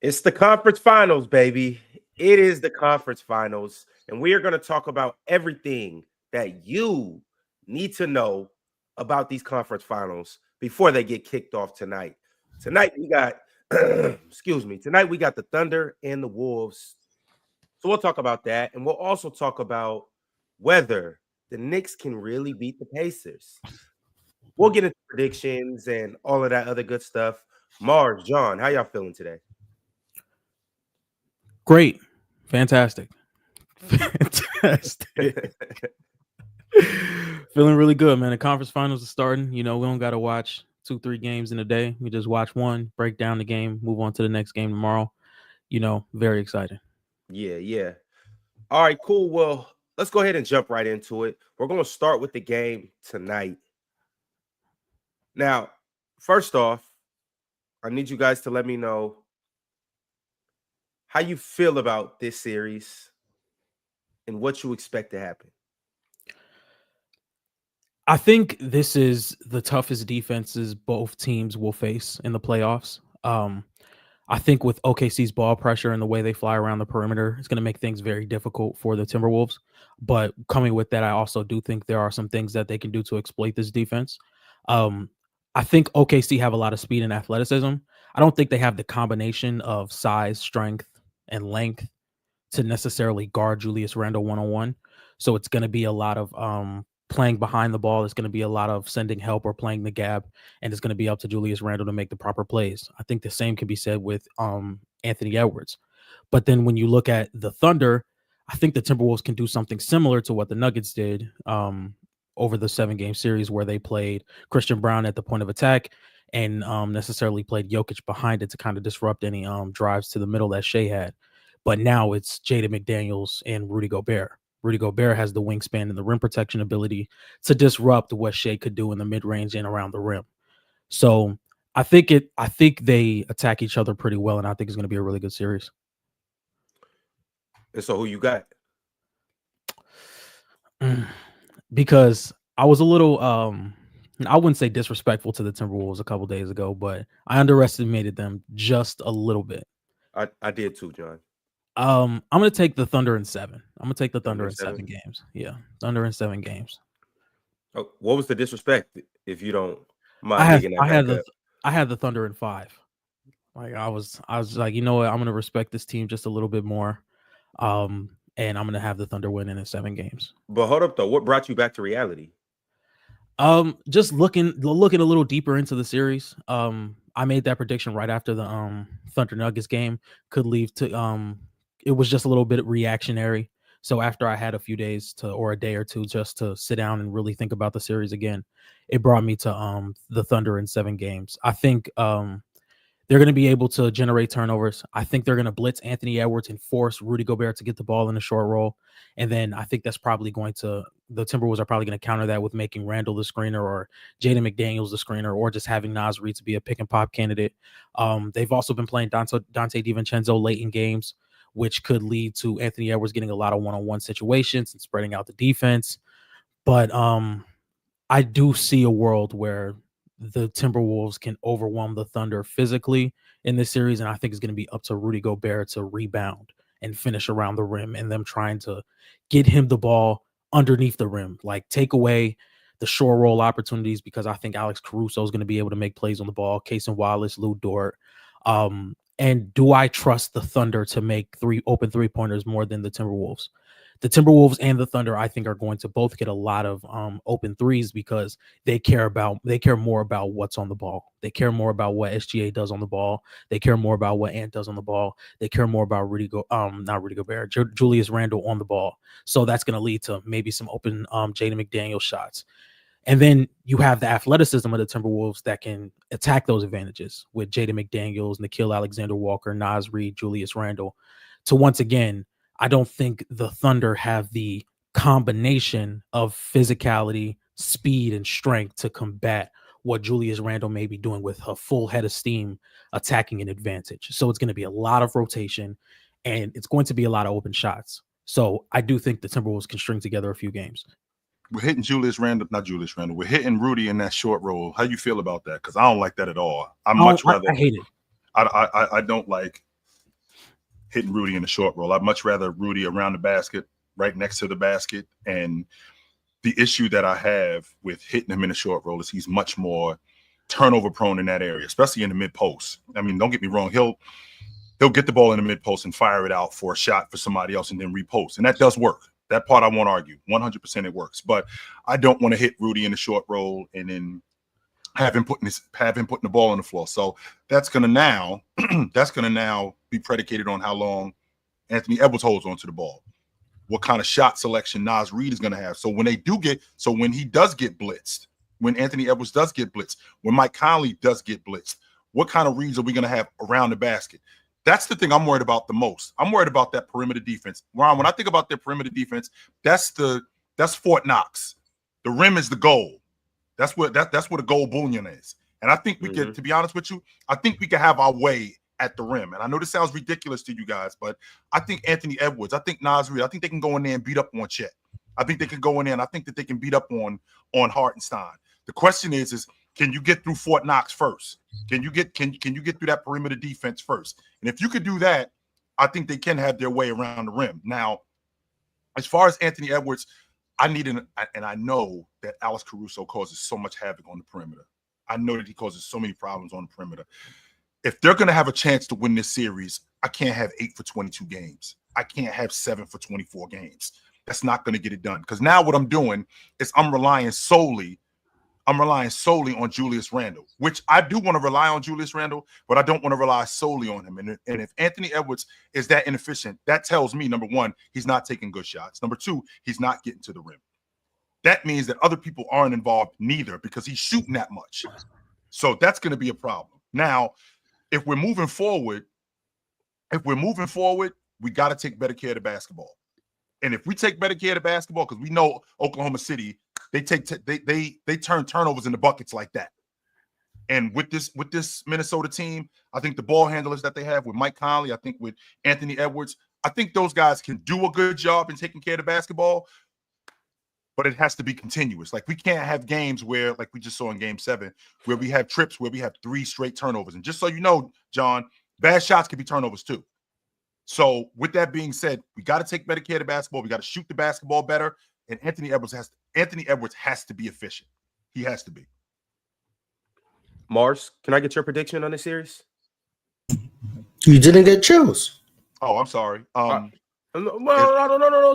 It's the conference finals, baby. It is the conference finals, and we are going to talk about everything that you need to know about these conference finals before they get kicked off tonight. Tonight we got, excuse me, tonight we got the Thunder and the Wolves. So we'll talk about that, and we'll also talk about whether the Knicks can really beat the Pacers. We'll get into predictions and all of that other good stuff. Mars, John, how y'all feeling today? Great. Fantastic. Fantastic. Feeling really good, man. The conference finals are starting. We don't got to watch 2-3 games in a day. We just watch one, break down the game, move on to the next game tomorrow. Very exciting. Yeah. All right, cool. Well, let's go ahead and jump right into it. We're going to start with the game tonight. Now, first off, I need you guys to let me know how you feel about this series and what you expect to happen. I think this is the toughest defenses both teams will face in the playoffs. I think with OKC's ball pressure and the way they fly around the perimeter, it's going to make things very difficult for the Timberwolves. But coming with that, I also do think there are some things that they can do to exploit this defense. I think OKC have a lot of speed and athleticism. I don't think they have the combination of size, strength, and length to necessarily guard Julius Randle one-on-one. So it's going to be a lot of playing behind the ball. It's going to be a lot of sending help or playing the gap, and it's going to be up to Julius Randle to make the proper plays. I think the same can be said with Anthony Edwards. But then when you look at the Thunder, I think the Timberwolves can do something similar to what the Nuggets did over the 7-game series, where they played Christian Brown at the point of attack and necessarily played Jokic behind it to kind of disrupt any drives to the middle that Shea had. But now it's Jaden McDaniels and Rudy Gobert. Rudy Gobert has the wingspan and the rim protection ability to disrupt what Shea could do in the mid-range and around the rim. So I think they attack each other pretty well, and I think it's going to be a really good series. And so who you got? Because I was a little I wouldn't say disrespectful to the Timberwolves a couple days ago, but I underestimated them just a little bit. I did too, John. I'm gonna take the Thunder in 7. I'm gonna take the Thunder in 7? 7 games. Yeah, Thunder in 7 games. Oh, what was the disrespect, if you don't mind digging that back up? I had the Thunder in 5. Like I was like, you know what, I'm gonna respect this team just a little bit more. And I'm gonna have the Thunder winning in 7 games. But hold up though, what brought you back to reality? Just looking a little deeper into the series. I made that prediction right after the Thunder Nuggets game. Could leave to it was just a little bit reactionary. So after I had a few days or a day or two just to sit down and really think about the series again, it brought me to the Thunder in 7 games. I think they're going to be able to generate turnovers. I think they're going to blitz Anthony Edwards and force Rudy Gobert to get the ball in a short roll. And then I think that's probably the Timberwolves are probably going to counter that with making Randle the screener or Jaden McDaniels the screener or just having Naz Reid to be a pick and pop candidate. They've also been playing Dante DiVincenzo late in games, which could lead to Anthony Edwards getting a lot of one-on-one situations and spreading out the defense. But I do see a world where the Timberwolves can overwhelm the Thunder physically in this series, and I think it's going to be up to Rudy Gobert to rebound and finish around the rim and them trying to get him the ball underneath the rim, like take away the short roll opportunities, because I think Alex Caruso is going to be able to make plays on the ball, Cason Wallace, Lou Dort. And do I trust the Thunder to make 3 open 3-pointers more than the Timberwolves? The Timberwolves and the Thunder, I think, are going to both get a lot of open threes because they care more about what's on the ball. They care more about what SGA does on the ball. They care more about what Ant does on the ball. They care more about Julius Randle on the ball. So that's going to lead to maybe some open Jaden McDaniels shots. And then you have the athleticism of the Timberwolves that can attack those advantages with Jaden McDaniels, Nickeil Alexander-Walker, Naz Reid, Julius Randle. To once again, I don't think the Thunder have the combination of physicality, speed, and strength to combat what Julius Randle may be doing with a full head of steam attacking an advantage. So it's going to be a lot of rotation, and it's going to be a lot of open shots. So I do think the Timberwolves can string together a few games. We're hitting We're hitting Rudy in that short roll. How you feel about that? Because I don't like that at all. I hate it. I don't like hitting Rudy in the short roll. I'd much rather Rudy around the basket, right next to the basket. And the issue that I have with hitting him in the short roll is he's much more turnover prone in that area, especially in the mid post. I mean, don't get me wrong. He'll get the ball in the mid post and fire it out for a shot for somebody else and then repost. And that does work. That part I won't argue. 100% it works. But I don't want to hit Rudy in the short roll and then have him putting the ball on the floor. So that's gonna now be predicated on how long Anthony Edwards holds onto the ball, what kind of shot selection Naz Reid is gonna have. So when he does get blitzed, when Anthony Edwards does get blitzed, when Mike Conley does get blitzed, what kind of reads are we gonna have around the basket? That's the thing I'm worried about the most. I'm worried about that perimeter defense. Ron, when I think about their perimeter defense, that's Fort Knox. The rim is the goal. That's what a gold bullion is. And I think we could, to be honest with you, I think we can have our way at the rim. And I know this sounds ridiculous to you guys, but I think Anthony Edwards, I think Naz Reid, I think they can go in there and beat up on Chet. I think they can go in there and I think that they can beat up on Hartenstein. The question is can you get through Fort Knox first? Can you get through that perimeter defense first? And if you could do that, I think they can have their way around the rim. Now, as far as Anthony Edwards, and I know that Alex Caruso causes so much havoc on the perimeter. I know that he causes so many problems on the perimeter. If they're going to have a chance to win this series, I can't have 8 for 22 games. I can't have 7 for 24 games. That's not going to get it done. Because now what I'm doing is I'm relying solely on Julius Randle, which I do want to rely on Julius Randle, but I don't want to rely solely on him. And if Anthony Edwards is that inefficient, that tells me, number one, he's not taking good shots. Number two, he's not getting to the rim. That means that other people aren't involved neither because he's shooting that much. So that's going to be a problem. Now, if we're moving forward, we got to take better care of the basketball. And if we take better care of the basketball, because we know Oklahoma City, they turn turnovers into buckets like that. And with this Minnesota team, I think the ball handlers that they have with Mike Conley, I think with Anthony Edwards, I think those guys can do a good job in taking care of the basketball, but it has to be continuous. Like we can't have games where, like we just saw in Game 7, where we have trips where we have 3 straight turnovers. And just so you know, John, bad shots can be turnovers too. So with that being said, we got to take better care of the basketball. We got to shoot the basketball better. And Anthony Edwards has to be efficient. He has to be. Mars, can I get your prediction on this series? You didn't get chills. Oh, I'm sorry. No,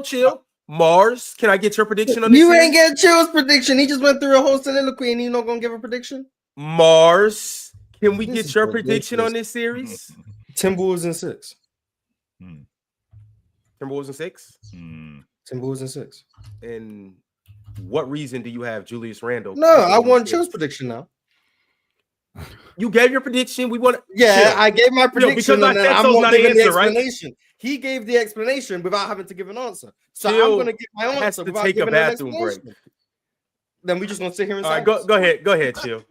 chill. Mars, can I get your prediction on this series? You ain't get chills prediction. He just went through a whole soliloquy and you're not going to give a prediction? Mars, can we get your prediction on this series? Timberwolves in 6. Timberwolves in 6? Timberwolves in 6. And what reason do you have Julius Randle? No, I want Chill's prediction now. You gave your prediction. We want. Yeah, I gave my prediction. Because I'm not giving the explanation. Right? He gave the explanation without having to give an answer. So I'm going to give my answer without take giving a bathroom an break. Then we just going to sit here and all right, go ahead, Chill.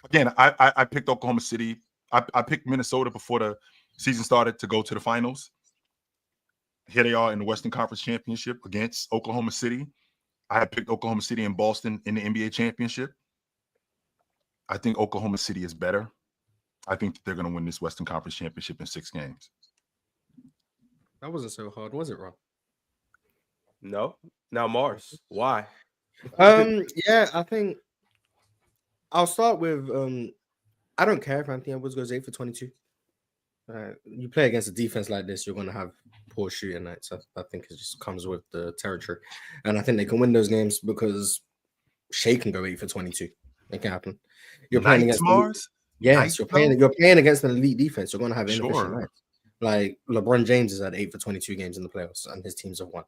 Again, I picked Oklahoma City. I picked Minnesota before the season started to go to the finals. Here they are in the Western Conference Championship against Oklahoma City. I had picked Oklahoma City and Boston in the NBA Championship. I think Oklahoma City is better. I think that they're going to win this Western Conference Championship in 6 games. That wasn't so hard, was it, Ron? No. Now, Mars, why? Yeah, I think I'll start with I don't care if Anthony Edwards goes 8 for 22. You play against a defense like this, you're going to have poor shooting nights. I think it just comes with the territory. And I think they can win those games because Shea can go 8 for 22. It can happen. You're playing against Mars? Yes, you're playing against an elite defense. You're going to have inefficient nights. Like LeBron James has had 8 for 22 games in the playoffs, and his teams have won.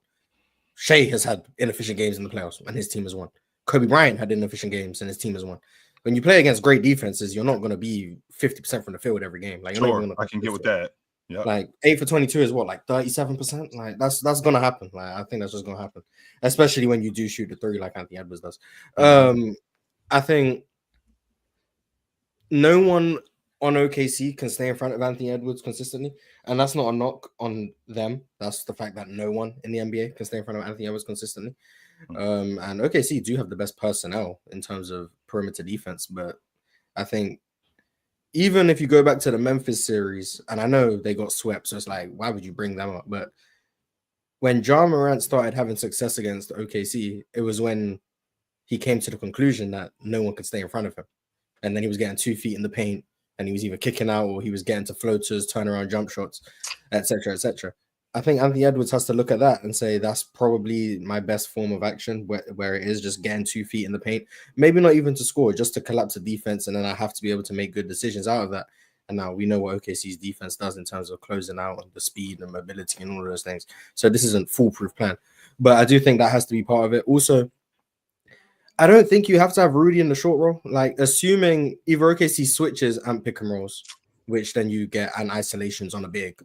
Shea has had inefficient games in the playoffs, and his team has won. Kobe Bryant had inefficient games, and his team has won. When you play against great defenses, you're not going to be 50% from the field every game. Like, I can get with that. Yeah, like 8 for 22 is what, like 37%. Like that's going to happen. Like I think that's just going to happen, especially when you do shoot the 3 like Anthony Edwards does. I think no one on OKC can stay in front of Anthony Edwards consistently, and that's not a knock on them. That's the fact that no one in the NBA can stay in front of Anthony Edwards consistently. And OKC do have the best personnel in terms of perimeter defense, but I think even if you go back to the Memphis series, and I know they got swept, so it's like, why would you bring them up? But when Ja Morant started having success against OKC, it was when he came to the conclusion that no one could stay in front of him. And then he was getting 2 feet in the paint, and he was either kicking out or he was getting to floaters, turnaround jump shots, etc., etc. I think Anthony Edwards has to look at that and say that's probably my best form of action, where it is just getting 2 feet in the paint, maybe not even to score, just to collapse the defense, and then I have to be able to make good decisions out of that. And now we know what OKC's defense does in terms of closing out and the speed and mobility and all of those things. So this isn't a foolproof plan, but I do think that has to be part of it. Also, I don't think you have to have Rudy in the short roll. Like, assuming either OKC switches and pick and rolls, which then you get an isolations on a big,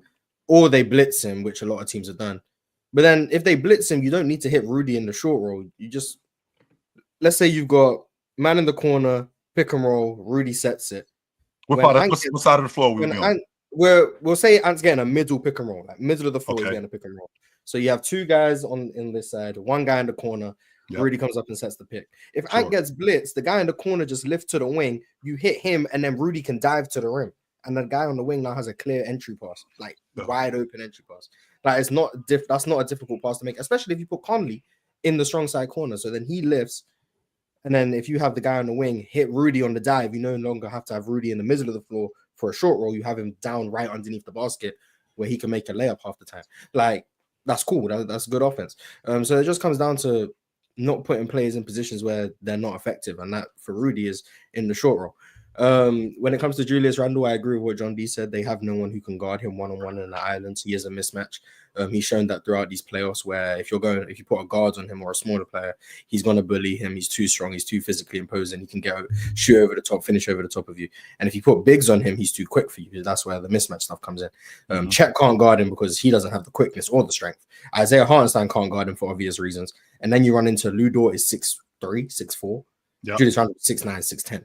or they blitz him, which a lot of teams have done. But then if they blitz him, you don't need to hit Rudy in the short roll. You just, let's say you've got man in the corner, pick and roll, Rudy sets it. What side of the floor we on? We'll say Ant's getting a middle pick and roll, like middle of the floor is getting a pick and roll. So you have 2 guys in this side, 1 guy in the corner. Yep. Rudy comes up and sets the pick. If Ant gets blitzed, the guy in the corner just lifts to the wing. You hit him, and then Rudy can dive to the rim. And the guy on the wing now has a clear entry pass, like wide open entry pass. Like, it's not that's not a difficult pass to make, especially if you put Conley in the strong side corner. So then he lifts, and then if you have the guy on the wing hit Rudy on the dive, you no longer have to have Rudy in the middle of the floor for a short roll. You have him down right underneath the basket where he can make a layup half the time. Like, that's cool. That's good offense. So it just comes down to not putting players in positions where they're not effective, and that for Rudy is in the short roll. When it comes to Julius Randle, I agree with what John D said. They have no one who can guard him one-on-one in the islands. He is a mismatch. He's shown that throughout these playoffs, where if you put a guard on him or a smaller player, he's going to bully him. He's too strong. He's too physically imposing. He can shoot over the top, finish over the top of you. And if you put bigs on him, he's too quick for you. That's where the mismatch stuff comes in. Chet can't guard him because he doesn't have the quickness or the strength. Isaiah Hartenstein can't guard him for obvious reasons. And then you run into Lou Dort is 6'3", 6'4". Yep. Julius Randle 6'9",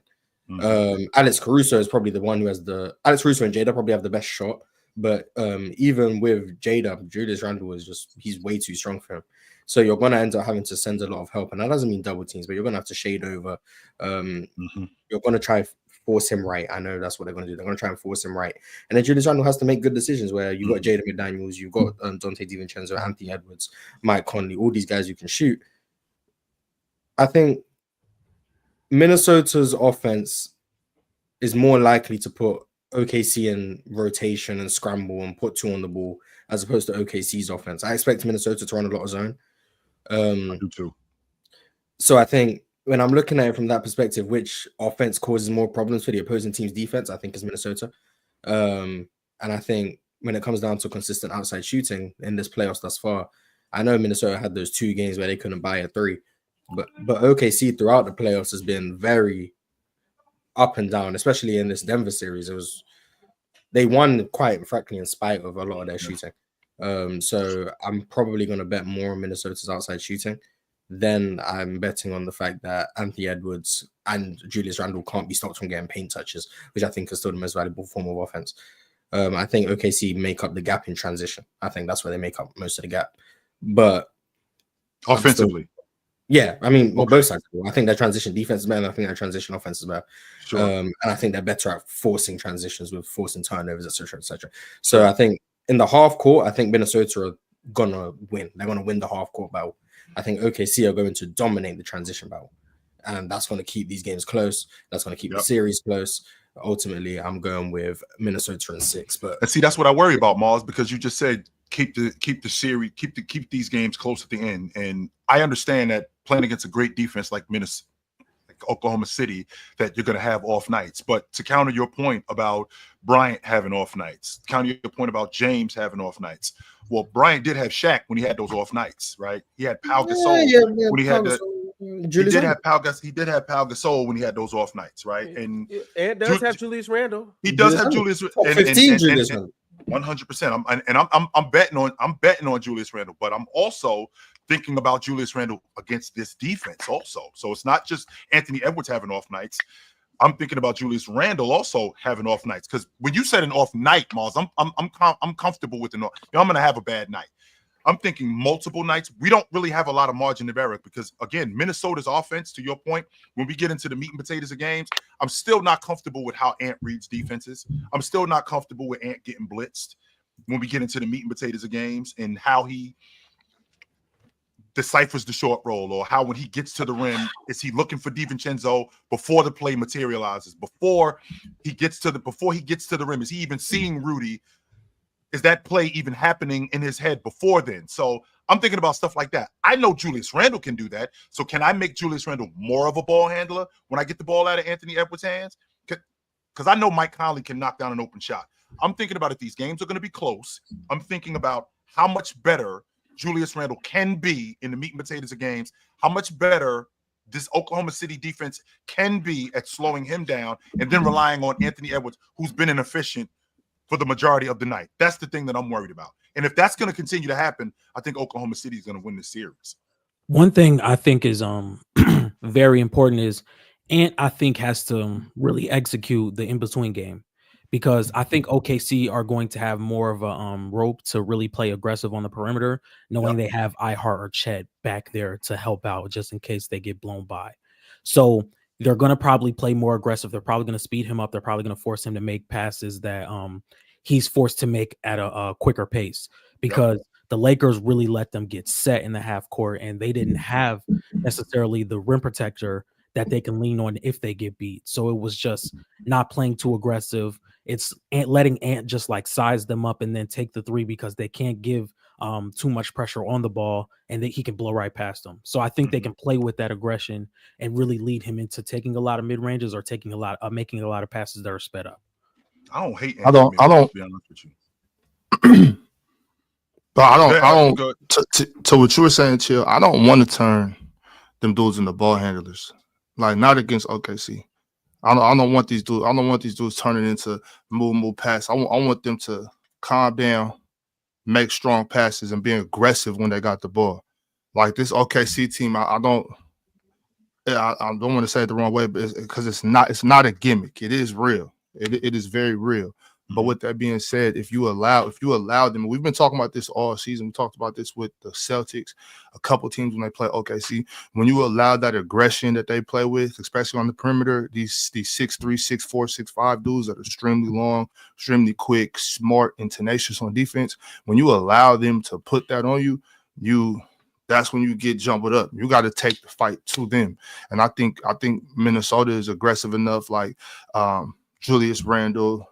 6'10". Alex Caruso is probably the one who has Alex Caruso and Jada probably have the best shot, but even with Jada, Julius Randle he's way too strong for him. So you're gonna end up having to send a lot of help, and that doesn't mean double teams, but you're gonna have to shade over. You're gonna try force him right. I know that's what they're gonna do. They're gonna try and force him right, and then Julius Randle has to make good decisions. Where you've got Jaden McDaniels, you've got Dante DiVincenzo, Anthony Edwards, Mike Conley, all these guys who can shoot. I think Minnesota's offense is more likely to put OKC in rotation and scramble and put 2 on the ball as opposed to OKC's offense. I expect Minnesota to run a lot of zone. I do too. So I think when I'm looking at it from that perspective, which offense causes more problems for the opposing team's defense, I think is Minnesota. And I think when it comes down to consistent outside shooting in this playoffs thus far, I know Minnesota had those 2 games where they couldn't buy a 3. But OKC throughout the playoffs has been very up and down, especially in this Denver series. They won quite frankly in spite of a lot of their shooting. So I'm probably going to bet more on Minnesota's outside shooting. Then I'm betting on the fact that Anthony Edwards and Julius Randle can't be stopped from getting paint touches, which I think is still the most valuable form of offense. I think OKC make up the gap in transition. I think that's where they make up most of the gap. But offensively. I mean, both sides. I think their transition defense is better. I think their transition offense is better. Sure. And I think they're better at forcing transitions with forcing turnovers, etc., etc. So I think in the half court, I think Minnesota are gonna win. They're gonna win the half court battle. I think OKC are going to dominate the transition battle, and that's going to keep these games close. That's going to keep the series close. Ultimately, I'm going with Minnesota in 6. But and see, that's what I worry about, Mars, because you just said keep the series, keep these games close at the end. And I understand that playing against a great defense like Minnesota, like Oklahoma City, that you're going to have off nights. But to counter your point about Bryant having off nights, counter your point about James having off nights. Well, Bryant did have Shaq when he had those off nights, right? He had Pau Gasol when he had he did have Pau Gasol when he had those off nights, right? And does have Julius Randle. He does have Julius. 15 Julius Randle. 100%. I'm betting on Julius Randle, but I'm also thinking about Julius Randle against this defense also. So it's not just Anthony Edwards having off nights. I'm thinking about Julius Randle also having off nights, because when you said an off night, Mars, I'm comfortable with I'm going to have a bad night. I'm thinking multiple nights. We don't really have a lot of margin of error because, again, Minnesota's offense, to your point, when we get into the meat and potatoes of games, I'm still not comfortable with how Ant reads defenses. I'm still not comfortable with Ant getting blitzed when we get into the meat and potatoes of games and how he deciphers the short roll, or how when he gets to the rim, is he looking for DiVincenzo before the play materializes, before he gets to the rim, is he even seeing Rudy? Is that play even happening in his head before then? So I'm thinking about stuff like that. I know Julius Randle can do that. So can I make Julius Randle more of a ball handler when I get the ball out of Anthony Edwards' hands? Because I know Mike Conley can knock down an open shot. I'm thinking about if these games are going to be close. I'm thinking about how much better Julius Randle can be in the meat and potatoes of games, how much better this Oklahoma City defense can be at slowing him down, and then relying on Anthony Edwards, who's been inefficient for the majority of the night. That's the thing that I'm worried about. And if that's going to continue to happen, I think Oklahoma City is going to win the series. One thing I think is very important is Ant, I think, has to really execute the in-between game, because I think OKC are going to have more of a rope to really play aggressive on the perimeter, knowing they have iHeart or Chet back there to help out just in case they get blown by. So they're going to probably play more aggressive. They're probably going to speed him up. They're probably going to force him to make passes that he's forced to make at a quicker pace, because the Lakers really let them get set in the half court, and they didn't have necessarily the rim protector that they can lean on if they get beat. So it was just not playing too aggressive. It's letting Ant just like size them up and then take the three, because they can't give too much pressure on the ball, and that he can blow right past them. So I think they can play with that aggression and really lead him into taking a lot of mid ranges or making a lot of passes that are sped up. I don't hate. I don't. To be honest with you. But I don't. To what you were saying, Chill, I don't want to turn them dudes into ball handlers. Like, not against OKC. I don't want these dudes. I don't want these dudes turning into move pass. I want them to calm down, make strong passes, and be aggressive when they got the ball. Like this OKC team, I don't want to say it the wrong way, but because it's not a gimmick. It is real. It is very real. But with that being said, if you allow them, we've been talking about this all season. We talked about this with the Celtics, a couple teams when they play OKC. When you allow that aggression that they play with, especially on the perimeter, these 6'3", 6'4", 6'5" dudes that are extremely long, extremely quick, smart, and tenacious on defense. When you allow them to put that on you, that's when you get jumbled up. You got to take the fight to them. And I think Minnesota is aggressive enough, like Julius Randle,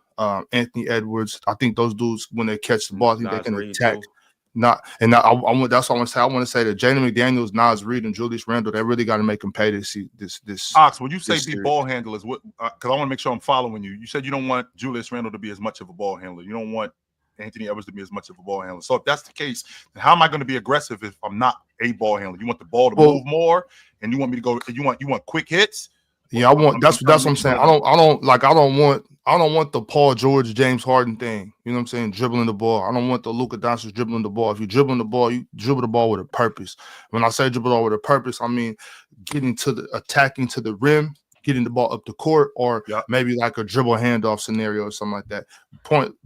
Anthony Edwards. I think those dudes, when they catch the ball, I think they can attack. That's what I want to say. I want to say that Jaden McDaniels, Nas Reed, and Julius Randle, they really got to make them pay this. Ox, when you say be ball handlers, what? Because I want to make sure I'm following you. You said you don't want Julius Randle to be as much of a ball handler. You don't want Anthony Edwards to be as much of a ball handler. So if that's the case, then how am I going to be aggressive if I'm not a ball handler? You want the ball to move more, and you want me to go. You want quick hits. Yeah, I want. That's what I'm saying. I don't want the Paul George, James Harden thing. You know what I'm saying? Dribbling the ball. I don't want the Luka Doncic dribbling the ball. If you're dribbling the ball, you dribble the ball with a purpose. When I say dribble the ball with a purpose, I mean attacking to the rim, getting the ball up the court, or maybe like a dribble handoff scenario or something like that.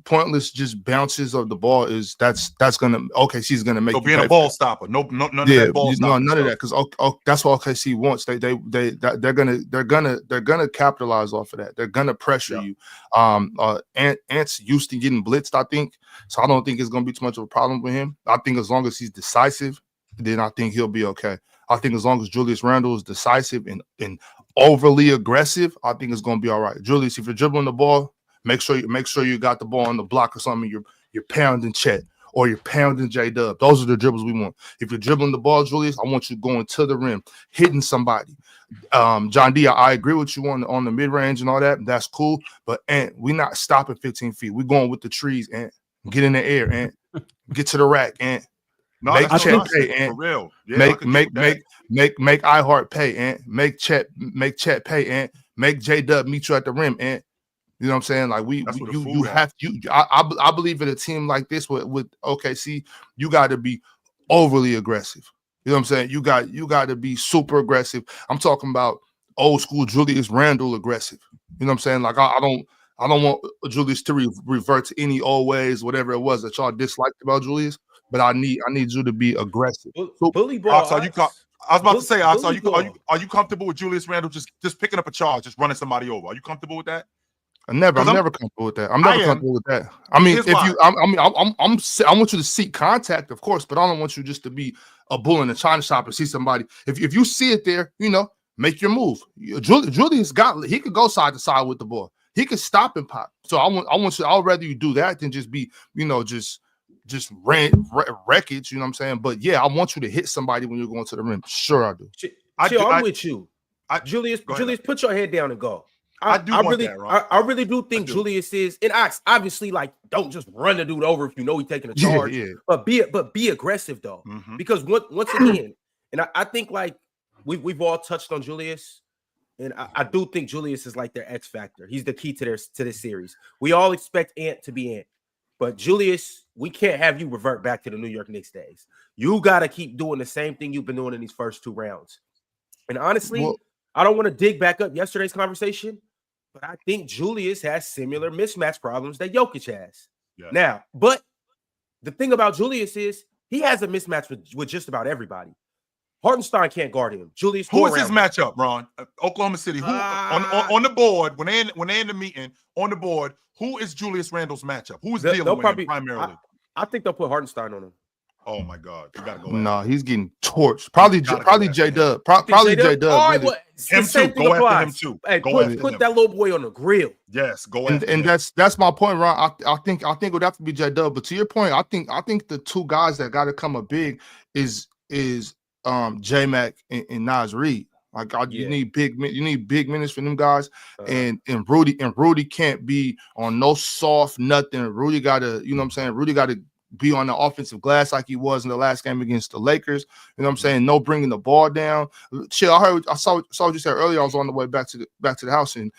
Pointless just bounces of the ball that's gonna OKC's gonna make. So being a ball stopper, none of that ball stopping. None of that, because that's what OKC wants. They're gonna capitalize off of that. They're gonna pressure you. Ant's used to getting blitzed, I think, so I don't think it's gonna be too much of a problem with him. I think as long as he's decisive, then I think he'll be okay. I think as long as Julius Randle is decisive and overly aggressive, I think it's gonna be all right. Julius, if you're dribbling the ball, make sure you got the ball on the block or something. You're pounding Chet or you're pounding J-Dub. Those are the dribbles we want. If you're dribbling the ball, Julius, I want you going to the rim, hitting somebody. John D, I agree with you on the mid range and all that. That's cool, but we're not stopping 15 feet. We're going with the trees and get in the air and get to the rack and. No, make Chet pay, and for real. Yeah, make iHeart pay, and make Chet pay, and make J-Dub meet you at the rim, and you know what I'm saying? Like I believe in a team like this with OKC, you got to be overly aggressive. You know what I'm saying? You got to be super aggressive. I'm talking about old school Julius Randle aggressive. You know what I'm saying? Like I don't want Julius to revert to any old ways, whatever it was that y'all disliked about Julius. but I need you to be aggressive. So, Bully ball. Ox, I was about to say, Ox, bully ball. are you comfortable with Julius Randle just picking up a charge, just running somebody over? Are you comfortable with that? I'm never comfortable with that. I'm never comfortable with that. I mean, if you, I want you to seek contact, of course, but I don't want you just to be a bull in a china shop and see somebody. If you see it there, make your move. Julius he could go side to side with the ball. He could stop and pop. So I'd rather you do that than just be, just wreckage. You know what I'm saying? But yeah, I want you to hit somebody when you're going to the rim. Sure, I do. I'm with you. Julius, put your head down and go. I really do think Julius is, and obviously, like, don't just run the dude over if you know he's taking a charge. Yeah. But be aggressive though, because once again, and I think like we've all touched on Julius, and I do think Julius is like their X factor. He's the key to this series. We all expect Ant to be Ant, but Julius, we can't have you revert back to the New York Knicks days. You got to keep doing the same thing you've been doing in these first 2 rounds. And honestly, I don't want to dig back up yesterday's conversation, but I think Julius has similar mismatch problems that Jokic has. Yeah. Now, but the thing about Julius is he has a mismatch with just about everybody. Hartenstein can't guard him. Julius, who is his matchup, Ron? Oklahoma City. Who on the board when they're in the meeting on the board? Who is Julius Randle's matchup? Who is dealing with him primarily? I think they'll put Hartenstein on him. Oh my God, you gotta go. No, he's getting torched. Probably J Dub. Probably J Dub. All right, him too. Go after him too. Hey, put that little boy on the grill. Yes, go after him. And that's my point, Ron. I think it would have to be J Dub. But to your point, I think the 2 guys that got to come up big is J Mac and Naz Reid. Like you need big minutes for them guys, and Rudy can't be on no soft nothing. Rudy got to, Rudy got to be on the offensive glass like he was in the last game against the Lakers. You know what I'm saying? No bringing the ball down. Chill. I saw what you said earlier. I was on the way back to the house, and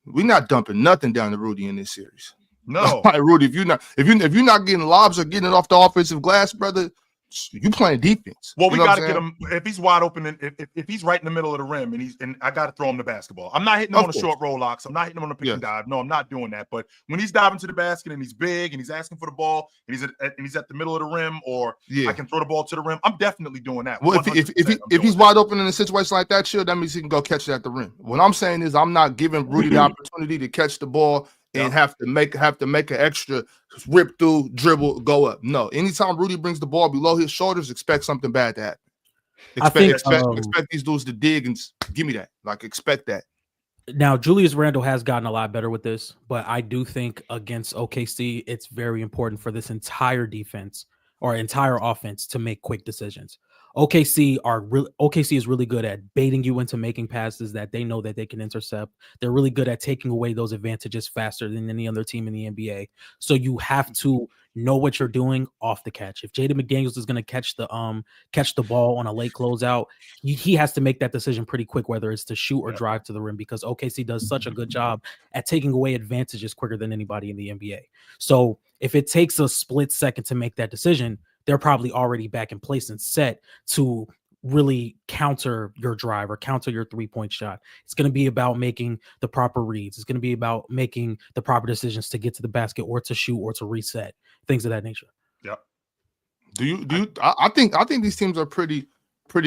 we're not dumping nothing down to Rudy in this series. No, like Rudy, if you're not getting lobs or getting it off the offensive glass, brother, you playing defense. Well, we got to get him if he's wide open and if he's right in the middle of the rim and I got to throw him the basketball. I'm not hitting him on a short roll locks. I'm not hitting him on a pick and dive. No, I'm not doing that. But when he's diving to the basket and he's big and he's asking for the ball and he's at the middle of the rim or I can throw the ball to the rim, I'm definitely doing that. Well, if he's wide open in a situation like that, that means he can go catch it at the rim. What I'm saying is I'm not giving Rudy the opportunity to catch the ball and have to make an extra rip through, dribble, go up. No, anytime Rudy brings the ball below his shoulders, expect something bad to happen. Expect these dudes to dig and give me that. Like, expect that. Now, Julius Randle has gotten a lot better with this, but I do think against OKC, it's very important for this entire defense or entire offense to make quick decisions. OKC is really good at baiting you into making passes that they know that they can intercept. They're really good at taking away those advantages faster than any other team in the NBA. So you have to know what you're doing off the catch. If Jaden McDaniels is going to catch the ball on a late closeout, he has to make that decision pretty quick, whether it's to shoot or drive to the rim, because OKC does such a good job at taking away advantages quicker than anybody in the NBA. So if it takes a split second to make that decision, they're probably already back in place and set to really counter your drive or counter your 3-point shot. It's going to be about making the proper reads. It's going to be about making the proper decisions to get to the basket or to shoot or to reset, things of that nature. Yep. I think these teams are pretty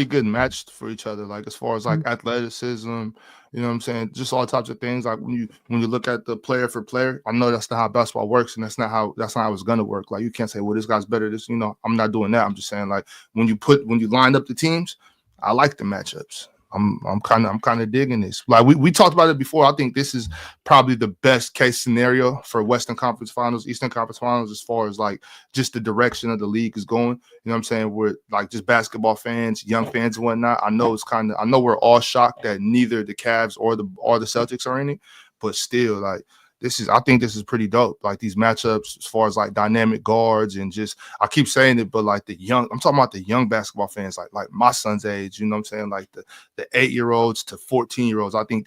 good matched for each other, like as far as like athleticism, you know what I'm saying, just all types of things. Like when you look at the player for player, I know that's not how basketball works, and that's not how it's gonna work. Like you can't say, well, this guy's better. I'm not doing that. I'm just saying, like when you line up the teams, I like the matchups. I'm kind of digging this. Like we talked about it before. I think this is probably the best case scenario for Western Conference Finals, Eastern Conference Finals, as far as like just the direction of the league is going. You know what I'm saying? We're like just basketball fans, young fans and whatnot. I know we're all shocked that neither the Cavs or the Celtics are in it, but still, like I think this is pretty dope. Like these matchups, as far as like dynamic guards and just, I keep saying it, but like I'm talking about the young basketball fans, like my son's age, you know what I'm saying? Like the 8-year-olds to 14-year-olds. I think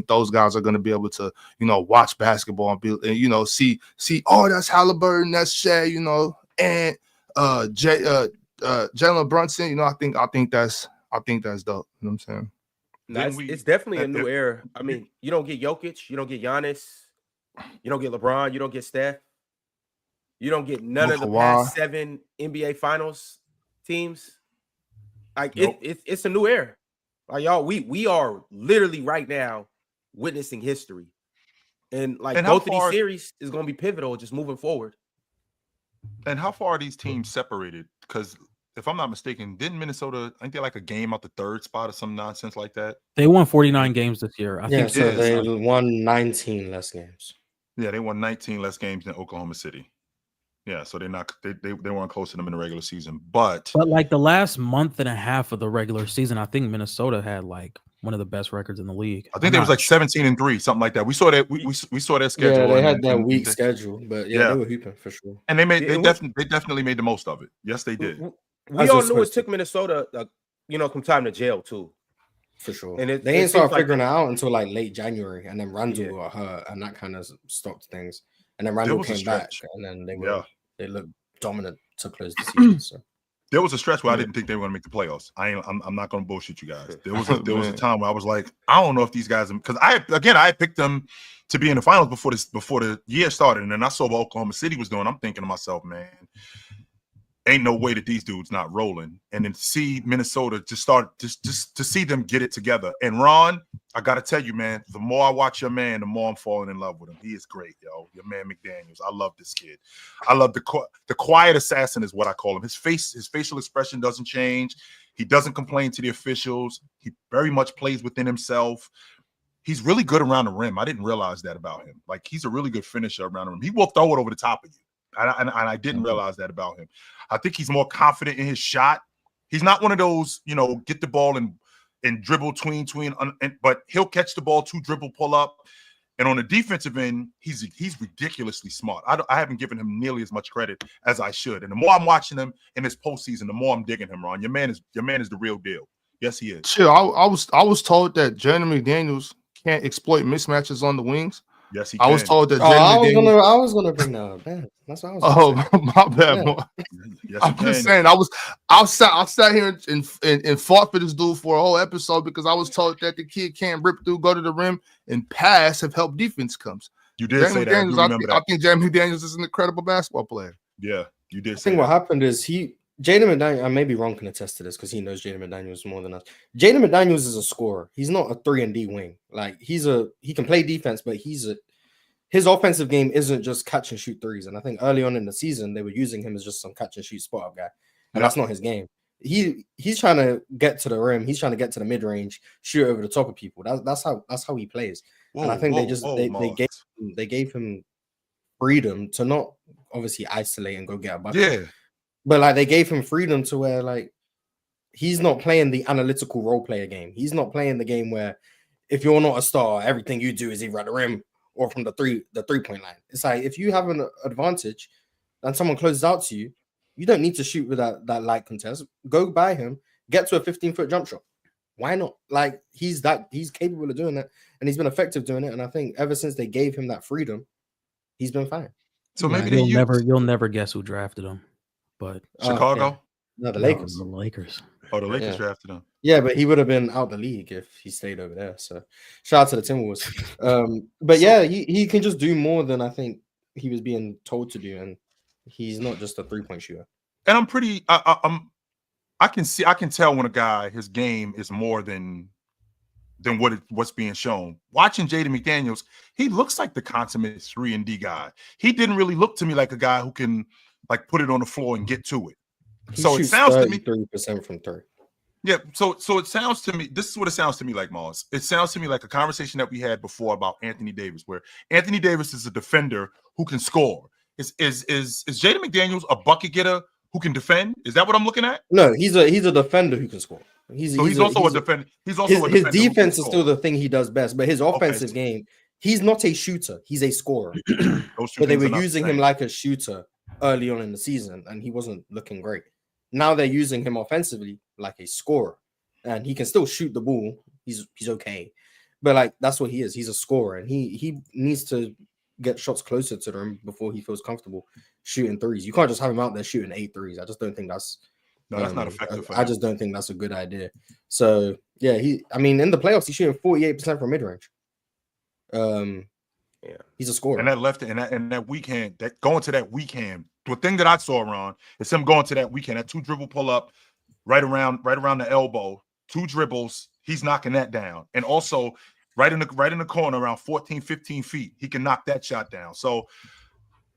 those guys are going to be able to, watch basketball and see, oh, that's Halliburton, that's Shea, and Jalen Brunson. I think that's dope. You know what I'm saying? It's definitely a new era. I mean, you don't get Jokic, you don't get Giannis. You don't get LeBron. You don't get Steph. You don't get none No of the Kawhi. past 7 NBA Finals teams. Like Nope. it's a new era. Like y'all, we are literally right now witnessing history, and like And how both of these far- series is going to be pivotal just moving forward. And how far are these teams separated? Because if I'm not mistaken, didn't Minnesota, I think they're like a game out the 3rd spot or some nonsense like that? They won 49 games this year. I Yeah, think so it is. they won 19 less games. Yeah, they won 19 less games than Oklahoma City. Yeah, so they weren't close to them in the regular season. But like the last month and a half of the regular season, I think Minnesota had like one of the best records in the league. I think there was like 17-3, something like that. We saw that we saw their schedule. Yeah, they had and- that and weak they- schedule, but yeah, Yeah. they were hooping for sure. And they Yeah, definitely made the most of it. Yes, they did. We As all they're knew it supposed to. took Minnesota, some time to jail too. For sure. And They it didn't seems start like- figuring it out until like late January, and then Randall got hurt, and that kind of stopped things. And then Randall was a came back, stretch. and then Yeah. they looked dominant to close the season. So There was a stretch where I didn't think they were going to make the playoffs. I'm not going to bullshit you guys. There was a Man. time where I was like, I don't know if these guys, because I had picked them to be in the finals before the year started, and then I saw what Oklahoma City was doing. I'm thinking to myself, man, ain't no way that these dudes not rolling. And then to see Minnesota just to see them get it together. And Ron, I got to tell you, man, the more I watch your man, the more I'm falling in love with him. He is great, yo. Your man McDaniels. I love this kid. I love the quiet assassin is what I call him. His facial expression doesn't change. He doesn't complain to the officials. He very much plays within himself. He's really good around the rim. I didn't realize that about him. Like, he's a really good finisher around the rim. He will throw it over the top of you. And I didn't realize that about him. I think he's more confident in his shot. He's not one of those, get the ball and dribble tween, but he'll catch the ball, 2 dribble, pull up. And on the defensive end, he's ridiculously smart. I haven't given him nearly as much credit as I should. And the more I'm watching him in this postseason, the more I'm digging him, Ron. Your man is the real deal. Yes, he is. Chill. I was told that Jaden McDaniels can't exploit mismatches on the wings. Yes, he I was can. told that. I McDaniels, was gonna bring that up. Man, that's what I was. my bad. Yeah. Boy. Yes, I'm he just can. saying. I sat here and fought for this dude for a whole episode because I was told that the kid can't rip through, go to the rim, and pass if help defense comes. You did say that. I do remember I that. think Jaden McDaniels is an incredible basketball player. Yeah, you did I say think that. what happened is Jaden McDaniels, and maybe Ron can attest to this because he knows Jaden McDaniels more than us. Jaden McDaniels is a scorer. He's not a 3-and-D wing. Like he can play defense, but his offensive game isn't just catch and shoot threes. And I think early on in the season they were using him as just some catch and shoot spot up guy, and that's not his game. He's trying to get to the rim. He's trying to get to the mid range, shoot over the top of people. That's how he plays. And I think they gave him freedom to not obviously isolate and go get a bucket. Yeah. But like they gave him freedom to where like he's not playing the analytical role player game. He's not playing the game where if you're not a star, everything you do is either at the rim or from the 3-point line. It's like if you have an advantage and someone closes out to you, you don't need to shoot with that light contest. Go by him, get to a 15-foot jump shot. Why not? Like he's capable of doing that, and he's been effective doing it. And I think ever since they gave him that freedom, he's been fine. So maybe you'll never guess who drafted him, but Chicago. No, the Lakers. The Lakers. Oh, the Lakers Yeah. drafted him. Yeah, but he would have been out the league if he stayed over there. So shout out to the Timberwolves. But yeah, he can just do more than I think he was being told to do, and he's not just a 3-point shooter. And I'm pretty. I can tell when a guy his game is more than what's being shown. Watching Jaden McDaniels, he looks like the consummate 3-and-D guy. He didn't really look to me like a guy who can like put it on the floor and get to it. So it sounds to me 33% from 3. Yeah, so it sounds to me. This is what it sounds to me like, Mars. It sounds to me like a conversation that we had before about Anthony Davis, where Anthony Davis is a defender who can score. Is Jaden McDaniels a bucket getter who can defend? Is that what I'm looking at? No, he's a defender who can score. He's also a defender. He's also a his defender defense is still the thing he does best, but his offensive Okay. game, he's not a shooter. He's a scorer. Those two But they things were are not using the him same. like a shooter early on in the season, and he wasn't looking great. Now they're using him offensively like a scorer, and he can still shoot the ball. He's okay, but like that's what he is. He's a scorer, and he needs to get shots closer to the rim before he feels comfortable shooting threes. You can't just have him out there shooting 8 threes. I just don't think that's No, that's not effective. For I him. just don't think that's a good idea. So yeah, in the playoffs he's shooting 48% from mid range. Yeah, he's a scorer. And that left and that weekend, that going to that weekend, the thing that I saw, Ron, is him going to that weekend, that 2 dribble pull up right around the elbow, 2 dribbles, he's knocking that down. And also right in the corner around 14, 15 feet, he can knock that shot down. So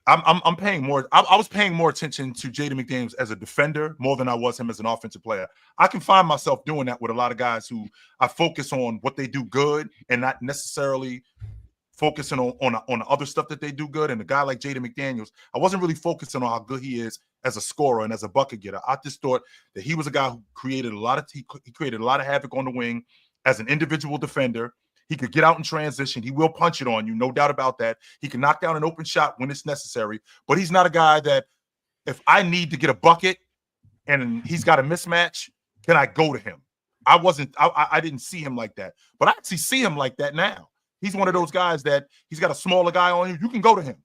I'm paying more. I was paying more attention to Jaden McDaniels as a defender more than I was him as an offensive player. I can find myself doing that with a lot of guys who I focus on what they do good and not necessarily focusing on the other stuff that they do good. And a guy like Jaden McDaniels, I wasn't really focusing on how good he is as a scorer and as a bucket getter. I just thought that he was a guy who created a lot of havoc on the wing as an individual defender. He could get out in transition. He will punch it on you, no doubt about that. He can knock down an open shot when it's necessary, but he's not a guy that if I need to get a bucket and he's got a mismatch, can I go to him? I didn't see him like that, but I actually see him like that now. He's one of those guys that he's got a smaller guy on you. You can go to him.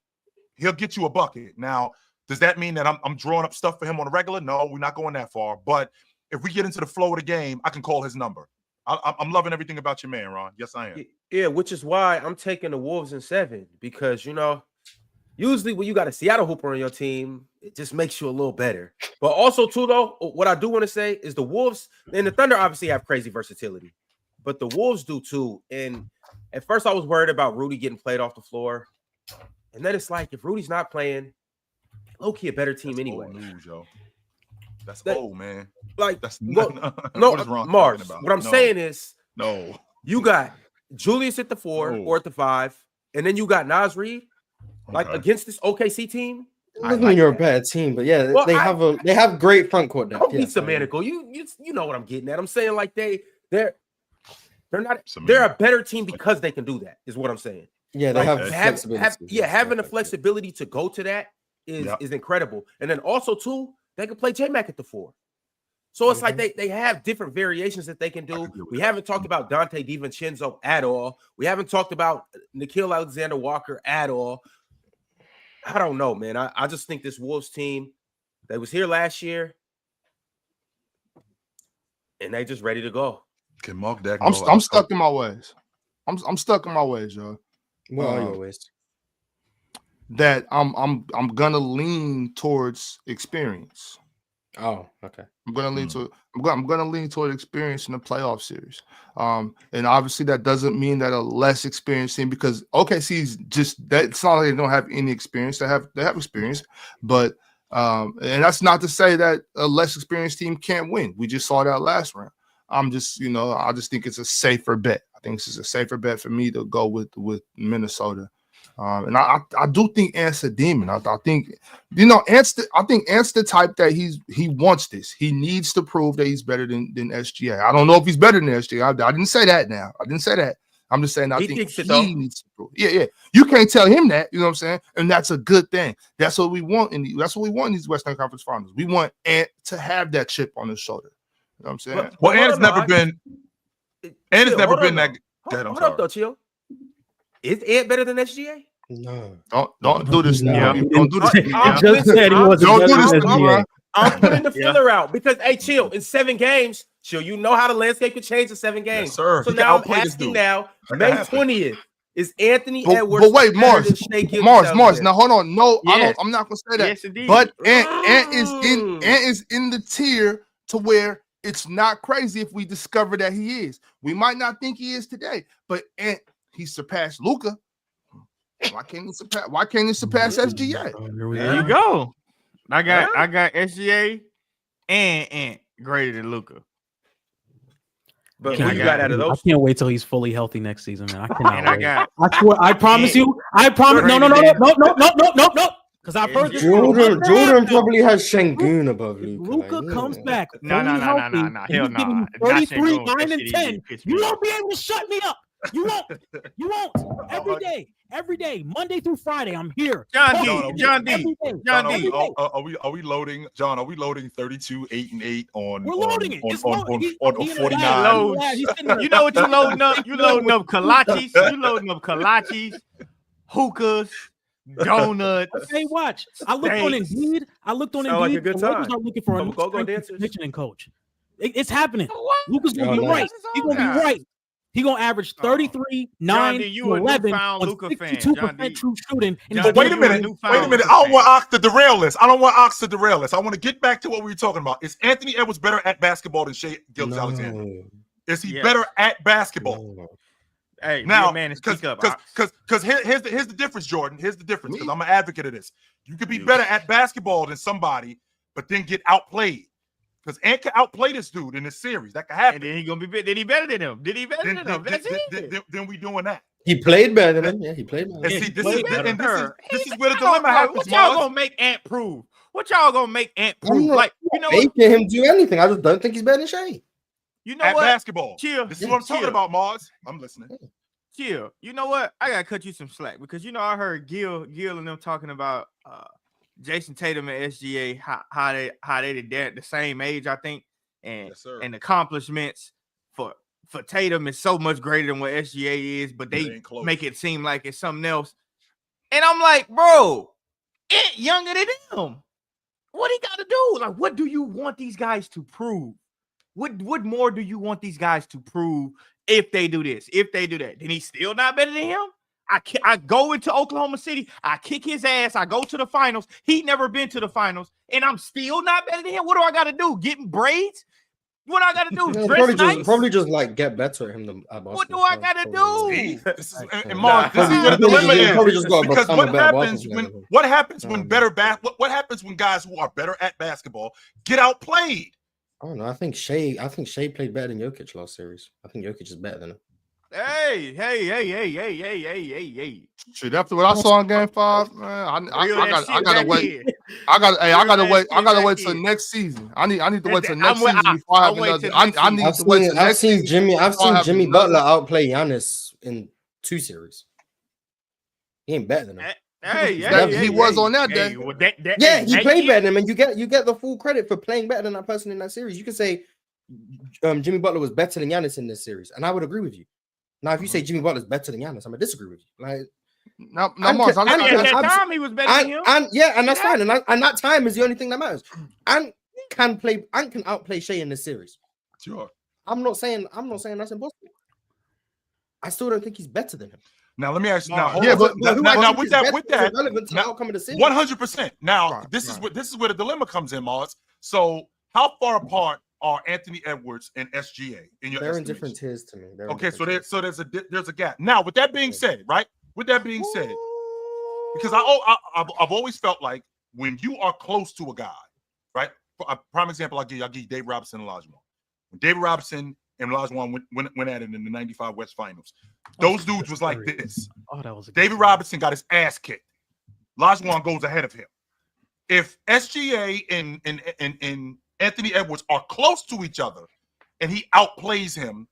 He'll get you a bucket. Now, does that mean that I'm drawing up stuff for him on a regular? No, we're not going that far. But if we get into the flow of the game, I can call his number. I'm loving everything about your man, Ron. Yes, I am. Yeah, which is why I'm taking the Wolves in 7 because, usually when you got a Seattle hooper on your team, it just makes you a little better. But also, too, though, what I do want to say is the Wolves and the Thunder obviously have crazy versatility, but the Wolves do too. And at first I was worried about Rudy getting played off the floor. And then it's like, if Rudy's not playing, low-key a better team That's anyway. Old news, yo. That's old, man. Like, that's no, what is Ron Mars, talking about? what I'm saying is, no, you got Julius at the 4 or at the 5, and then you got Naz Reid, like against this OKC team. Doesn't mean you're a better team, but yeah, Well, they have great front court depth. Don't be semantical. You know what I'm getting at. I'm saying like they're not they're a better team because they can do that, is what I'm saying. Yeah, they like, have flexibility. Having the flexibility to go to that is incredible. And then also too, they can play J-Mac at the 4. So it's like they have different variations that they can do. We haven't talked about Dante DiVincenzo at all. We haven't talked about Nickeil Alexander-Walker at all. I don't know, man. I just think this Wolves team, they was here last year, and they just ready to go. Can Mark Dack? I'm stuck in my ways. I'm stuck in my ways, y'all. What are your ways? That I'm gonna lean towards experience. Oh, okay. I'm gonna lean toward experience in the playoff series. And obviously that doesn't mean that a less experienced team, because OKC's just that. It's not like they don't have any experience. They have experience, but and that's not to say that a less experienced team can't win. We just saw that last round. I just think it's a safer bet. I think this is a safer bet for me to go with Minnesota. And I do think Ant's a demon. I think Ant's the type that he wants this. He needs to prove that he's better than SGA. I don't know if he's better than SGA. I didn't say that now. I didn't say that. I'm just saying I think he needs to prove. Yeah. You can't tell him that, you know what I'm saying? And that's a good thing. That's what we want in these Western Conference Finals. We want Ant to have that chip on his shoulder. You know what I'm saying? Well, Ant's never been that. Hold up, though, Chill. Is Ant better than SGA? No. Don't do this now. Don't do this. I just said he wasn't. Don't do this now. I'm putting the filler out because, hey, Chill, in 7 games, Chill, you know how the landscape could change in 7 games. Yes, sir. So now I'm asking now, May 20th, is Anthony Edwards? But wait, Mars. Now hold on. No, yes. I'm not gonna say that. Yes, indeed. But Ant is in the tier to where it's not crazy if we discover that he is. We might not think he is today, but Ant, he surpassed Luka. Why can't he surpass SGA? There you go. I got SGA and Ant greater than Luka. But who you got out of those? I can't wait till he's fully healthy next season, man. I cannot wait. I swear, I promise you. I promise. No. Because I first Jordan probably has Şengün above Luka. Luka comes back. No. Hell no. 33, 9, and 10. You won't be able to shut me up. You won't. Every day, Monday through Friday, I'm here. John D. Are we loading? John, are we loading 32, 8 and 8 on? We're loading it. On 49. You know what you loading up? You loading up kolaches. You loading up kolaches, hookahs, donuts. Hey, watch. I looked on Indeed. Like a good time. I'm looking for a go dancers. conditioning coach. It's happening. Luka's gonna be right. He's gonna be right. He gonna average 33, 9, D, you a 11 newfound on Luka fan, 62% John D. true shooting. And John he's D, Wait a you minute. newfound Wait a minute. Luka I don't fan. want Ox to derail this. I don't want Ox to derail this. I want to get back to what we were talking about. Is Anthony Edwards better at basketball than Shai Gilgeous-Alexander? Is he Yes. better at basketball? No. Hey, Now, man, because speak up. Ox. here's the difference, Jordan. Here's the difference, because I'm an advocate of this. You could be better at basketball than somebody, but then get outplayed. Because Ant can outplay this dude in this series. That could happen. And then he gonna be. Did he better than him? Did he better than him? That's it. Then we doing that. He played better than him. Yeah, he played better. And Yeah, see, he this played is better. this is where the I don't dilemma know. happens. What y'all Mars. gonna make Ant prove? What y'all gonna make Ant I'm prove? not Like, you know what? making him do anything. I just don't think he's better than Shai. You know At what? basketball. Chill. This is what I'm talking Chill. about, Mars. I'm listening. Chill. You know what? I gotta cut you some slack because you know I heard Gil and them talking about Jason Tatum and SGA, how they the same age, I think, and Yes, sir. and accomplishments for Tatum is so much greater than what SGA is, but It they ain't close. make it seem like it's something else. And I'm like, bro, it younger than him. What he got to do? Like, what do you want these guys to prove? What more do you want these guys to prove if they do this, if they do that? Then he's still not better than him. I go into Oklahoma City, I kick his ass, I go to the finals. He never been to the finals, and I'm still not better than him. What do I got to do? Getting braids? What I got to do? Yeah, Dress nice? probably just like get better at him than at What do basketball. I got to do? See? This is, and Nah, Mars, this is probably- where the dilemma probably- is. probably just gotta Because become what a better happens basketball when player. what happens when Nah, what happens when guys who are better at basketball get outplayed? I don't know. I think Shai played better than Jokic last series. I think Jokic is better than him. Hey. Shit, after what I saw in Game 5, man, I Reel that gotta shit gotta back wait. in. I gotta that wait. shit I gotta back wait till in. next season. I need to wait till I'm next with- season before I have I'll wait another. till I next need to wait till I've next seen season. Jimmy. I've before I seen have Jimmy another- Butler outplay Giannis in 2 series. He ain't better than him. He was on that day. Well, Yeah, he that played year- better than him, and you get the full credit for playing better than that person in that series. You can say Jimmy Butler was better than Giannis in this series, and I would agree with you. Now, if you say Jimmy Butler's better than Giannis, I'm gonna disagree with you. Like, No, And- Mars. I mean, at that I'm- time, he was better than him. and that's fine, and that time is the only thing that matters. And can outplay Shai in this series. Sure. I'm not saying that's impossible. I still don't think he's better than him. Now let me ask you. Now, Mars. hold Yeah, on. but who I now think with is that, better with is that, irrelevant to the now, outcome of the series. 100%. Now Right, this right. is where the dilemma comes in, Mars. So how far apart are Anthony Edwards and SGA in your They're in estimation? different tiers to me. They're in Okay, different so tiers. there's a gap. Now, with that being said, right? With that being said, because I've always felt like when you are close to a guy, right? For a prime example, I'll give you David Robinson and Olajuwon. When David Robinson and Olajuwon went at it in the '95 West Finals, those dudes was like this. Oh, that was a good David series. Robinson got his ass kicked. Olajuwon goes ahead of him. If SGA and Anthony Edwards are close to each other and he outplays him,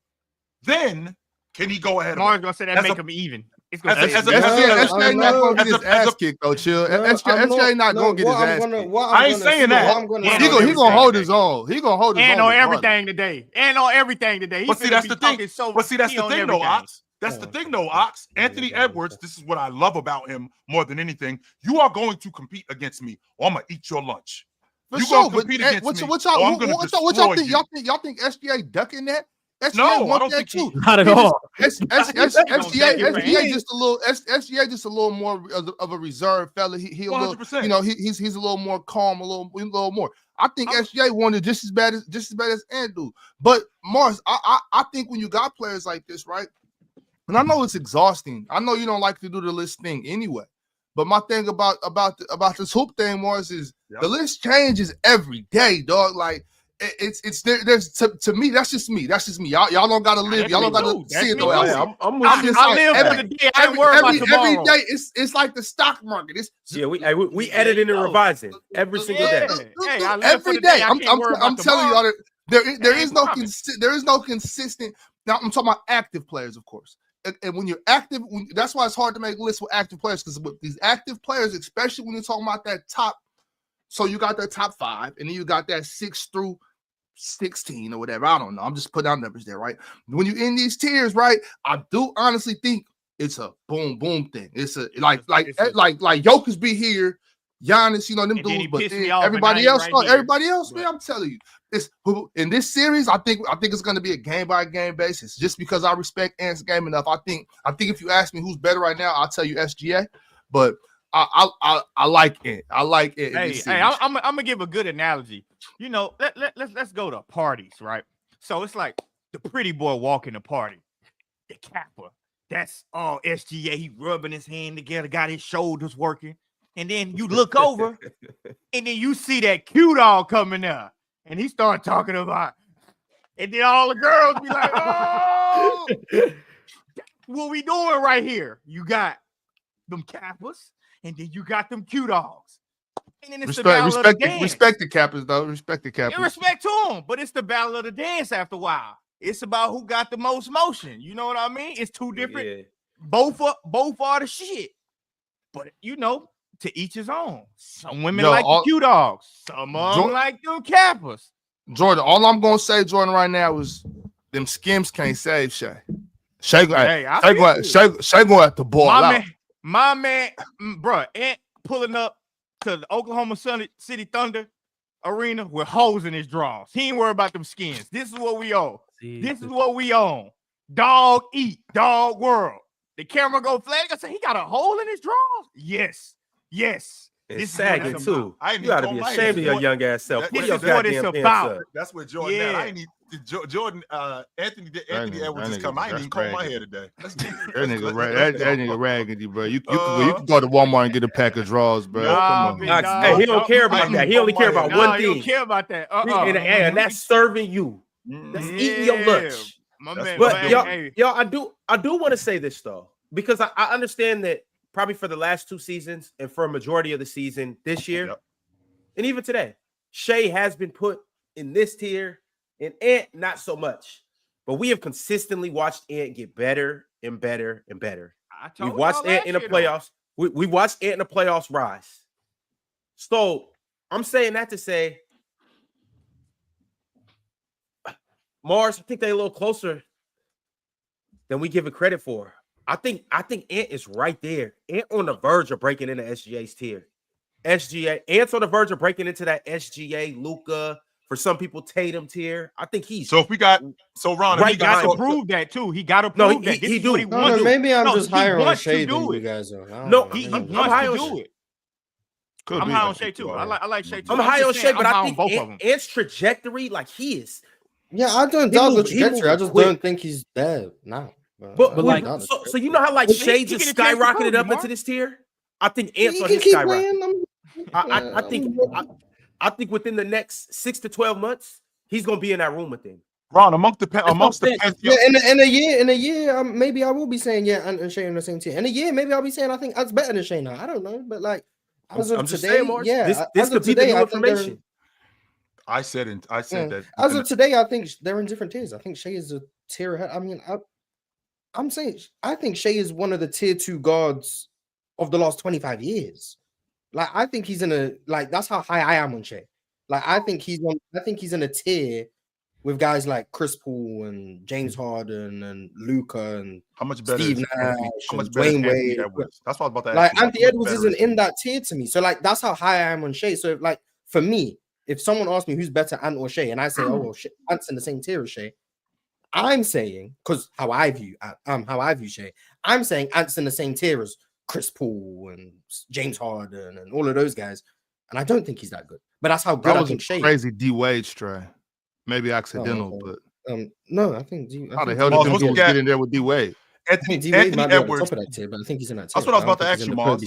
then can he go ahead of him? Mars gonna say that As make a- him even. It's as gonna a- say as a- even. SGA not gonna get as a- his ass as a- kicked though. Chill. No, SGA not gonna get his ass kicked. I ain't saying that. Yeah, He no, gonna hold his own. He gonna hold his and own. on regardless. everything today. And on everything today. He But see, finna that's be the thing. talking so But see, that's he the on thing, though, everything. Ox. That's the thing, though, Ox. Anthony Edwards, this is what I love about him more than anything. You are going to compete against me, or I'm gonna eat your lunch. For You sure, gonna but compete what against me, y'all, or I'm gonna what y'all destroy think? you. Y'all think SGA ducking that? SGA No, I want don't that think he- too. Not at He all. SGA just a little. SGA just a little more of a reserved fella. He a little, 100%. you know, he's a little more calm, a little more. I think I'm- SGA wanted just as bad as Andrew. But Mars, I think when you got players like this, right? And I know it's exhausting. I know you don't like to do the list thing anyway. But my thing about this hoop thing, Mars, is the list changes every day, dog. Like it's there's to me, that's just me. Y'all don't gotta live. That's Y'all me don't gotta too. That's see it me though. too. Else. I'm with I'm you. just I like, live for the day. I ain't worried about tomorrow. every day, it's like the stock market. It's Yeah, we editing and revising every single day. Hey, I live for every the day. day. I can't worry about I'm telling you, tomorrow. all there is no promise. there is no consistent. Now I'm talking about active players, of course. And when you're active, that's why it's hard to make lists with active players, because with these active players, especially when you're talking about that top, so you got that top 5, and then you got that 6 through 16 or whatever. I don't know. I'm just putting out numbers there, right? When you're in these tiers, right? I do honestly think it's a boom thing. It's a like Jokic be here, Giannis, them And then he dudes, but pissed me then off, and everybody now he else, right here. everybody else, man, But- I'm telling you, in this series, I think it's going to be a game by game basis. Just because I respect Ant's game enough, I think if you ask me who's better right now, I'll tell you SGA. But I like Ant. I like it. Hey, I'm gonna give a good analogy. Let's go to parties, right? So it's like the pretty boy walking the party, the capper. That's all SGA. He rubbing his hand together, got his shoulders working, and then you look over, and then you see that cute dog coming up, and he start talking about, and then all the girls be like, "Oh, what we doing right here?" You got them cappers, and then you got them cute dogs. And then it's the battle of the dance. Respect the Kappas, though. Respect the Kappas. Respect to them, but it's the battle of the dance after a while. It's about who got the most motion. You know what I mean? It's two different. Yeah. Both are the shit. But to each his own. Some women like the cute dogs. Some of them like them cappers. Jordan, all I'm gonna say, Jordan, right now is them skims can't save Shea. Shea gonna have to ball out. My man, bro, Ant pulling up to the Oklahoma City Thunder arena with holes in his drawers. He ain't worried about them skins. This is what we own. This is what we own. Dog eat, dog world. The camera go flag. I say he got a hole in his drawers. Yes. It's sagging too. I You gotta be ashamed of your young ass self. This is what it's about. That's what Jordan. Yeah. I ain't need Jordan. Anthony Edwards is coming. I ain't even comb my hair today. That nigga raggedy, bro. You can go to Walmart and get a pack of drawers, bro. Come on. Hey, he don't care about that. He only care about one He thing. don't care about that. And that's serving you. That's eating your lunch. But y'all, I do want to say this though, because I understand that probably for the last 2 seasons and for a majority of the season this year, and even today, Shea has been put in this tier, and Ant not so much. But we have consistently watched Ant get better and better and better. We watched Ant in the playoffs. We watched Ant in the playoffs rise. So I'm saying that to say, Mars, I think they're a little closer than we give it credit for. I think Ant is right there. Ant on the verge of breaking into SGA's tier. Ant's on the verge of breaking into that SGA, Luka, for some people, Tatum tier. I think he's Ron, he got to prove that too. He got to prove that. He do. Maybe I'm just higher on Shea than you guys are. He wants to do it. I'm high on Shea too. I like Shea too. I'm high on Shea, but I think Ant's trajectory, like he is. Yeah, I don't doubt the trajectory. I just don't think he's there now. But like, so you know how like Shea just skyrocketed up into this tier? I think Ant's on his skyrocket. I think within the next 6 to 12 months, he's gonna be in that room with him. Ron, amongst the in a year, maybe I will be saying Ant and Shea in the same tier. In a year, maybe I'll be saying I think that's better than Shea now. I don't know, but like as of today, this could be the new information. I said that as of today, I think they're in different tiers. I think Shea is a tier ahead. I mean, I'm saying I think Shea is one of the tier 2 guards of the last 25 years. Like I think he's in that's how high I am on Shea. Like I think he's in a tier with guys like Chris Paul and James Harden and Luka and how much better Steve Nash how much and better Dwayne Wade. That's what I was about to ask. Like Anthony Edwards isn't in that tier to me. So like that's how high I am on Shea. So like for me, if someone asks me who's better, Ant or Shea, and I say, oh well, Ant's in the same tier as Shea, I'm saying, because how I view Shea, I'm saying Ant's in the same tier as Chris Paul and James Harden and all of those guys, and I don't think he's that good. But that's how good I think Shea. Crazy D Wade stray, maybe accidental, but no, I think how the hell did them dudes get in there with D Wade? D Wade might be on the top of that tier, but I think he's in that tier. That's what I was about to ask you, Mars.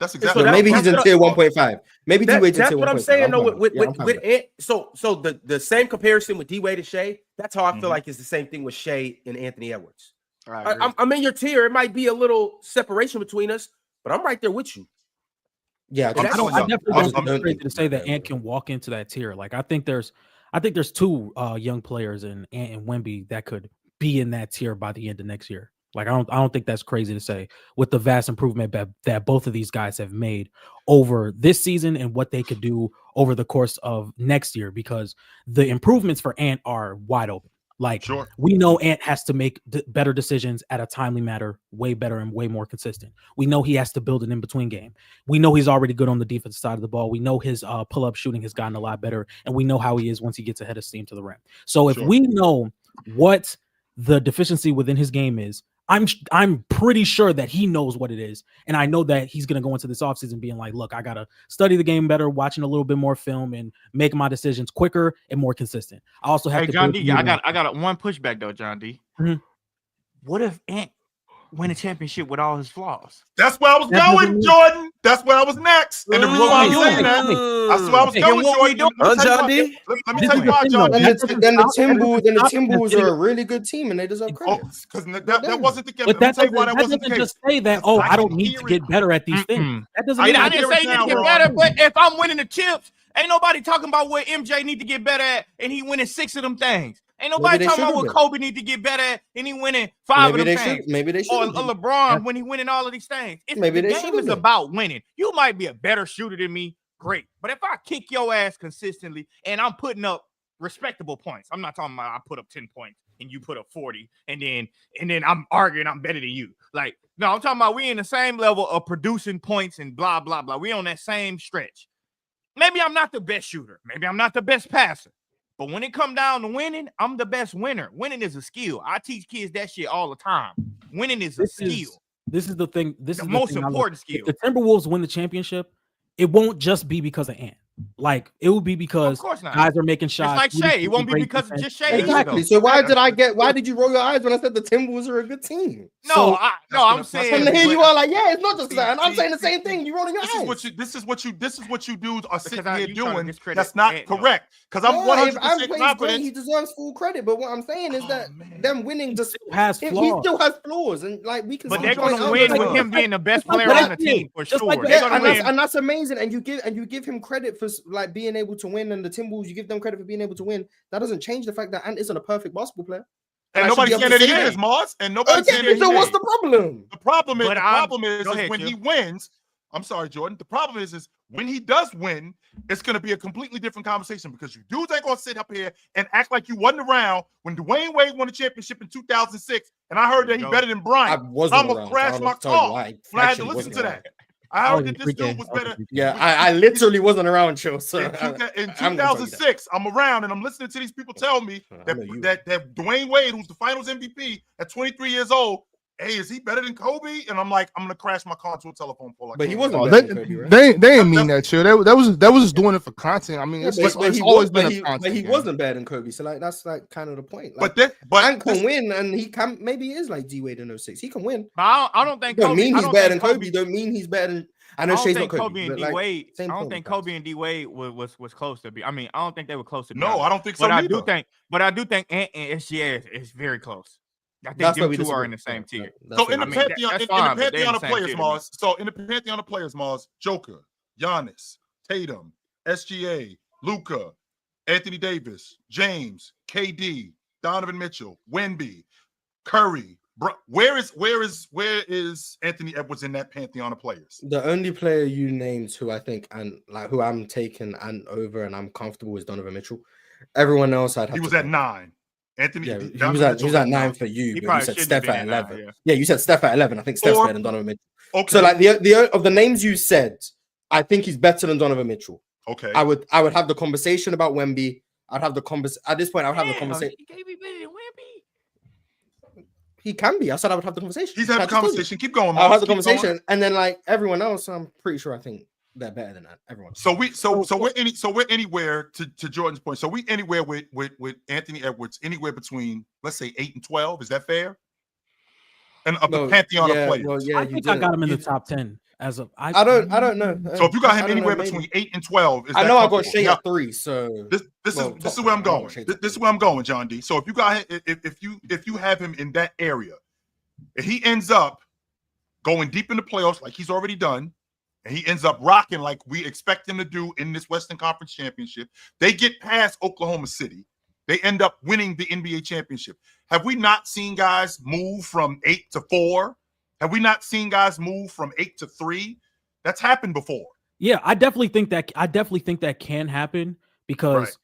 That's exactly. So maybe he's in tier 1.5. Maybe D Wade's in tier 1.5. That's what I'm saying. No, with Ant. So the same comparison with D Wade and Shea. That's how I feel like it's the same thing with Shea and Anthony Edwards. I'm in your tier. It might be a little separation between us, but I'm right there with you. Yeah, I definitely don't think to say that Ant can walk into that tier. Like I think there's 2 young players in Ant and Wemby that could be in that tier by the end of next year. Like I don't think that's crazy to say with the vast improvement that both of these guys have made over this season and what they could do over the course of next year, because the improvements for Ant are wide open. Like Sure. we know Ant has to make better decisions at a timely manner, way better and way more consistent. We know he has to build an in-between game. We know he's already good on the defensive side of the ball. We know his pull-up shooting has gotten a lot better, and we know how he is once he gets ahead of steam to the rim. So if we know what the deficiency within his game is, I'm pretty sure that he knows what it is. And I know that he's going to go into this offseason being like, look, I got to study the game better, watching a little bit more film and make my decisions quicker and more consistent. I also have to John D, I got one pushback though, John D. Mm-hmm. What if Ant win a championship with all his flaws? That's where I was going, Jordan. That's where I was next. And the reason why I'm saying that, that's where I was going, Jordan. John D? Let me tell you why, John D. Then the Timberwolves are a really good team and they deserve credit. Because that wasn't the case. But that doesn't just say that, I don't need to get better at these things. That doesn't mean I didn't say you need to get better, but if I'm winning the chips, ain't nobody talking about what MJ need to get better at, and he winning 6 of them things. Ain't nobody talking about what Kobe need to get better at, and he winning 5 of them things. Maybe they should. Or LeBron when he winning all of these things. The game is about winning. You might be a better shooter than me, great. But if I kick your ass consistently and I'm putting up respectable points, I'm not talking about I put up 10 points and you put up 40, and then I'm arguing I'm better than you. Like, no, I'm talking about we in the same level of producing points and blah, blah, blah. We on that same stretch. Maybe I'm not the best shooter. Maybe I'm not the best passer. But when it come down to winning, I'm the best winner. Winning is a skill. I teach kids that shit all the time. Winning is a skill. This is the thing. This is the most important skill. If the Timberwolves win the championship, it won't just be because of Ant. Like, it will be because guys are making shots. It's like Shea. It won't be because of just Shea. Exactly. So why did you roll your eyes when I said the Timberwolves are a good team? No, I'm saying. And here you are like, yeah, it's not just that. And I'm saying the same thing. You rolling your eyes. This is what you dudes are sitting here doing. That's not correct. Because I'm 100% confident. He deserves full credit. But what I'm saying is that them winning just has flaws. He still has flaws, and like we can. But they're going to win with him being the best player on the team for sure. And that's amazing. And you give him credit for like being able to win, and the Timberwolves, you give them credit for being able to win. That doesn't change the fact that Ant isn't a perfect basketball player. And nobody's saying that he is, Mars. And nobody's saying that he is. So what's the problem? The problem is when he wins. I'm sorry, Jordan. The problem is when he does win, it's going to be a completely different conversation, because you dudes ain't going to sit up here and act like you wasn't around when Dwayne Wade won the championship in 2006, and I heard that he better than Bryant. I'm going to crash my car. I had to listen to that. I heard that this dude was better. Yeah, I literally wasn't around, Joe. So in 2006, I'm around and I'm listening to these people tell me that Dwayne Wade, who's the Finals MVP at 23 years old, hey, is he better than Kobe? And I'm like, I'm gonna crash my car to a telephone pole. But he wasn't better than Kobe, right? They didn't mean that, chill. That was just doing it for content. I mean, it's always been a content. But he wasn't better than Kobe, so like that's like kind of the point. Like, but Ant can win, and he can maybe he is like D Wade in 06. He can win. I don't think Kobe. Don't mean he's better than Kobe. Don't mean he's better than. I know Shay's not Kobe and D Wade. I don't think Kobe and D Wade was close to be. I mean, I don't think they were close to. No, I don't think so. But I do think Ant and SGA is very close. I think them two are in the same tier. So in the pantheon of players, Mars. So in the pantheon of players, Mars, Joker, Giannis, Tatum, SGA, Luka, Anthony Davis, James, KD, Donovan Mitchell, Wemby, Curry. Where is Anthony Edwards in that pantheon of players? The only player you named who I think and like who I'm taking and over and I'm comfortable is Donovan Mitchell. Everyone else he was at 9. Anthony, yeah, he was at 9 for you, but you said Steph at 11. Yeah, you said Steph at 11. I think Steph's better than Donovan Mitchell. Okay. So like the of the names you said, I think he's better than Donovan Mitchell. Okay. I would have the conversation about Wemby. I'd have the at this point. I would have the conversation. He can't be better than Wemby. He can be. I said I would have the conversation. He's having a conversation. Keep going. I'll have the conversation, and then like everyone else, I'm pretty sure I think they're better than that. Everyone. So we're anywhere to Jordan's point. So we anywhere with Anthony Edwards, anywhere between let's say 8 and 12. Is that fair? And of the pantheon of players. Well, yeah, I think I got him in the top 10 as of. I don't know. So if you got him anywhere between 8 and 12, I know I got Shea at 3. So this is where I'm going. This is where I'm going, John D. So if you got if you have him in that area, if he ends up going deep in the playoffs like he's already done, and he ends up rocking like we expect him to do in this Western Conference Championship, they get past Oklahoma City. They end up winning the NBA championship. Have we not seen guys move from 8 to 4? Have we not seen guys move from 8 to 3? That's happened before. Yeah, I definitely think that can happen because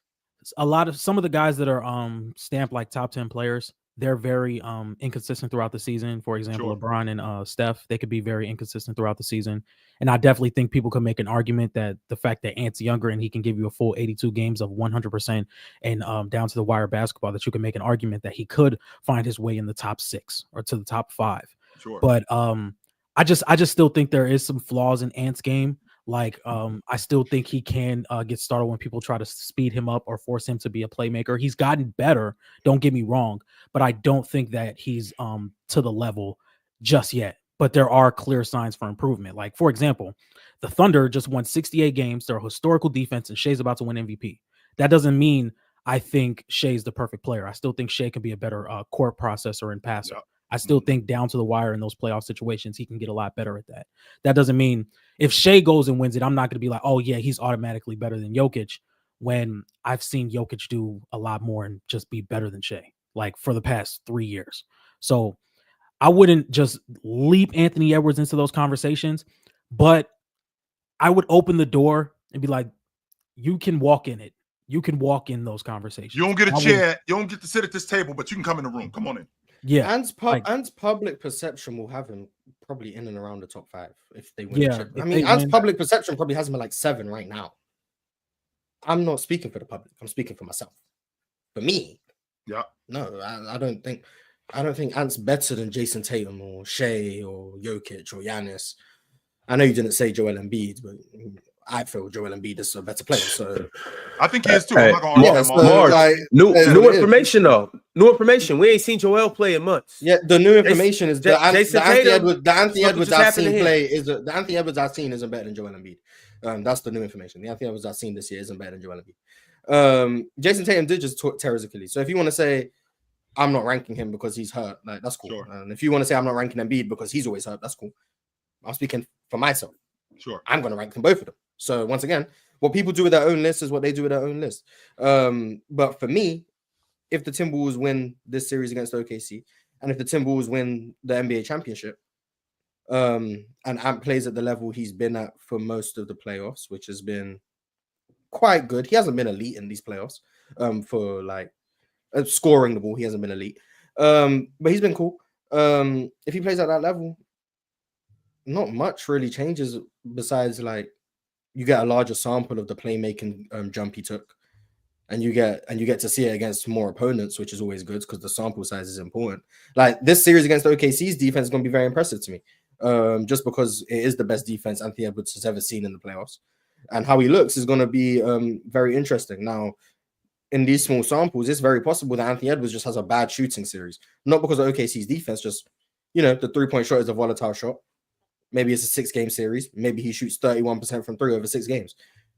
some of the guys that are stamped like top 10 players, they're very inconsistent throughout the season. For example, Sure. LeBron and Steph, they could be very inconsistent throughout the season. And I definitely think people could make an argument that the fact that Ant's younger and he can give you a full 82 games of 100% and down to the wire basketball, that you can make an argument that he could find his way in the top 6 or to the top 5. Sure. But I just still think there is some flaws in Ant's game. Like, I still think he can get started when people try to speed him up or force him to be a playmaker. He's gotten better, don't get me wrong, but I don't think that he's to the level just yet. But there are clear signs for improvement. Like, for example, the Thunder just won 68 games. They're a historical defense, and Shea's about to win MVP. That doesn't mean I think Shea's the perfect player. I still think Shea can be a better court processor and passer. Yep. I still think down to the wire in those playoff situations, he can get a lot better at that. That doesn't mean if Shea goes and wins it, I'm not going to be like, oh, yeah, he's automatically better than Jokic, when I've seen Jokic do a lot more and just be better than Shea, like for the past 3 years. So I wouldn't just leap Anthony Edwards into those conversations, but I would open the door and be like, you can walk in it. You can walk in those conversations. You don't get a chair. You don't get to sit at this table, but you can come in the room. Come on in. Yeah, Ant's public perception will have him probably in and around the top 5 if they win. Yeah, I mean, Ant's public perception probably has him at like 7 right now. I'm not speaking for the public. I'm speaking for myself. For me, yeah, no, I don't think Ant's better than Jason Tatum or Shea or Jokic or Giannis. I know you didn't say Joel Embiid, but I feel Joel Embiid is a better player. So I think he is too. I'm not gonna new information though. New information. We ain't seen Joel play in months. Yeah, the new information is the Anthony Edwards I've seen play is the Anthony Edwards I've seen isn't better than Joel Embiid. That's the new information. The Anthony Edwards I've seen this year isn't better than Joel Embiid. Jason Tatum did just tear his Achilles. So if you want to say I'm not ranking him because he's hurt, like that's cool. Sure. And if you want to say I'm not ranking Embiid because he's always hurt, that's cool. I'm speaking for myself. Sure. I'm going to rank them both of them. So once again, what people do with their own list is what they do with their own list. But for me, if the Timberwolves win this series against OKC, and if the Timberwolves win the NBA championship, and Ant plays at the level he's been at for most of the playoffs, which has been quite good. He hasn't been elite in these playoffs for like scoring the ball. He hasn't been elite. But he's been cool. If he plays at that level, not much really changes besides like you get a larger sample of the playmaking jump he took, and you get to see it against more opponents, which is always good because the sample size is important. Like this series against OKC's defense is going to be very impressive to me, just because it is the best defense Anthony Edwards has ever seen in the playoffs, and how he looks is going to be very interesting. Now, in these small samples, it's very possible that Anthony Edwards just has a bad shooting series, not because of OKC's defense, just the 3-point shot is a volatile shot. Maybe it's a 6-game series. Maybe he shoots 31% from 3 over 6 games.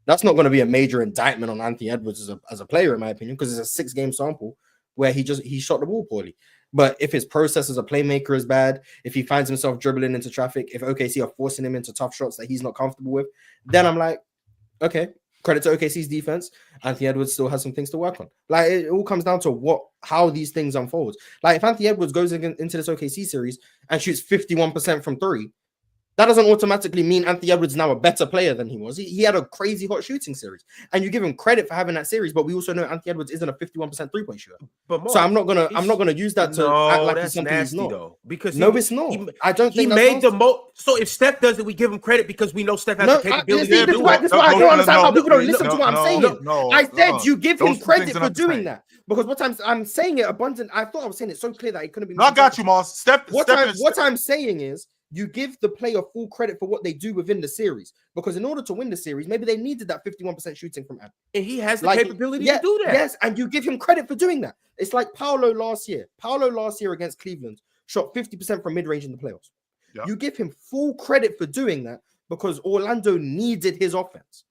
That's not going to be a major indictment on Anthony Edwards as a player, in my opinion, because it's a 6-game sample where he shot the ball poorly. But if his process as a playmaker is bad, if he finds himself dribbling into traffic, if OKC are forcing him into tough shots that he's not comfortable with, then I'm like, okay, credit to OKC's defense. Anthony Edwards still has some things to work on. Like it all comes down to how these things unfold. Like if Anthony Edwards goes into this OKC series and shoots 51% from 3, that doesn't automatically mean Anthony Edwards is now a better player than he was. He had a crazy hot shooting series, and you give him credit for having that series. But we also know Anthony Edwards isn't a 51% 3-point shooter. But Mark, so I'm not gonna use that to act like he's something he's not. Though, because it's not. I don't think he made the most. So if Steph does it, we give him credit because we know Steph has the capability to do it. That's why I don't understand how people don't listen to what I'm saying. I said you give him credit for doing that. Because what I'm saying it abundant. I thought I was saying it so clear that it couldn't be. I got you, Moss. What I'm saying is, you give the player full credit for what they do within the series, because in order to win the series, maybe they needed that 51% shooting from Ant. And he has the capability to do that. Yes, and you give him credit for doing that. It's like Paolo last year. Paolo last year against Cleveland shot 50% from mid-range in the playoffs. Yep. You give him full credit for doing that because Orlando needed his offense.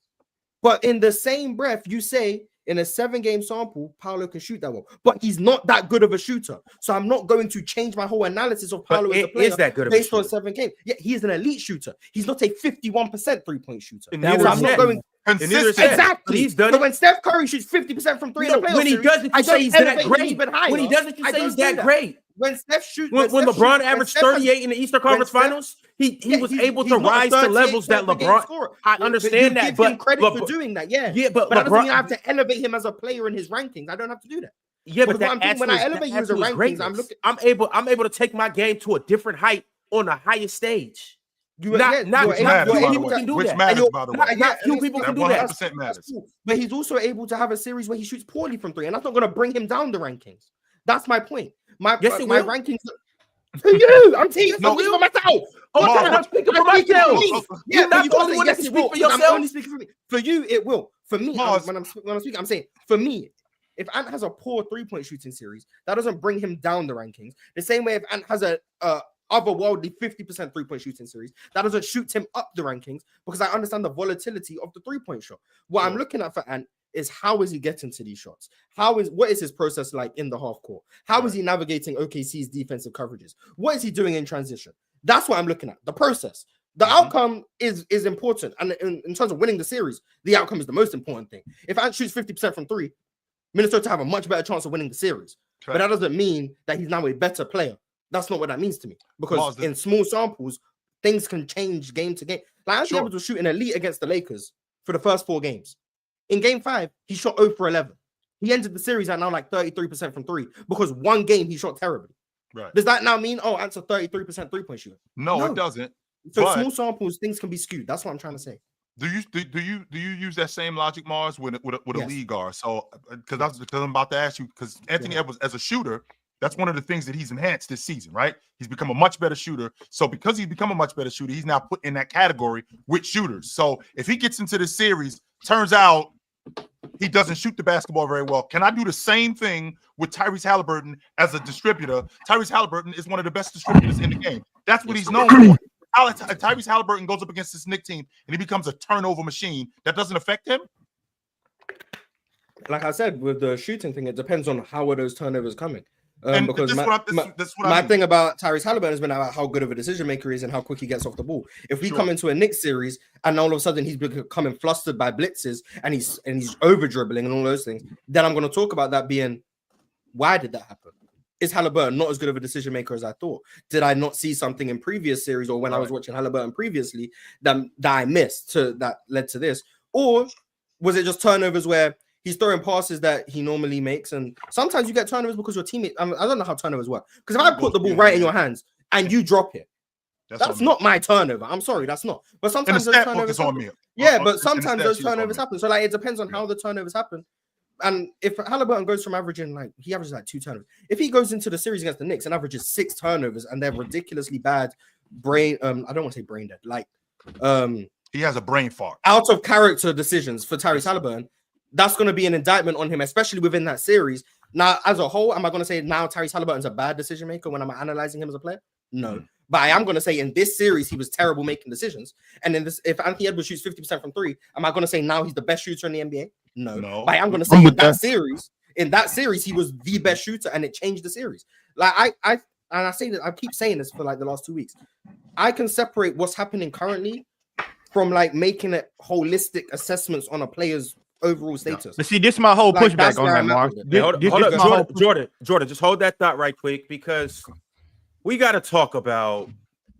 But in the same breath, you say, in a 7-game sample, Paolo can shoot that well, but he's not that good of a shooter. So I'm not going to change my whole analysis of Paolo as a player based on 7 games. Yeah, he is an elite shooter. He's not a 51% 3-point shooter. So I'm not going exactly. He's done it. When Steph Curry shoots 50% from 3 in the playoffs, when he doesn't, you say he's that great. When he doesn't, you say he's that great. when Steph shoots, when LeBron averaged 38 in the Eastern Conference Finals, he was able to rise to levels that LeBron. I understand that, but give him credit for doing that. Yeah, but that doesn't mean I have to elevate him as a player in his rankings. I don't have to do that. Yeah, but when I elevate you as a rankings, I'm able to take my game to a different height on the highest stage. Which matters, by the way. Not few people can do that. 100% matters. But he's also able to have a series where he shoots poorly from three, and that's not going to bring him down the rankings. That's my point. My rankings. For you, I'm taking for myself. I'm speaking for myself. Yeah, but you only want to speak for yourself. I'm only speaking for me. For you, it will. For me, when I'm speaking, I'm saying for me. If Ant has a poor 3-point shooting series, that doesn't bring him down the rankings. The same way if Ant has a otherworldly 50% 3-point shooting series, that doesn't shoot him up the rankings because I understand the volatility of the 3-point shot. What I'm looking at for Ant is how is he getting to these shots? What is his process like in the half court? How is he navigating OKC's defensive coverages? What is he doing in transition? That's what I'm looking at. The process. The outcome is important. And in terms of winning the series, the outcome is the most important thing. If Ant shoots 50% from three, Minnesota have a much better chance of winning the series. Okay. But that doesn't mean that he's now a better player. That's not what that means to me. Because in small samples, things can change game to game. Like Anthony Edwards was shooting elite against the Lakers for the first 4 games. In game 5, he shot 0 for 11. He ended the series at now like 33% from three because one game he shot terribly. Right. Does that now mean, Ant's a 33% 3-point shooter? No, it doesn't. So small samples, things can be skewed. That's what I'm trying to say. Do you use that same logic, Mars, with a lead guard? So because I'm about to ask you, because Anthony Edwards as a shooter, that's one of the things that he's enhanced this season, right? He's become a much better shooter. So because he's become a much better shooter, he's now put in that category with shooters. So if he gets into this series, turns out he doesn't shoot the basketball very well. Can I do the same thing with Tyrese Halliburton as a distributor? Tyrese Halliburton is one of the best distributors in the game. That's what he's known for. Tyrese Halliburton goes up against this Knicks team and he becomes a turnover machine. That doesn't affect him? Like I said, with the shooting thing, it depends on how are those turnovers coming. Because my thing about Tyrese Halliburton has been about how good of a decision maker he is and how quick he gets off the ball. If we come into a Knicks series and all of a sudden he's becoming flustered by blitzes and he's over dribbling and all those things, then I'm going to talk about that being, why did that happen? Is Halliburton not as good of a decision maker as I thought? Did I not see something in previous series or when I was watching Halliburton previously that I missed that led to this? Or was it just turnovers where he's throwing passes that he normally makes? And sometimes you get turnovers because your teammate, I don't know how turnovers work. Because if I put the ball right in your hands and you drop it, that's not my turnover. I'm sorry, that's not. But sometimes those turnovers happen. Yeah, but sometimes those turnovers happen. So like it depends on how the turnovers happen. And if Halliburton goes from averaging he averages 2 turnovers. If he goes into the series against the Knicks and averages 6 turnovers and they're ridiculously bad I don't want to say brain dead, he has a brain fart. Out of character decisions for Tyrese Halliburton, that's going to be an indictment on him, especially within that series. Now, as a whole, am I going to say now Tyrese Halliburton's a bad decision maker when I'm analyzing him as a player? No. But I am going to say in this series, he was terrible making decisions. And in this, if Anthony Edwards shoots 50% from 3, am I going to say now he's the best shooter in the NBA? No. But I am going to say in that series, he was the best shooter and it changed the series. Like I say that, I keep saying this for like the last 2 weeks. I can separate what's happening currently from like making it holistic assessments on a player's overall status. But see, this is my whole pushback on that, Mark. Jordan, just hold that thought right quick because we got to talk about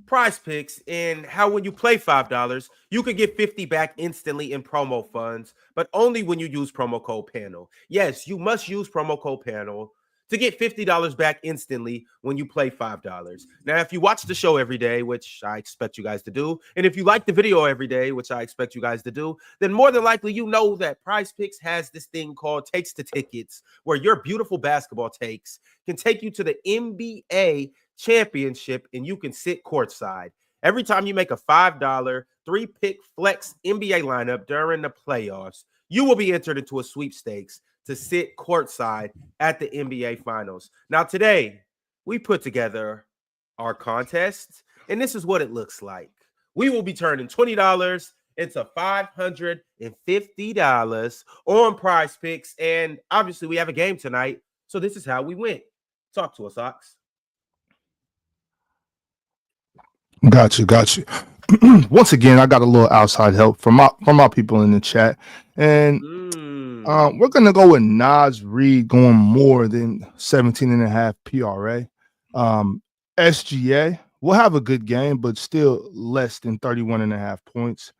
PrizePicks and how when you play $5, you can get 50 back instantly in promo funds, but only when you use promo code PANEL. Yes, you must use promo code PANEL to get $50 back instantly when you play $5. Now, if you watch the show every day, which I expect you guys to do, and if you like the video every day, which I expect you guys to do, then more than likely you know that PrizePicks has this thing called Takes to Tickets, where your beautiful basketball takes can take you to the NBA championship and you can sit courtside. Every time you make a $5 3-pick flex NBA lineup during the playoffs, you will be entered into a sweepstakes to sit courtside at the NBA Finals. Now, today, we put together our contest, and this is what it looks like. We will be turning $20 into $550 on PrizePicks, and obviously, we have a game tonight, so this is how we went. Talk to us, Ox. Got you. Once again, I got a little outside help from my people in the chat, and we're gonna go with Nas Reed going more than 17.5 PRA. SGA will have a good game, but still less than 31.5 points.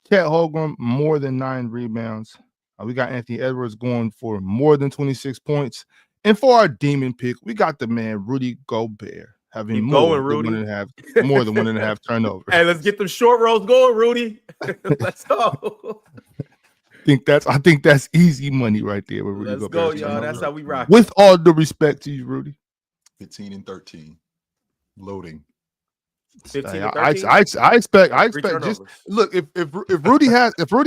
Chet Holmgren, more than 9 rebounds. We got Anthony Edwards going for more than 26 points. And for our demon pick, we got the man Rudy Gobert having Keep more going, Rudy. than 1.5 turnovers. Hey, let's get them short rolls going, Rudy. Let's go. I think that's easy money right there. With Rudy Let's Gobert go, y'all. That's how we rock. With all the respect to you, Rudy. 15 and 13. Loading. 15 and I 13? expect just look, if Rudy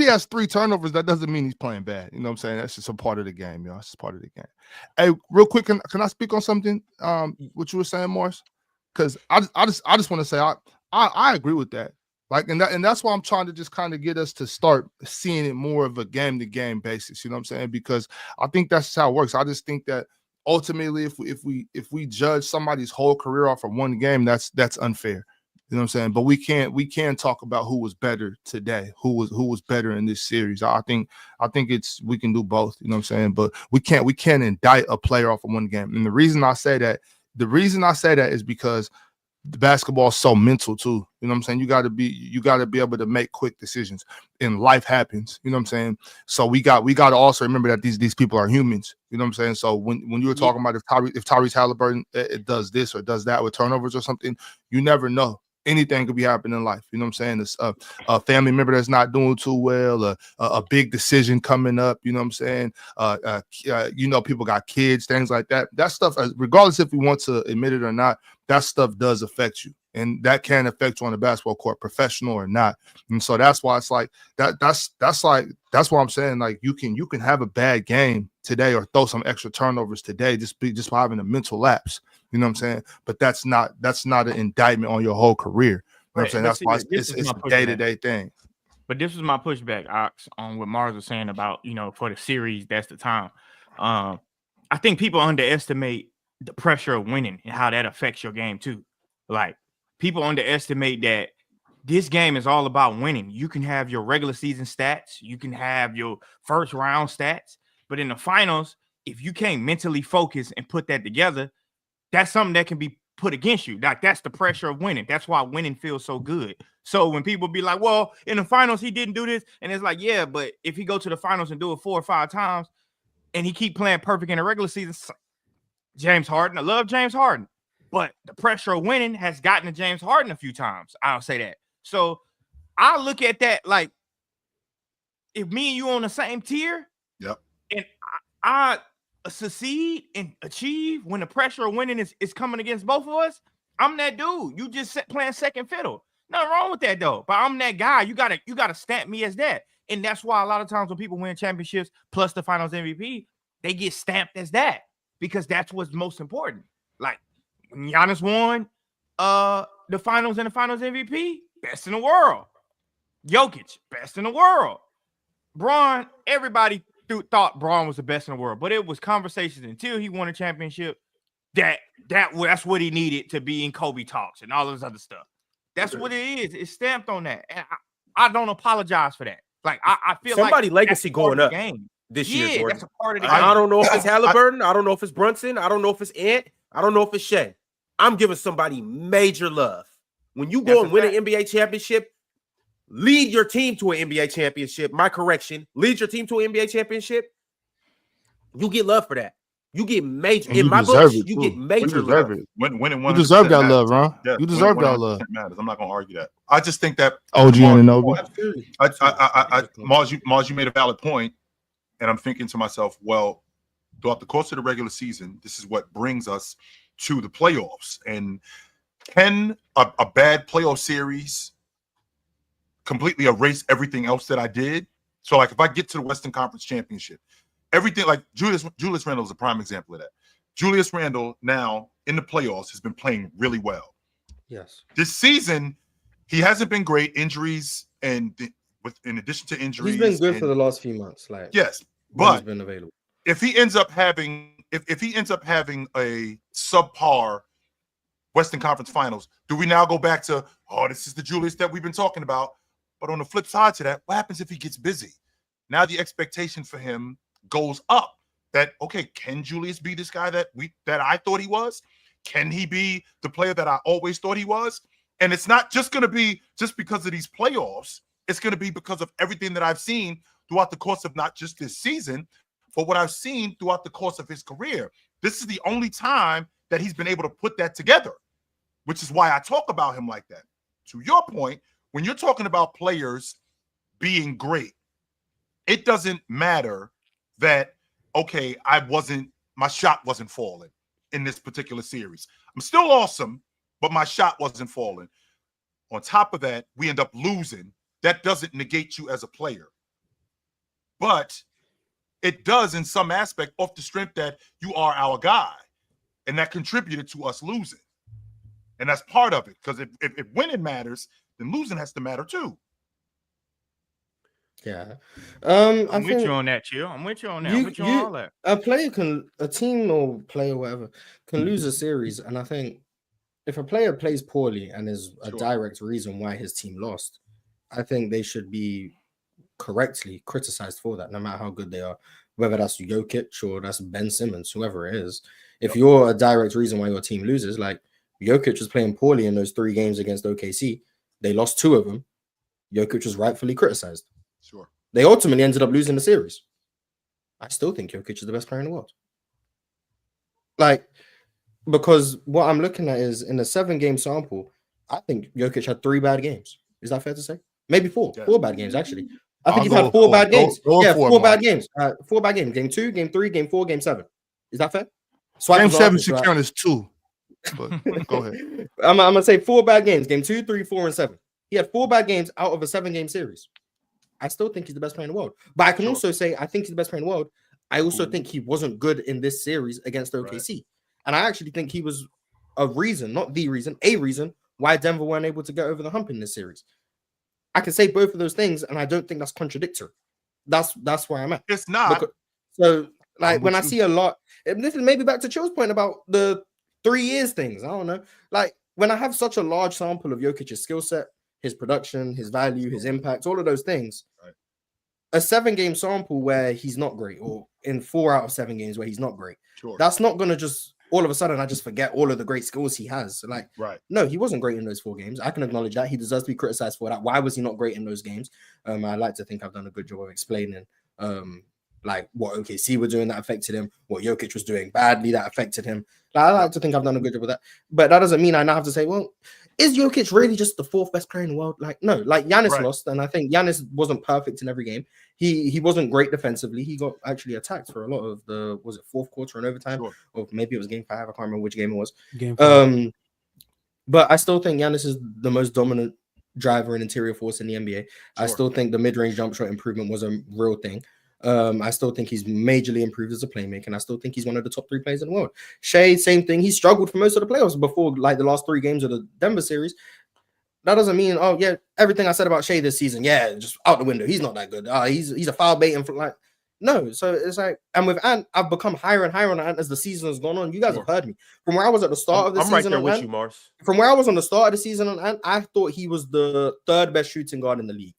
has 3 turnovers, that doesn't mean he's playing bad. You know what I'm saying? That's just a part of the game, y'all. It's just part of the game. Hey, real quick, can I speak on something? What you were saying, Morris? Because I just want to say I agree with that. Like, and that's why I'm trying to just kind of get us to start seeing it more of a game-to-game basis. You know what I'm saying? Because I think that's how it works. I just think that ultimately, if we judge somebody's whole career off of one game, that's unfair. You know what I'm saying? But we can talk about who was better today, who was better in this series. I think we can do both. You know what I'm saying? But we can't indict a player off of one game. And the reason I say that is because the basketball is so mental too. You know what I'm saying? You got to be able to make quick decisions, and life happens. You know what I'm saying? So we got to also remember that these people are humans. You know what I'm saying? So when you were talking about if Tyrese Halliburton it does this or does that with turnovers or something, you never know. Anything could be happening in life. You know what I'm saying? It's a family member that's not doing too well, a big decision coming up. You know what I'm saying? People got kids, things like that. That stuff, regardless if we want to admit it or not, that stuff does affect you. And that can affect you on the basketball court, professional or not. And so that's why it's like that's what I'm saying. Like you can have a bad game today or throw some extra turnovers today just by having a mental lapse. You know what I'm saying? But that's not an indictment on your whole career. You know what I'm saying? That's why it's a day-to-day thing. But this was my pushback, Ox, on what Mars was saying about, for the series, that's the time. I think people underestimate the pressure of winning and how that affects your game too. Like, people underestimate that this game is all about winning. You can have your regular season stats, you can have your first round stats, but in the finals, if you can't mentally focus and put that together, that's something that can be put against you. Like, that's the pressure of winning. That's why winning feels so good. So when people be like, well, in the finals, he didn't do this. And it's like, yeah, but if he go to the finals and do it 4 or 5 times and he keep playing perfect in the regular season, James Harden, I love James Harden, but the pressure of winning has gotten to James Harden a few times. I'll say that. So I look at that like, if me and you on the same tier, yep, and I succeed and achieve when the pressure of winning is coming against both of us, I'm that dude. You just playing second fiddle. Nothing wrong with that though. But I'm that guy. You gotta stamp me as that. And that's why a lot of times when people win championships plus the finals MVP, they get stamped as that because that's what's most important. Like when Giannis won the finals and the finals MVP, best in the world. Jokic, best in the world. Braun, everybody thought Braun was the best in the world, but it was conversations until he won a championship that's what he needed to be in Kobe talks and all this other stuff. That's what it is. It's stamped on that. And I don't apologize for that. Like I feel somebody like legacy going up this year. Jordan. That's a part of the game. I don't know if it's Halliburton. I don't know if it's Brunson. I don't know if it's Ant. I don't know if it's Shea. I'm giving somebody major love. When you go and win an NBA championship, lead your team to an NBA championship. My correction, lead your team to an NBA championship. You get love for that. You get major. In my books, you get major love. Winning you deserve that love, Ron. You deserve that love. Matters. I'm not going to argue that. I just think that OG Anunoby. Mars, you made a valid point, and I'm thinking to myself, well, throughout the course of the regular season, this is what brings us to the playoffs. And can a bad playoff series completely erase everything else that I did? So, like, if I get to the Western Conference Championship, everything, like Julius Randle is a prime example of that. Julius Randle now in the playoffs has been playing really well. Yes. This season, he hasn't been great. Injuries in addition to injuries, he's been good for the last few months. Like, yes, but he's been available. If he ends up having a subpar Western Conference Finals, do we now go back to, this is the Julius that we've been talking about? But on the flip side to that, what happens if he gets busy? Now the expectation for him goes up. That, okay, can Julius be this guy that I thought he was? Can he be the player that I always thought he was? And it's not just going to be just because of these playoffs. It's going to be because of everything that I've seen throughout the course of not just this season, but what I've seen throughout the course of his career. This is the only time that he's been able to put that together, which is why I talk about him like that. To your point, when you're talking about players being great, it doesn't matter that, okay, my shot wasn't falling in this particular series. I'm still awesome, but my shot wasn't falling. On top of that, we end up losing. That doesn't negate you as a player. But it does in some aspect off the strength that you are our guy. And that contributed to us losing. And that's part of it. Because if winning matters, then losing has to matter too. Yeah. I'm with you on that, Chill. I'm with you on that. I'm with you on all that. A team or player, whatever, can lose a series. And I think if a player plays poorly and is a direct reason why his team lost, I think they should be correctly criticized for that, no matter how good they are, whether that's Jokic or that's Ben Simmons, whoever it is. If you're a direct reason why your team loses, like Jokic was playing poorly in those 3 games against OKC, they lost 2 of them. Jokic was rightfully criticized. Sure. They ultimately ended up losing the series. I still think Jokic is the best player in the world. Like, because what I'm looking at is in a 7-game sample, I think Jokic had 3 bad games. Is that fair to say? Maybe 4. Yeah. 4 bad games, actually. I think you've had 4 bad games. Yeah, 4 bad games. 4 bad games. Game 2, game 3, game 4, game 7. Is that fair? Game 7 should count as 2. But go ahead. I'm gonna say 4 bad games. Game 2, 3, 4, and 7. He had 4 bad games out of a 7-game series. I still think he's the best player in the world. But I can also say I think he's the best player in the world. I also think he wasn't good in this series against OKC. Right. And I actually think he was a reason, not the reason, a reason why Denver weren't able to get over the hump in this series. I can say both of those things, and I don't think that's contradictory. That's where I'm at. It's not. So, like, when I see a lot, this is maybe back to Chill's point about the 3 years things. I don't know. Like, when I have such a large sample of Jokic's skill set, his production, his value, his impact, all of those things, a 7-game sample where he's not great, or in 4 out of 7 games where he's not great, that's not going to just all of a sudden I just forget all of the great skills he has. Like, no, he wasn't great in those 4 games. I can acknowledge that. He deserves to be criticized for that. Why was he not great in those games? I like to think I've done a good job of explaining like what OKC were doing that affected him, what Jokic was doing badly that affected him. Like, I like to think I've done a good job with that. But that doesn't mean I now have to say, well, is Jokic really just the 4th best player in the world? Like, no, like Giannis lost, and I think Giannis wasn't perfect in every game. He wasn't great defensively. He got actually attacked for a lot of the, was it 4th quarter and overtime? Or maybe it was game 5. I can't remember which game it was. Game 5. But I still think Giannis is the most dominant driver and interior force in the NBA. I still think the mid-range jump shot improvement was a real thing. I still think he's majorly improved as a playmaker, and I still think he's one of the top 3 players in the world. Shea, same thing. He struggled for most of the playoffs before, like the last 3 games of the Denver series. That doesn't mean, oh yeah, everything I said about Shea this season, yeah, just out the window. He's not that good. He's a foul bait and like no. So it's like, and with Ant, I've become higher and higher on Ant as the season has gone on. You guys have heard me from where I was at the start of the season. I'm right there with Ant, you, Mars. From where I was on the start of the season on Ant, I thought he was the 3rd best shooting guard in the league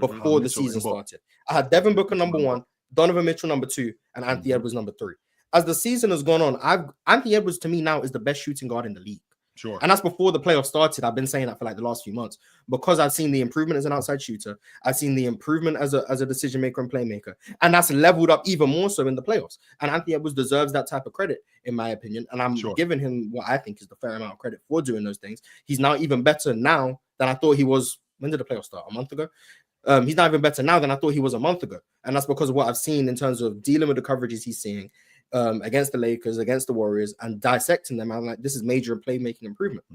before the season started. I had Devin Booker number 1. Donovan Mitchell number 2, and Anthony Edwards number 3. As the season has gone on, Anthony Edwards to me now is the best shooting guard in the league. Sure. And that's before the playoffs started. I've been saying that for like the last few months because I've seen the improvement as an outside shooter. I've seen the improvement as a decision maker and playmaker, and that's leveled up even more so in the playoffs. And Anthony Edwards deserves that type of credit, in my opinion. And I'm giving him what I think is the fair amount of credit for doing those things. He's now even better now than I thought he was. When did the playoffs start? A month ago. He's not even better now than I thought he was a month ago. And that's because of what I've seen in terms of dealing with the coverages he's seeing against the Lakers, against the Warriors, and dissecting them. I'm like, this is major playmaking improvement.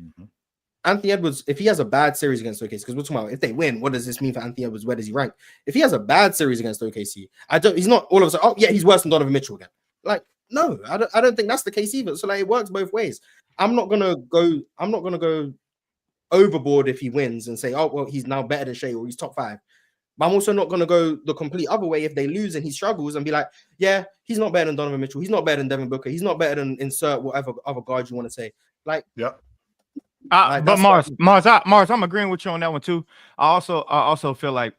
Anthony Edwards, if he has a bad series against OKC, because we're talking about if they win, what does this mean for Anthony Edwards? Where does he rank? If he has a bad series against OKC, he's not all of a sudden, oh yeah, he's worse than Donovan Mitchell again. Like, no, I don't think that's the case either. So like, it works both ways. I'm not gonna go overboard if he wins and say, oh well, he's now better than Shea or he's top 5. But I'm also not going to go the complete other way if they lose and he struggles and be like, yeah, he's not better than Donovan Mitchell. He's not better than Devin Booker. He's not better than insert whatever other guard you want to say. Like, but Mars, I'm agreeing with you on that one too. I also feel like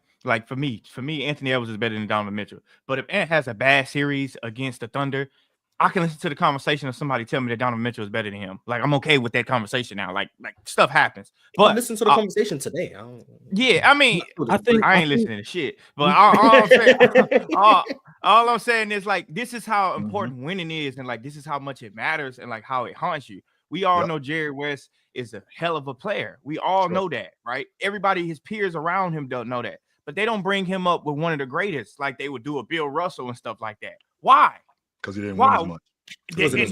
for me, Anthony Edwards is better than Donovan Mitchell. But if Ant has a bad series against the Thunder, I can listen to the conversation of somebody tell me that Donovan Mitchell is better than him. Like, I'm okay with that conversation now. Like stuff happens. But listen to the conversation today. Yeah, I mean, I ain't listening to shit. But all I'm saying is like this is how important winning is, and like this is how much it matters, and like how it haunts you. We all know Jerry West is a hell of a player. We all know that, right? Everybody, his peers around him don't know that, but they don't bring him up with one of the greatest, like they would do a Bill Russell and stuff like that. Why? Because he didn't win as much.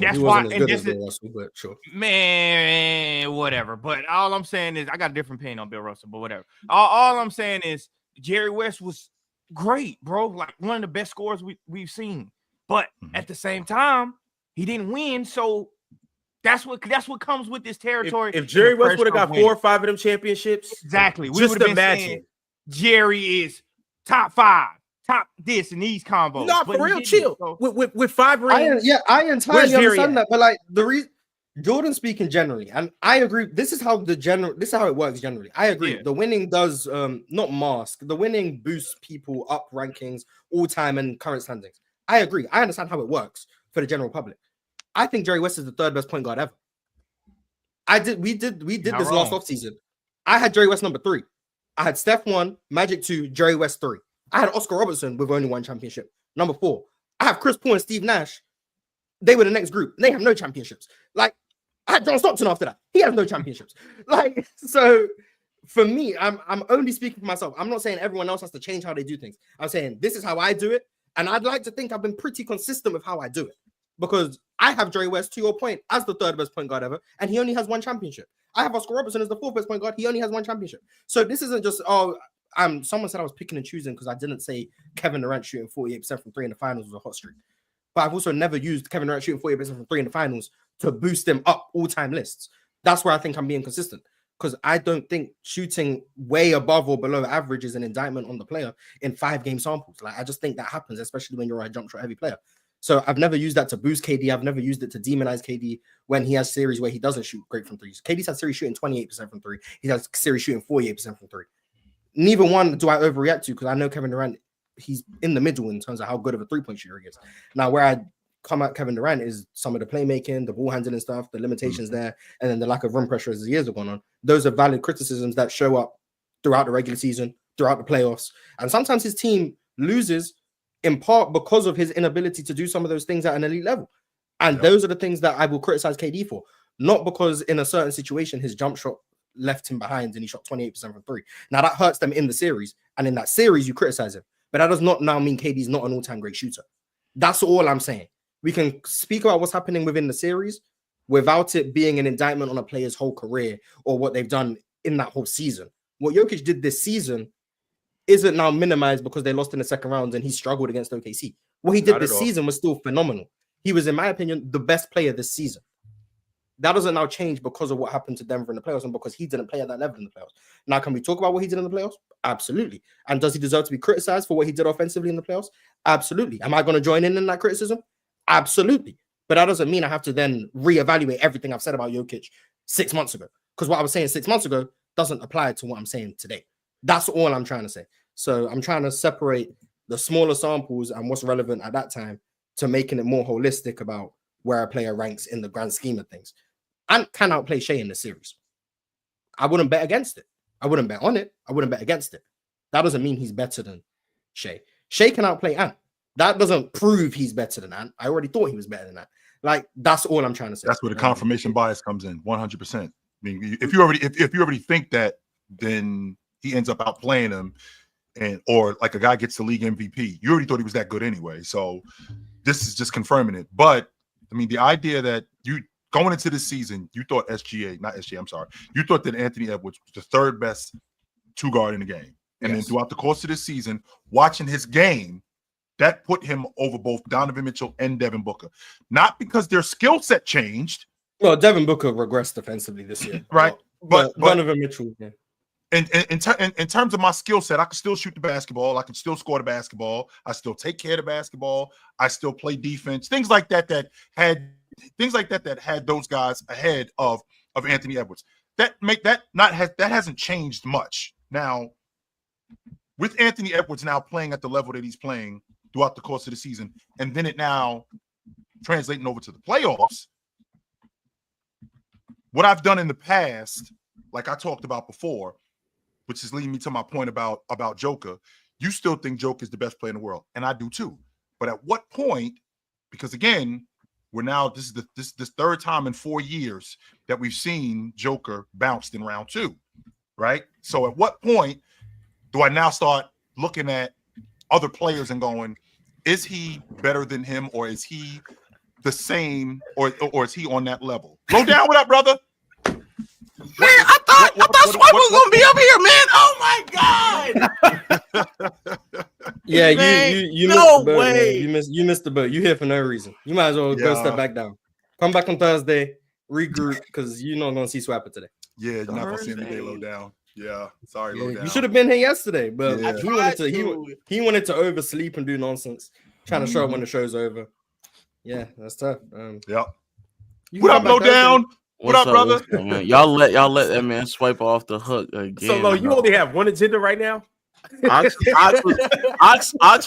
That's why. And this is Russell, but sure. Man, whatever. But all I'm saying is I got a different opinion on Bill Russell, but whatever. All I'm saying is Jerry West was great, bro. Like one of the best scorers we've seen. But at the same time, he didn't win. So that's what comes with this territory. If Jerry West would have got 4 or 5 of them championships, exactly. We just would have been imagine saying Jerry is top 5. Top this and these combos. No, for real, chill. So. With 5 rings. I entirely understand that. But like Jordan speaking generally, and I agree. This is how it works generally. I agree. Yeah. The winning does not mask. The winning boosts people up rankings, all time and current standings. I agree. I understand how it works for the general public. I think Jerry West is the 3rd best point guard ever. We did this last offseason. I had Jerry West number 3. I had Steph 1, Magic 2, Jerry West 3. I had Oscar Robertson with only 1 championship. Number 4. I have Chris Paul and Steve Nash. They were the next group. They have no championships. Like, I had John Stockton after that. He has no championships. Like, so for me, I'm only speaking for myself. I'm not saying everyone else has to change how they do things. I'm saying this is how I do it. And I'd like to think I've been pretty consistent with how I do it. Because I have Jerry West, to your point, as the 3rd best point guard ever. And he only has 1 championship. I have Oscar Robertson as the 4th best point guard. He only has 1 championship. So this isn't just, someone said I was picking and choosing because I didn't say Kevin Durant shooting 48% from 3 in the finals was a hot streak. But I've also never used Kevin Durant shooting 48% from 3 in the finals to boost them up all-time lists. That's where I think I'm being consistent. Because I don't think shooting way above or below average is an indictment on the player in 5-game samples. Like, I just think that happens, especially when you're a jump shot heavy player. So I've never used that to boost KD. I've never used it to demonize KD when he has series where he doesn't shoot great from 3s. KD's had series shooting 28% from 3. He has series shooting 48% from 3. Neither one do I overreact to because I know Kevin Durant, he's in the middle in terms of how good of a 3-point shooter he is. Now, where I come at Kevin Durant is some of the playmaking, the ball handling stuff, the limitations there, and then the lack of rim pressure as the years have gone on. Those are valid criticisms that show up throughout the regular season, throughout the playoffs. And sometimes his team loses in part because of his inability to do some of those things at an elite level. And those are the things that I will criticize KD for. Not because in a certain situation, his jump shot left him behind and he shot 28% from 3. Now that hurts them in the series, and in that series you criticize him, but that does not now mean KD's not an all-time great shooter. That's all I'm saying. We can speak about what's happening within the series without it being an indictment on a player's whole career or what they've done in that whole season. What Jokic did this season isn't now minimized because they lost in the second round and he struggled against OKC. What he did this season was still phenomenal. He was, in my opinion, the best player this season. That doesn't now change because of what happened to Denver in the playoffs and because he didn't play at that level in the playoffs. Now, can we talk about what he did in the playoffs? Absolutely. And does he deserve to be criticized for what he did offensively in the playoffs? Absolutely. Am I going to join in that criticism? Absolutely. But that doesn't mean I have to then reevaluate everything I've said about Jokic 6 months ago. Because what I was saying 6 months ago doesn't apply to what I'm saying today. That's all I'm trying to say. So I'm trying to separate the smaller samples and what's relevant at that time to making it more holistic about where a player ranks in the grand scheme of things. Ant can outplay Shea in the series. I wouldn't bet against it. I wouldn't bet on it. I wouldn't bet against it. That doesn't mean he's better than Shea. Shea can outplay Ant. That doesn't prove he's better than Ant. I already thought he was better than that. Like, that's all I'm trying to say. That's where the confirmation bias comes in, 100%. I mean, if you already think that, then he ends up outplaying him, or like a guy gets the league MVP. You already thought he was that good anyway. So this is just confirming it. But I mean, the idea that you going into this season, you thought you thought that Anthony Edwards was the third best 2-guard in the game. And then throughout the course of this season, watching his game, that put him over both Donovan Mitchell and Devin Booker. Not because their skill set changed. Well, Devin Booker regressed defensively this year. Right. But Donovan Mitchell, yeah. In terms of my skill set, I can still shoot the basketball. I can still score the basketball. I still take care of the basketball. I still play defense. Things like that had those guys ahead of Anthony Edwards. That hasn't changed much. Now, with Anthony Edwards now playing at the level that he's playing throughout the course of the season, and then it now translating over to the playoffs, what I've done in the past, like I talked about before, which is leading me to my point about Joker, you still think Joker is the best player in the world, and I do too. But at what point, because again, we're now, this is this third time in 4 years that we've seen Joker bounced in round 2, right? So at what point do I now start looking at other players and going, is he better than him, or is he the same, or is he on that level? Low down, what up, brother? Man, I thought Swipe was gonna be up here, man. Oh my god! Yeah, Man, you no missed the boat, way. man. You missed the boat. You here for no reason. You might as well go step back down. Come back on Thursday, regroup, because you're not gonna see Swapper today. Yeah, you're not gonna see him today, low down. Yeah, sorry, low down. You should have been here yesterday, but Yeah. he wanted to oversleep and do nonsense, trying to show up when the show's over. Yeah, that's tough. Yep. You What can up, come low back Thursday. down? What up, brother? What's up, man? Y'all let that man swipe off the hook again. So, Lo, you bro. only have one agenda right now? Ox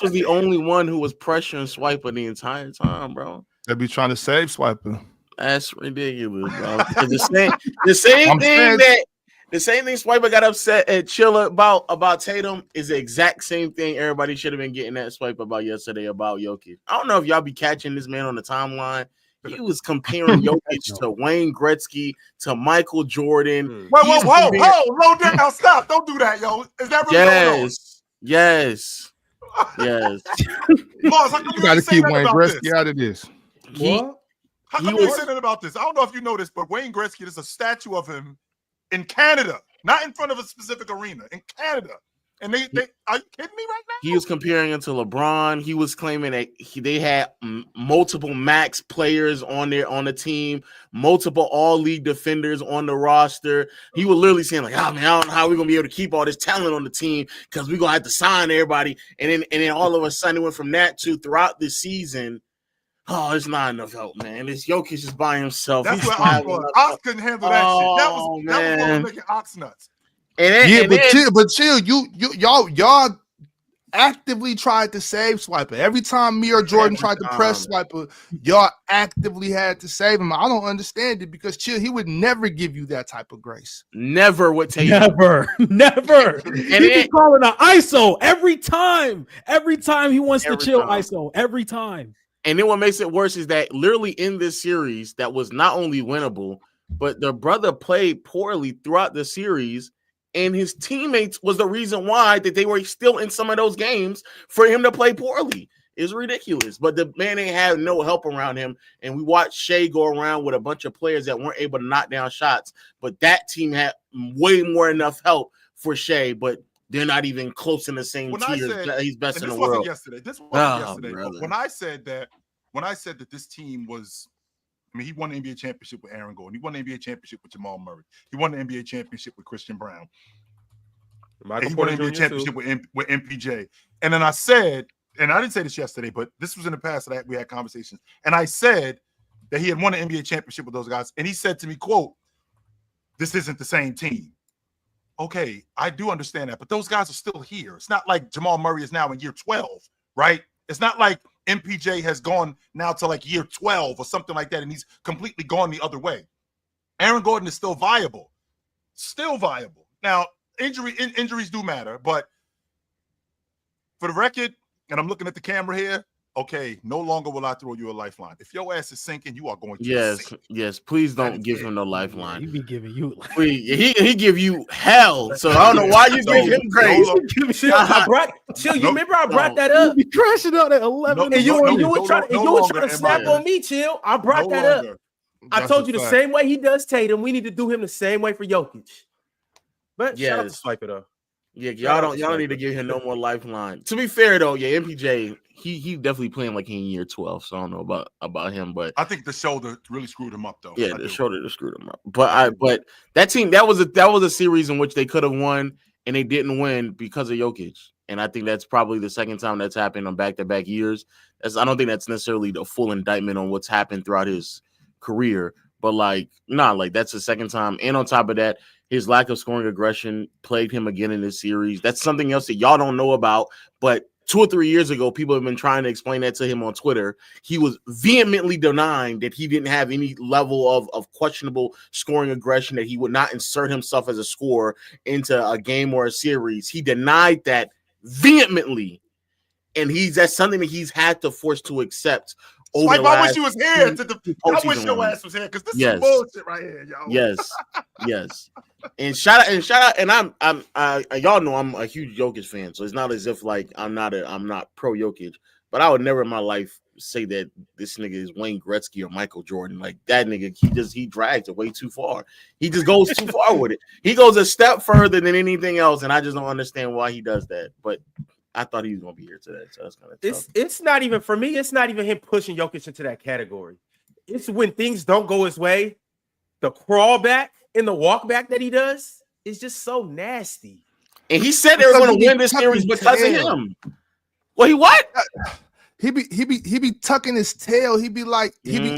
was the only one who was pressuring Swiper the entire time, bro. They be trying to save Swiper. That's ridiculous, bro. The same thing Swiper got upset at Chilla about Tatum is the exact same thing everybody should have been getting at Swiper about yesterday about Jokic. I don't know if y'all be catching this man on the timeline. He was comparing Jokic to Wayne Gretzky, to Michael Jordan. Whoa, low down, stop. Don't do that, yo. Is that really going on? Yes. Boss, how come You got to ain't saying keep nothing Wayne about Gretzky this? out of this. What? How come you ain't saying nothing about this? I don't know if you know this, but Wayne Gretzky, there's a statue of him in Canada, not in front of a specific arena, in Canada. And they are you kidding me right now? He was comparing him to LeBron. He was claiming that they had multiple max players on the team, multiple all-league defenders on the roster. He was literally saying, like, oh, man, I don't know how we're going to be able to keep all this talent on the team because we're going to have to sign everybody. And then all of a sudden it went from that to throughout the season, oh, it's not enough help, man. This Jokic is by himself. That's He's what Ox was. Ox couldn't handle that shit. That was what was making Ox nuts. But chill. Y'all actively tried to save Swiper. Every time me or Jordan tried to press Swiper, y'all actively had to save him. I don't understand it because chill, he would never give you that type of grace. Never would take Never. And he's calling an ISO every time. Every time he wants to chill ISO. Every time. And then what makes it worse is that literally in this series that was not only winnable, but the brother played poorly throughout the series. And his teammates was the reason why that they were still in some of those games for him to play poorly. It's ridiculous. But the man ain't have no help around him. And we watched Shea go around with a bunch of players that weren't able to knock down shots. But that team had way more enough help for Shea. But they're not even close in the same tier. He's best in the world. This wasn't yesterday. But when I said that this team was, I mean, he won the NBA championship with Aaron Gordon. He won the NBA championship with Jamal Murray. He won the NBA championship with Christian Brown. He won the NBA championship with MPJ. And then I said, and I didn't say this yesterday, but this was in the past that we had conversations. And I said that he had won the NBA championship with those guys. And he said to me, quote, "This isn't the same team." Okay, I do understand that, but those guys are still here. It's not like Jamal Murray is now in year 12, right? It's not like MPJ has gone now to like year 12 or something like that, and he's completely gone the other way. Aaron Gordon is still viable. Now, injuries do matter, but for the record, and I'm looking at the camera here, okay, no longer will I throw you a lifeline. If your ass is sinking, you are going to sink. Yes, please don't give him the lifeline. He be giving you he give you hell. So I don't know why you give him grace. Chill, you remember I brought that up? You be crashing out at 11. And you were trying to snap on me, Chill. I brought that up. I told you the same way he does Tatum, we need to do him the same way for Jokic. But shout out to Swiper though. Yeah, y'all don't need to give him no more lifeline. To be fair though, yeah, MPJ, he definitely playing like he in year 12, so I don't know about him, but I think the shoulder really screwed him up though. Yeah, the shoulder screwed him up. But that team, that was a series in which they could have won and they didn't win because of Jokic. And I think that's probably the second time that's happened on back-to-back years. I don't think that's necessarily the full indictment on what's happened throughout his career, but that's the second time. And on top of that, his lack of scoring aggression plagued him again in this series. That's something else that y'all don't know about, but 2 or 3 years ago, people have been trying to explain that to him on Twitter. He was vehemently denying that he didn't have any level of questionable scoring aggression, that he would not insert himself as a scorer into a game or a series. He denied that vehemently. And that's something that he's had to force to accept. Swipe, I wish you was here. I wish your ass was here because this is bullshit right here, yo. Yes. And shout out, and I'm y'all know I'm a huge Jokic fan, so it's not as if like I'm not pro Jokic, but I would never in my life say that this nigga is Wayne Gretzky or Michael Jordan. Like that nigga, he drags it way too far. He just goes too far with it. He goes a step further than anything else, and I just don't understand why he does that. But I thought he was gonna be here today, so that's kind of tough. It's not even for me. It's not even him pushing Jokic into that category. It's when things don't go his way, the crawl back and the walk back that he does is just so nasty. And he said they were going to win this series because of him. Well, he what? He be tucking his tail. He be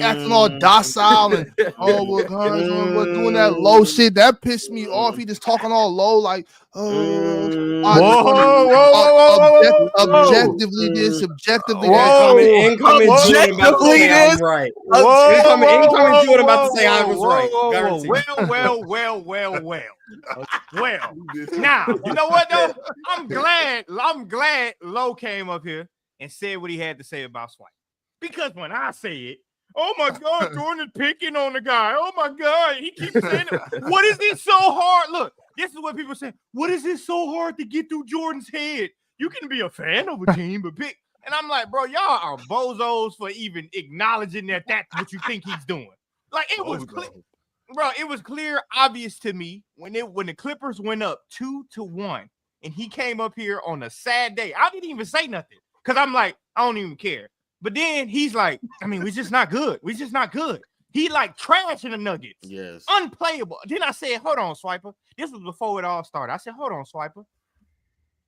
acting all docile and we're doing that low shit. That pissed me off. He just talking all low, like objectively this, subjectively that. Incoming Jordan about to say I'm right. Incoming Jordan about to say I was right. Well. Now, you know what though? I'm glad Low came up here and said what he had to say about Swipe. Because when I say it, oh my God, Jordan is picking on the guy. Oh my God, he keeps saying it. What is this so hard? Look, this is what people say. What is this so hard to get through Jordan's head? You can be a fan of a team, but pick. And I'm like, bro, y'all are bozos for even acknowledging that that's what you think he's doing. Like it was clear, bro. It was clear, obvious to me when the Clippers went up 2-1, and he came up here on a sad day. I didn't even say nothing. Because I'm like, I don't even care. But then he's like, I mean, we're just not good. We're just not good. He like trashing the Nuggets. Yes. Unplayable. Then I said, hold on, Swiper. This was before it all started. I said, hold on, Swiper.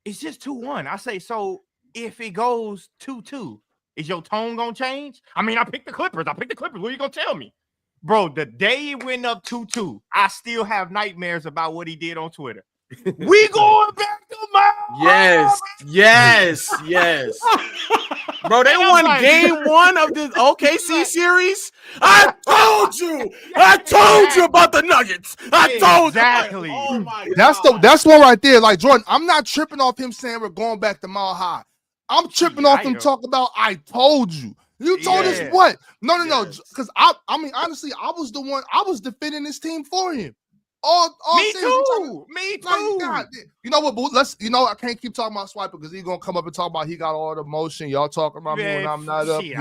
It's just 2-1. I say, so if it goes 2-2, is your tone going to change? I mean, I picked the Clippers. What are you going to tell me? Bro, the day it went up 2-2, I still have nightmares about what he did on Twitter. We going back to my Yes. Bro, they won game 1 of this OKC series. I told you about the Nuggets. I told you. Oh my God. That's one right there. Like Jordan, I'm not tripping off him saying we're going back to Mile High. I'm tripping off him talking about I told you. You told us what? No. Because I mean, honestly, I was the one. I was defending this team for him. Me too. Like, God, you know what? I can't keep talking about Swiper because he's gonna come up and talk about he got all the motion. Y'all talking about me when I'm not up. He's in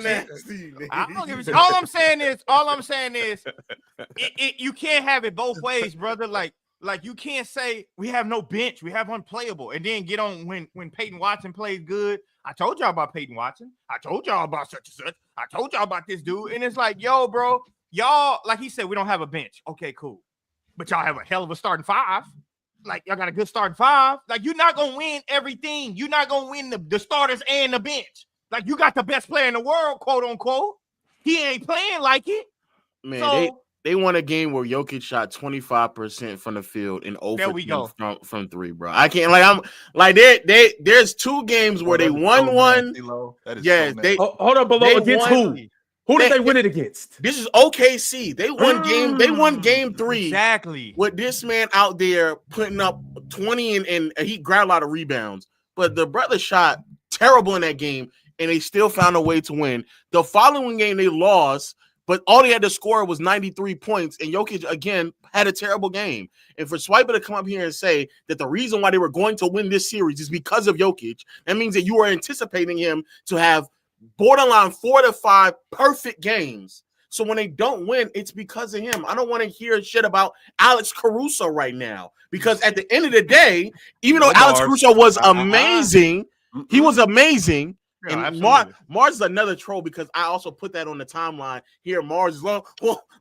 that. All I'm saying is, you can't have it both ways, brother. Like you can't say we have no bench, we have unplayable, and then get on when Peyton Watson plays good. I told y'all about Peyton Watson. I told y'all about such and such. I told y'all about this dude, and it's like, yo, bro. Y'all, like he said, we don't have a bench. Okay, cool. But y'all have a hell of a starting 5. Like, y'all got a good starting 5. Like, you're not going to win everything. You're not going to win the starters and the bench. Like, you got the best player in the world, quote unquote. He ain't playing like it. Man, so, they won a game where Jokic shot 25% from the field and 0 from 3, bro. I can't, like, I'm like, there's 2 games where they won one. Yes, they hold on, below against who? Who did they win it against? This is OKC. They won game 3. Exactly. With this man out there putting up 20 and he grabbed a lot of rebounds. But the brother shot terrible in that game, and they still found a way to win. The following game, they lost, but all they had to score was 93 points, and Jokic, again, had a terrible game. And for Swiper to come up here and say that the reason why they were going to win this series is because of Jokic, that means that you are anticipating him to have borderline 4 to 5 perfect games. So when they don't win, it's because of him. I don't want to hear shit about Alex Caruso right now, because at the end of the day, even though Alex Caruso was amazing, he was amazing. Yeah, and Mars is another troll because I also put that on the timeline here. Mars is well,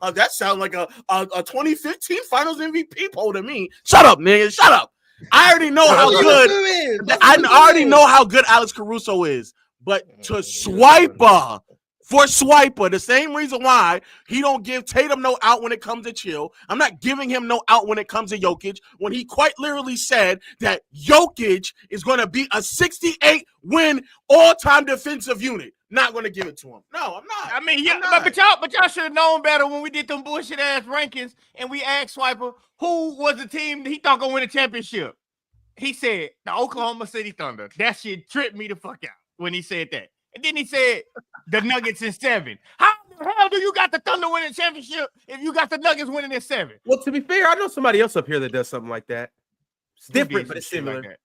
that sounds like a 2015 Finals MVP poll to me. Shut up, nigga. Shut up. I already know how good. I already know how good Alex Caruso is. But to Swiper for Swiper. The same reason why he don't give Tatum no out when it comes to chill. I'm not giving him no out when it comes to Jokic, when he quite literally said that Jokic is going to be a 68-win all-time defensive unit. Not going to give it to him. No, I'm not. I mean, yeah, I'm but y'all should have known better when we did them bullshit ass rankings and we asked Swiper who was the team that he thought gonna win a championship. He said the Oklahoma City Thunder. That shit tripped me the fuck out when he said that. And then he said the Nuggets in 7. How the hell do you got the Thunder winning the championship if you got the Nuggets winning in 7? Well, to be fair, I know somebody else up here that does something like that. It's Who different, did but it's some shit like similar.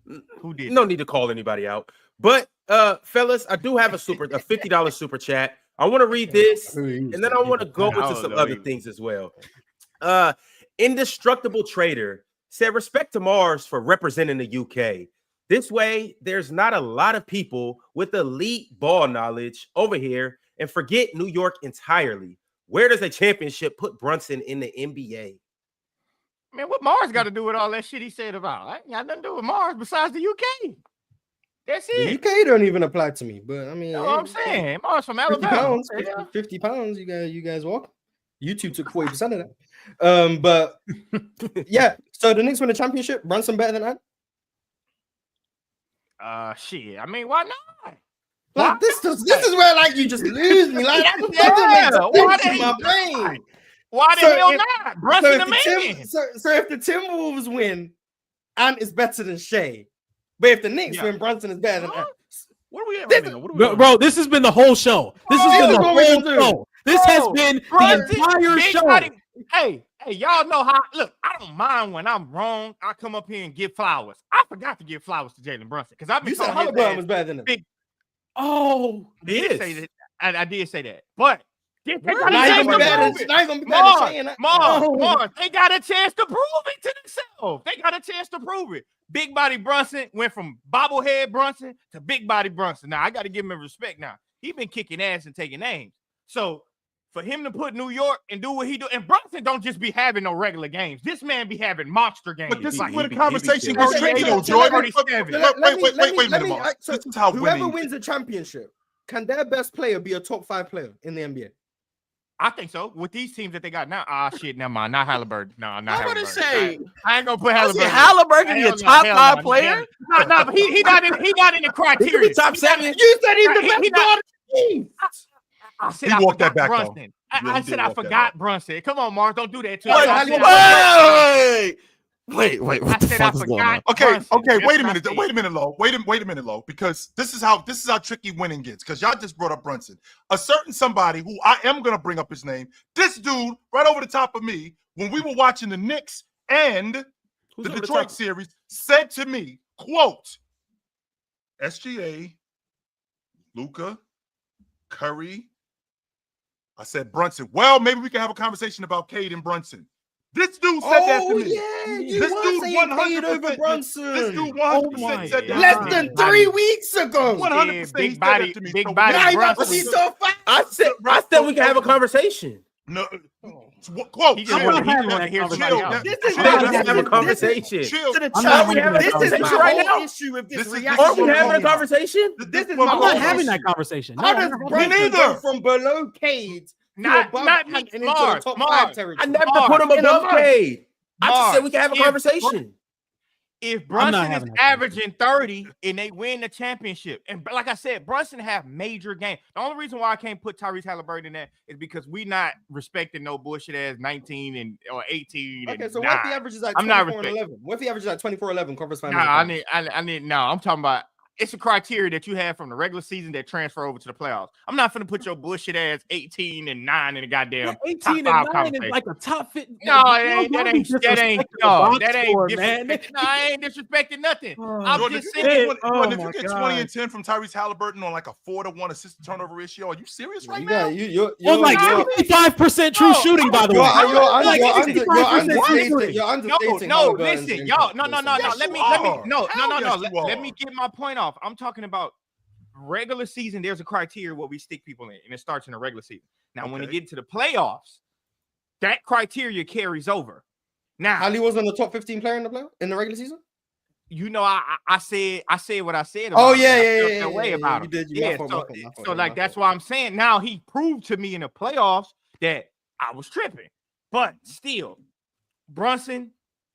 that? Who did? No need to call anybody out. But fellas, I do have a $50 super chat. I want to read this, and then I want to go into some other things as well. Indestructible Trader said, respect to Mars for representing the UK. This way, there's not a lot of people with elite ball knowledge over here, and forget New York entirely. Where does a championship put Brunson in the NBA? Man, what Mars got to do with all that shit he said about? I ain't got nothing to do with Mars besides the UK. That's it. The UK don't even apply to me, but I mean, You know what I'm saying? Mars from 50 Alabama. pounds, 50 pounds. You guys walk. YouTube took 40% of that. But yeah, so the Knicks win the championship. Brunson better than that? Shit. I mean, why not? Like this is where like you just lose me. Like that why doesn't make sense in my brain. Why the So hell if- not? Brunson the man. So if the Timberwolves win, Ant is better than Shea. But if the Knicks win, Brunson is better than Ant. What are we at right now? What are we doing? Bro, this has been the whole show. This has been the what we whole gonna do. show. This has been Brunson, the entire big show. body- Hey, y'all know how. Look, I don't mind when I'm wrong. I come up here and give flowers. I forgot to give flowers to Jalen Brunson because I've been You said calling his Halliburton ass was better than him. big. Oh, I did say that. I did say that, but they got Now a you chance gonna be to better. prove it. Now you gonna be better than Shea. and that. Mars, they got a chance to prove it to themselves. They got a chance to prove it. Big body Brunson went from bobblehead Brunson to big body Brunson. Now I got to give him respect. Now he been kicking ass and taking names. So for him to put New York and do what he do, and Brunson don't just be having no regular games. This man be having monster games. But this is Like, where the be conversation killing goes it. straight to, Okay, Jordan. 37. Wait a minute, Mars. So This is how whoever winning. wins the championship, can their best player be a top 5 player in the NBA? I think so. With these teams that they got now, shit, never mind. Not Halliburton. No, not I'm Halliburton. gonna say, I ain't gonna put I see Halliburton. Halliburton be a Hell no, top hell 5 no, player. No, but he not in the He could be criteria. top 7. You said he's the He best not- guard in the I said He I walked that forgot back, though. Brunson. Yeah, I he said did I walk that forgot back. Brunson. Come on, Mars, don't do that to Wait, us. Hallie, Wait. What I the said I fuck is going on? forgot. Okay, Brunson. okay, That's wait a what I minute, said. wait a minute, Lo. Wait a minute, Lo, because this is how tricky winning gets. Because y'all just brought up Brunson, a certain somebody who I am gonna bring up his name. This dude right over the top of me when we were watching the Knicks and Who's the over the Detroit top? series said to me, "Quote: SGA, Luka, Curry." I said Brunson. Well, maybe we can have a conversation about Cade and Brunson. This dude said that to me. Yeah, you This were dude saying 100% Cade over Brunson. This dude 100% Oh my said that. God. Less than 3 weeks ago. 100% he Big said body, that to me. big So body Now you got to Brunson. see so fast. I said we can have a conversation. No, quote. He just I'm want not having to that hear conversation. somebody Chill. else. This is I Chill. think we this can have a is- conversation. Chill. To the I'm chat. not having that This is conversation. my right whole now. issue with This this is- reaction. Are we having a from Mars. conversation? This is what my I'm I'm whole not having issue. that conversation. How No, does I'm not Brunson neither. go from below Cade to Not above me, and into the Mars, top Mars. 5 territory? I never Mars, put him in a above month. Cade. I just said we can have a Mars, conversation. If I'm not Brunson is having that averaging 30 and they win the championship, and like I said, Brunson have major games. The only reason why I can't put Tyrese Halliburton in that is because we not respecting no bullshit ass 19 or 18. Okay, and so 9. what if he averages like I'm not 24 and respecting. 11? What if he averages like 24-11 conference finals? Nah, I need. No, I'm talking about. It's a criteria that you have from the regular season that transfer over to the playoffs. I'm not finna put your bullshit ass 18 and 9 in the goddamn 18 top and 5 9 is conversation. like a top 50. No, that ain't no, that ain't man. disrespecting. No, I ain't disrespecting nothing. I'm Jordan, just if you saying. get 20, Oh Jordan, if my you get God. 20 and 10 from Tyrese Halliburton on like a 4-to-1 assist to turnover ratio, are you serious right You now? got you're On like you're- 65% true No, shooting, by the way. You're understating. shooting. You're understating. No, Halliburton's listen, y'all. impact No. based on Yes, that. Let me. you are. No. Hell yes, you Let are. me get my point off. I'm talking about regular season. There's a criteria what we stick people in, and it starts in the regular season. Now, when you Okay. get into the playoffs, that criteria carries over. Now, Hallie was on the top 15 player in the regular season. you know, I said what I said. Oh about him. yeah, I yeah, felt yeah, that way yeah, about you him. did. Yeah, so like that's why I'm saying now he proved to me in the playoffs that I was tripping. But still, Brunson,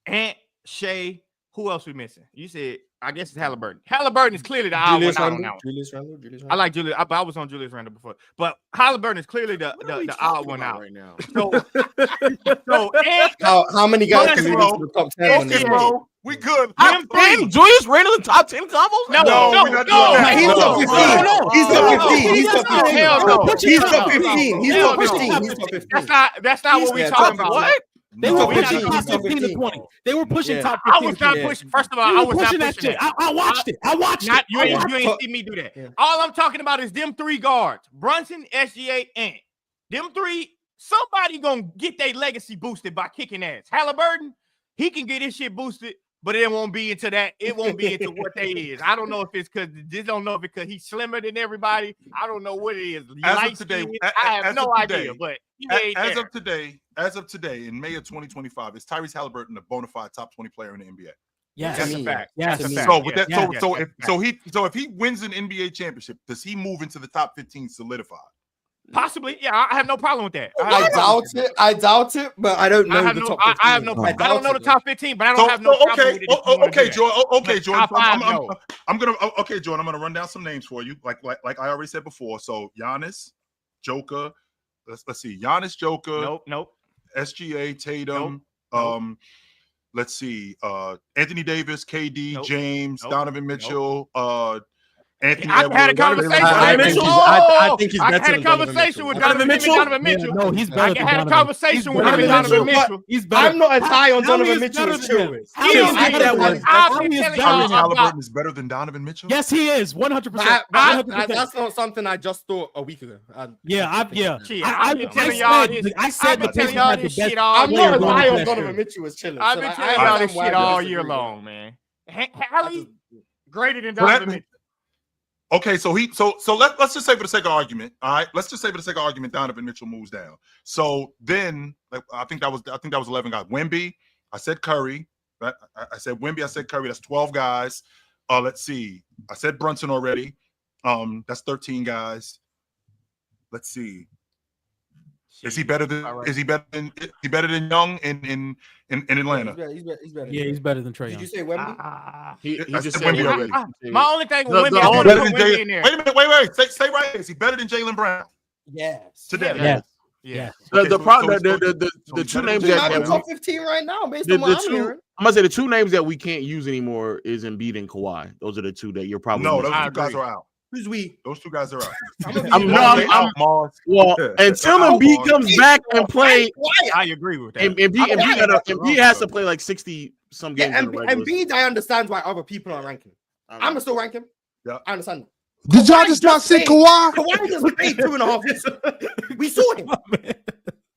Ant, Shea, who else we missing? You said I guess it's Halliburton. Halliburton is clearly the odd one out on that one. Julius Randle. I like Julius. I was on Julius Randle before, but Halliburton is clearly the odd one out right now. So Ant, How many guys can Brunson, move into the top 10? Okay, bro. We good. Them three. Julius Randle in top 10 combos? No, we're not doing that. He's top 15. He's top 15. He's top 15. Hell no. He's top 15. He's Hell top no. 15. He's top 15. That's not what we Yeah, talking top about. What? They No, were he's pushing top top 15 to 15. 20. They were pushing Yeah. top 15. I was not to 20. pushing. First of all, You I were was not pushing pushing that shit. I watched it. I watched Not it. you ain't see me do that. Yeah. All I'm talking about is them three guards: Brunson, SGA, Ant. Them three. Somebody gonna get their legacy boosted by kicking ass. Halliburton, he can get his shit boosted, but it won't be into that. It won't be into what they is. I don't know if it's because he's slimmer than everybody. I don't know what it is. As of today, I have no idea, today, but he ain't there. As of today, in May of 2025, is Tyrese Halliburton a bona fide top 20 player in the NBA? Yes. That's a fact. Yes. That's a fact. So with that, Yes. so if he wins an NBA championship, does he move into the top 15 solidified? Possibly, yeah. I have no problem with that. I doubt it, but I don't know I have the no, top 15. I have no. I don't know the top 15, but I don't have no So, problem with it. okay, Jordan. Okay, Jordan. Top five, no. I'm gonna. Okay, Jordan. I'm gonna run down some names for you, like I already said before. So Giannis, Joker. Let's see. Giannis, Joker. Nope. SGA, Tatum. Nope. Let's see. Anthony Davis, KD, Nope. James, Nope. Donovan Mitchell. Anthony I had a conversation. I think he's I better had a than Donovan conversation with Mitchell. Donovan Mitchell. Donovan Yeah, Mitchell. no, he's better I than had a Donovan. conversation with him and better than Donovan Mitchell. He's better. I'm not as high on How Donovan is Mitchell better as than Chill him? is. How Chill is is better better than than him? him. How is Tyrese better Tyrese than him? Halliburton is better than Donovan Mitchell. Yes, he is. 100%. That's not something I just thought a week ago. Shit, I I've been telling y'all this. I said I've been the telling Pacers y'all had the this best shit all I'm year not as going high into on that Donovan series. Mitchell as Chiller. I've been telling y'all this shit all year long, man. Hallie greater than Donovan Mitchell. Okay, so let's just say for the sake of argument, all right. Let's just say for the sake of argument, Donovan Mitchell moves down. So then, I think that was 11 guys. Wemby, I said Curry. Right? I said Wemby. I said Curry. That's 12 guys. Let's see. I said Brunson already. That's 13 guys. Let's see. Is he better than Young in Atlanta? He's better. Yeah, he's better than Trae Young. Did you say Wemby? He I just said said Wemby Wemby. already. My only thing with The Wemby, I want to Better put than Wemby Jay- in there. Wait a minute. Wait. Stay right here. Is he better than Jaylen Brown Yes. today? Yes. Yeah. The two names He might that be top 15 right now, based the on what I'm two, hearing. I'm gonna say the two names that we can't use anymore is Embiid and Kawhi. Those are the two that you're probably No, missing. those two guys are out. Who's we? Those two guys are out. I'm Mars. well until Embiid comes back and play. I agree with that. Embiid has to play like 60 some games. Yeah, in the regular season. Embiid, I understand why other people are ranking. I'm gonna still rank him. Yeah. I understand. Did y'all just not see Kawhi? Kawhi just played 2.5 weeks ago. We saw him.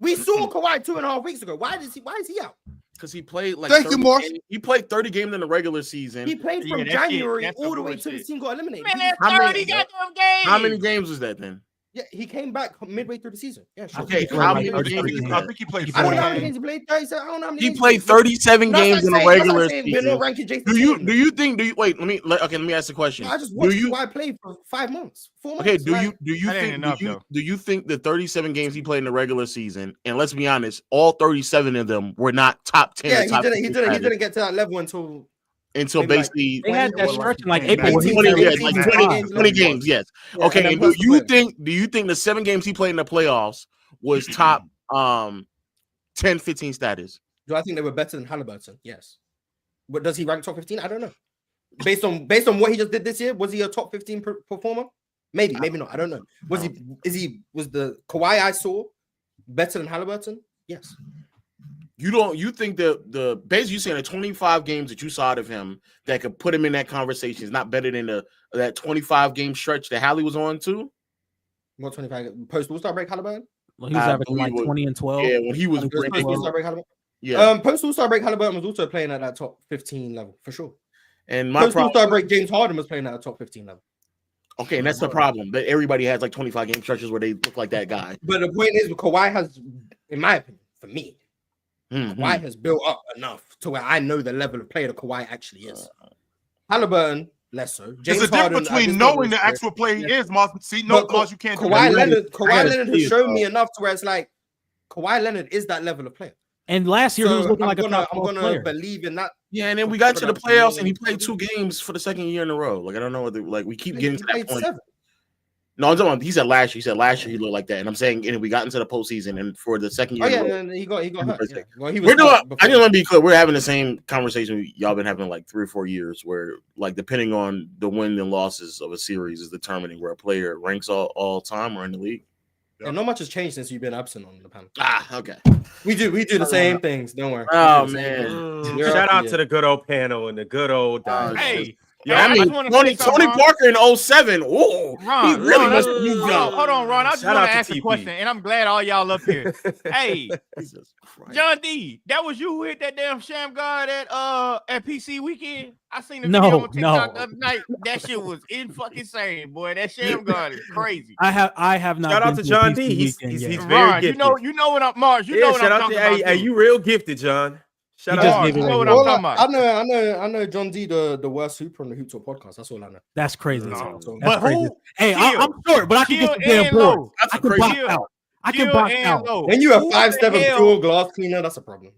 We saw Kawhi 2.5 weeks ago. Why is he out? Because he played like Thank you, 30 Morris. games. He played 30 games in the regular season. He played from Yeah, that's January it. That's all the the way to the bullshit. team got eliminated. Man, that's How many- 30 goddamn games. How many games was that then? Yeah, he came back midway through the season. Yeah, sure. Okay, played how like many 33 games? games. I think he played I don't know how 40. many games he played. 37. I don't know how many He games played 37 That's games in the like saying- regular that's like saying We're season. not ranking Jason Do you Tatum. wait? Let me ask the question. I just Do watched you Kawhi play for 5 months, 4 months. okay? Do Like, you That ain't think enough, though. do you think the 37 games he played in the regular season, and let's be honest, all 37 of them were not top 10? Yeah, or he top didn't. 15 He didn't get to that level until until maybe like basically They had that Well, stretch in like like April where he 20, was yeah, like like 25. 20 games. Yes. Yeah, Okay. and then And plus the do you think the 7 games he played in the playoffs was top 10, 15 status? Do I think they were better than Halliburton? Yes. But does he rank top 15? I don't know. Based on what he just did this year, was he a top 15 performer? Maybe not. I don't know. Was the Kawhi I saw better than Halliburton? Yes. You think the basically you saying the 25 games that you saw out of him that could put him in that conversation is not better than that 25 game stretch that Hallie was on too? What 25 post All-Star break Halliburton? Well, he was averaging like 20 and 12. Yeah, when he was Post breaking. All-Star break Halliburton? Yeah. Post All-Star break Halliburton was also playing at that top 15 level for sure. And my Post problem. All-Star break James Harden was playing at a top 15 level. Okay, and that's the problem that everybody has like 25 game stretches where they look like that guy. But the point is, Kawhi has, in my opinion, for me, Mhm. Kawhi has built up enough to where I know the level of player that Kawhi actually is. Halliburton, less so. James There's a difference Harden, between knowing the actual player he is, Mars. See, no, Mars, you can't do Kawhi that. Leonard has shown me enough to where it's like Kawhi Leonard is that level of player. And last year he was looking I'm like a top gonna player. believe in that. Yeah, and then we got to the playoffs and he played 2 games for the second year in a row. Like I don't know what we keep getting to that point. 7. No, I'm talking about, he said last year. He said last year he looked like that, and I'm saying, and we got into the postseason, and for the second year, and he got hurt. Yeah. Well, he was we're doing. I just want to be clear. We're having the same conversation y'all been having like 3 or 4 years, where like depending on the wins and losses of a series is determining where a player ranks all time or in the league. And not much has changed since you've been absent on the panel. Okay. We do the same things. Don't worry. Oh man! Shout out to the good old panel and the good old. Hey. Yeah, I mean, Tony Parker in 07. Oh, Ron, he really must have moved up. Hold on, Ron. I just want to ask a question, and I'm glad all y'all up here. Hey, John D, that was you who hit that damn sham guard at PC weekend? I seen the video on TikTok the other night. That shit was insane, boy. That sham guard is crazy. I have not. Shout out to John D. He's very Ron, gifted. You know what I'm Mars. You know what I'm talking about. Hey, you real gifted, John. Shout out. You know what I'm talking about. I know John D, the worst hooper on the Hoop Tour podcast. That's all I know. That's crazy. No. That's crazy. Hey, I'm short, but I can get the damn board. I can box out. I can box out. When you have 5-step of pure glass cleaner, that's a problem.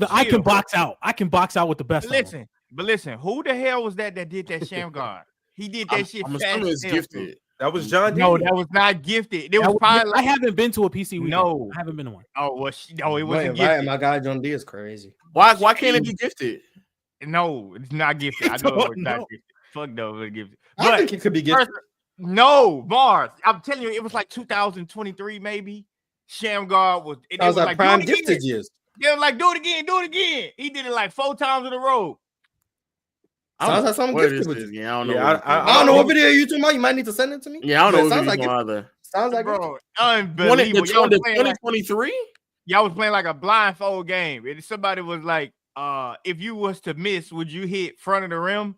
I can box out. I can box out with the best. Listen, who the hell was that did that sham guard? He did that shit. I'm assuming it's gifted. That was John D. No, that was not gifted. It was probably I haven't been to a PC weekend. No, I haven't been to one. Oh, well, no, it wasn't gifted. My guy John D is crazy. Why can't it be gifted? No, it's not gifted. I know it's not gifted. Fuck no, it's gifted. I think it could be gifted. No, Mars. I'm telling you, it was like 2023, maybe. Sham guard was. It was like prime gifted years. They were like, do it again. He did it like 4 times in a row. Sounds like something gifted with you. I don't know. I don't know what video you're talking about. You might need to send it to me. Yeah, I don't know. Sounds like either. Sounds like bro, unbelievable. 2023. Y'all was playing like a blindfold game. And somebody was like, if you was to miss, would you hit front of the rim?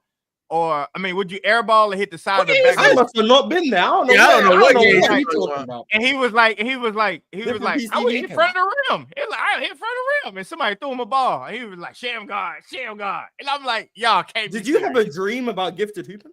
Or would you airball and hit the side of the back? I must have not been there. I don't know what game you're talking about. And he was like, I would hit front of the rim. I hit front of the rim. And somebody threw him a ball. And he was like, sham guard. And I'm like, y'all can't. Did you have a dream about gifted hooping?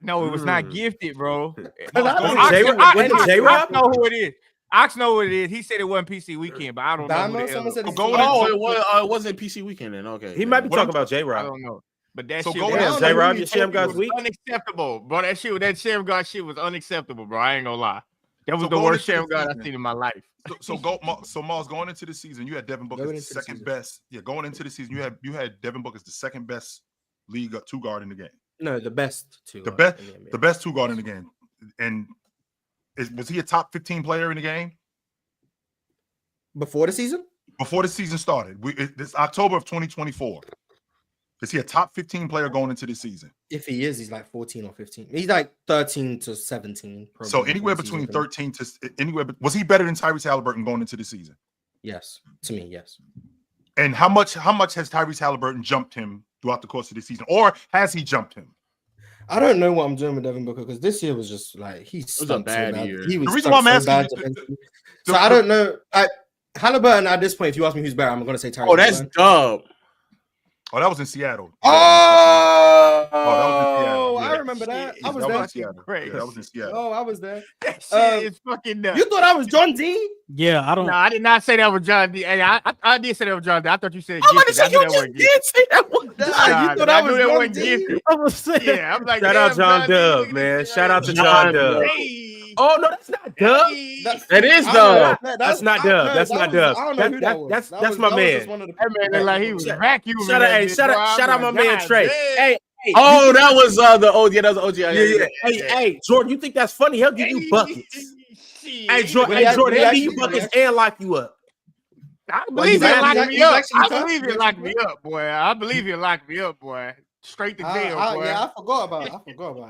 No, it was not gifted, bro. J-Rob know who it is. Ox know what it is. He said it wasn't PC weekend, but I don't know. It wasn't PC weekend then. Okay. He might be talking about J-Rob. I don't know. But that shit J-Rob, your sham guard's week? Unacceptable, bro. That sham guard shit was unacceptable, bro. I ain't gonna lie. That was the worst sham guard I've seen in my life. So Mars, going into the season, you had Devin Booker as the second best. Yeah, going into the season, you had Devin Booker as the second best league 2 guard in the game. No, the best 2. The best 2 guard in the game. And was he a top 15 player in the game before the season? Before the season started, it's October of 2024. Is he a top 15 player going into the season? If he is, he's like 14 or 15. He's like 13 to 17. So anywhere between 13 to anywhere. Was he better than Tyrese Halliburton going into the season? Yes, to me, yes. And how much has Tyrese Halliburton jumped him throughout the course of the season, or has he jumped him? I don't know what I'm doing with Devin Booker because this year was just like he was a bad year. The reason why I'm asking, so I don't know. Halliburton at this point, if you ask me who's better, I'm going to say Tyrese. Oh, that's dumb. Oh, that was in Seattle. Oh, that was in Seattle. I remember that. I was there. That was in Seattle. Oh, I was there. That shit is fucking nuts. You thought I was John D? Yeah, I don't. No, I did not say that was John D. Hey, I did say that was John D. I thought you said. I'm about to say you just did say that was. You thought I was John D? I was saying. Yeah, I'm like. Shout out John Dub, man. Shout out to John Dub. Oh no, that's not Dub. That is Dub. That's not Dub. That's not Dub. That's my man. That man like he was vacuuming. Shout out my man Trey. Hey. Oh, that was the OG. Yeah, that was OG. Yeah. Hey, Jordan, you think that's funny? He'll give you buckets. Hey, Jordan, he'll give you buckets and lock you up. I believe he'll lock me up. I believe he'll lock me up, boy. I believe he'll lock me up, boy. Straight to jail, boy. Yeah, I forgot about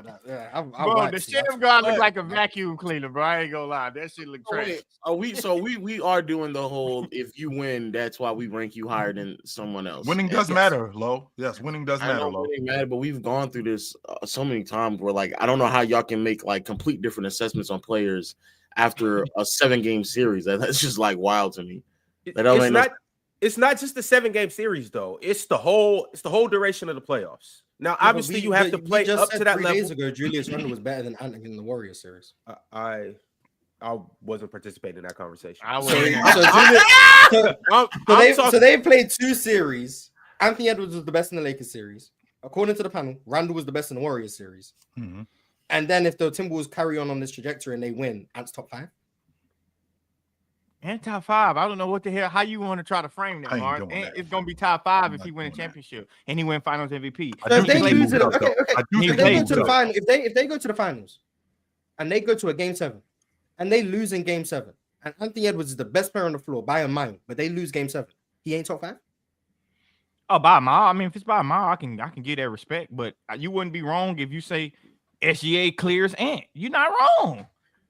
that. Yeah, bro, the sham guard look like a vacuum cleaner, bro. I ain't gonna lie. That shit look trash. We are doing the whole if you win, that's why we rank you higher than someone else. Winning does matter, Lo. Yes, winning does matter, Lo. Winning matter, but we've gone through this so many times where like I don't know how y'all can make like complete different assessments on players after a 7-game series. That's just like wild to me. It's not just the 7-game series though. It's the whole duration of the playoffs. Now, Yeah, obviously, you have to play up to that 3 level. days ago, Julius Randle was better than Ant in the Warriors series. I wasn't participating in that conversation. I So, was. so they played 2 series. Anthony Edwards was the best in the Lakers series. According to the panel, Randle was the best in the Warriors series. Mhm. And then if the Timberwolves carry on this trajectory and they win, Ant's top 5. And top 5. I don't know what the hell. How you want to try to frame that, I ain't Mark? doing that. It's gonna be top 5 I'm if not he win a doing that. championship and he win Finals MVP. I So do if they think he lose moved it, up, though. okay. I do If think they he go moved To the up. final, if they go to the finals and they go to a game 7 and they lose in game 7, and Anthony Edwards is the best player on the floor by a mile, but they lose game 7, he ain't top 5. Oh, by a mile. I mean, if it's by a mile, I can give that respect. But you wouldn't be wrong if you say SGA clears Ant. You're not wrong.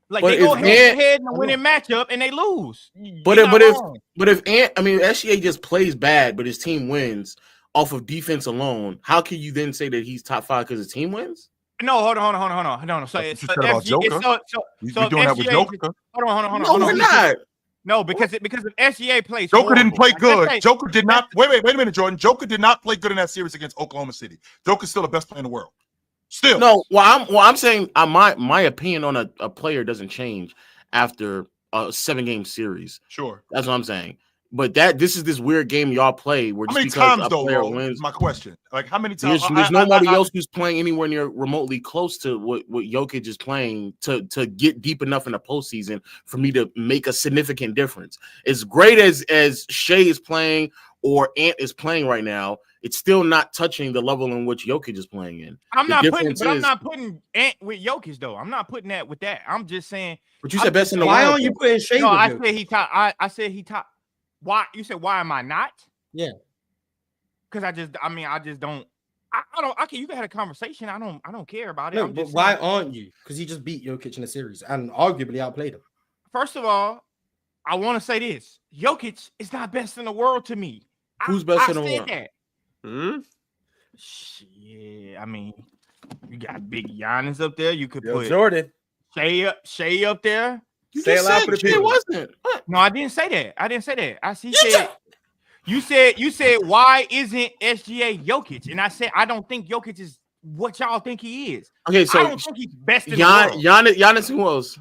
Like But they go if head Ant- to head in a winning matchup and they lose. But You're if not wrong. Ant, I mean, SGA just plays bad, but his team wins off of defense alone. How can you then say that he's top 5 because his team wins? No, hold on. So That's it's what you said about Joker. so We're doing that with SGA Joker. Hold on. No, we're not. No, because if SGA plays Joker didn't play horrible. Like, good. Joker did not. Wait a minute, Jordan. Joker did not play good in that series against Oklahoma City. Joker's still the best player in the world. Still. No, I'm saying my opinion on a player doesn't change after a 7-game series. Sure. That's what I'm saying. But this is this weird game y'all play where How just many because times a though, player bro? wins. Is my question. Like how many times? There's nobody else who's playing anywhere near remotely close to what Jokic is playing to get deep enough in the postseason for me to make a significant difference. As great as Shea is playing or Ant is playing right now, it's still not touching the level in which Jokic is playing in. I'm not putting Ant with Jokic though. I'm not putting that with that. I'm just saying. But you said best in the world. Why aren't you putting Shea? No, with I Jokic? said he top. I said he top. Why you said why am I not? Yeah. Because I just don't. I don't. Okay, you can have a conversation. I don't care about it. No, I'm but just why saying, aren't you? Because he just beat Jokic in the series and arguably outplayed him. First of all, I want to say this: Jokic is not best in the world to me. Who's best in the said world? That. Shit, I mean, you got big Giannis up there. You could put Jordan. Shea up there. You Say just it loud said for the Shea people. wasn't. What? No, I didn't say that. I see. You said why isn't SGA Jokic? And I said I don't think Jokic is what y'all think he is. Okay, so I don't think he's best in the world. Giannis, who else?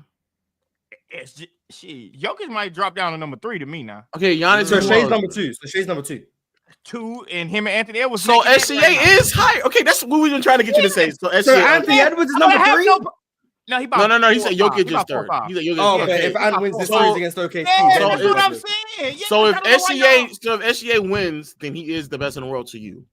Shit, Jokic might drop down to number 3 to me now. Okay, Giannis. So who Shea's else? number 2. So Shea's number 2. 2 and him and Anthony Edwards. So neck and neck SGA right now. is high. Okay, that's what we've been trying to get you to say. So SGA. So Anthony Edwards is I don't number have 3. No, he about No. He said 4 or 5. Jokic He is about 4 or third. 5. He said Jokic. Oh, is okay. third. If Ant wins this So- series against OKC, Yeah, So that's if- what I'm saying. Yeah, So if I don't know why SGA wins, then he is the best in the world to you.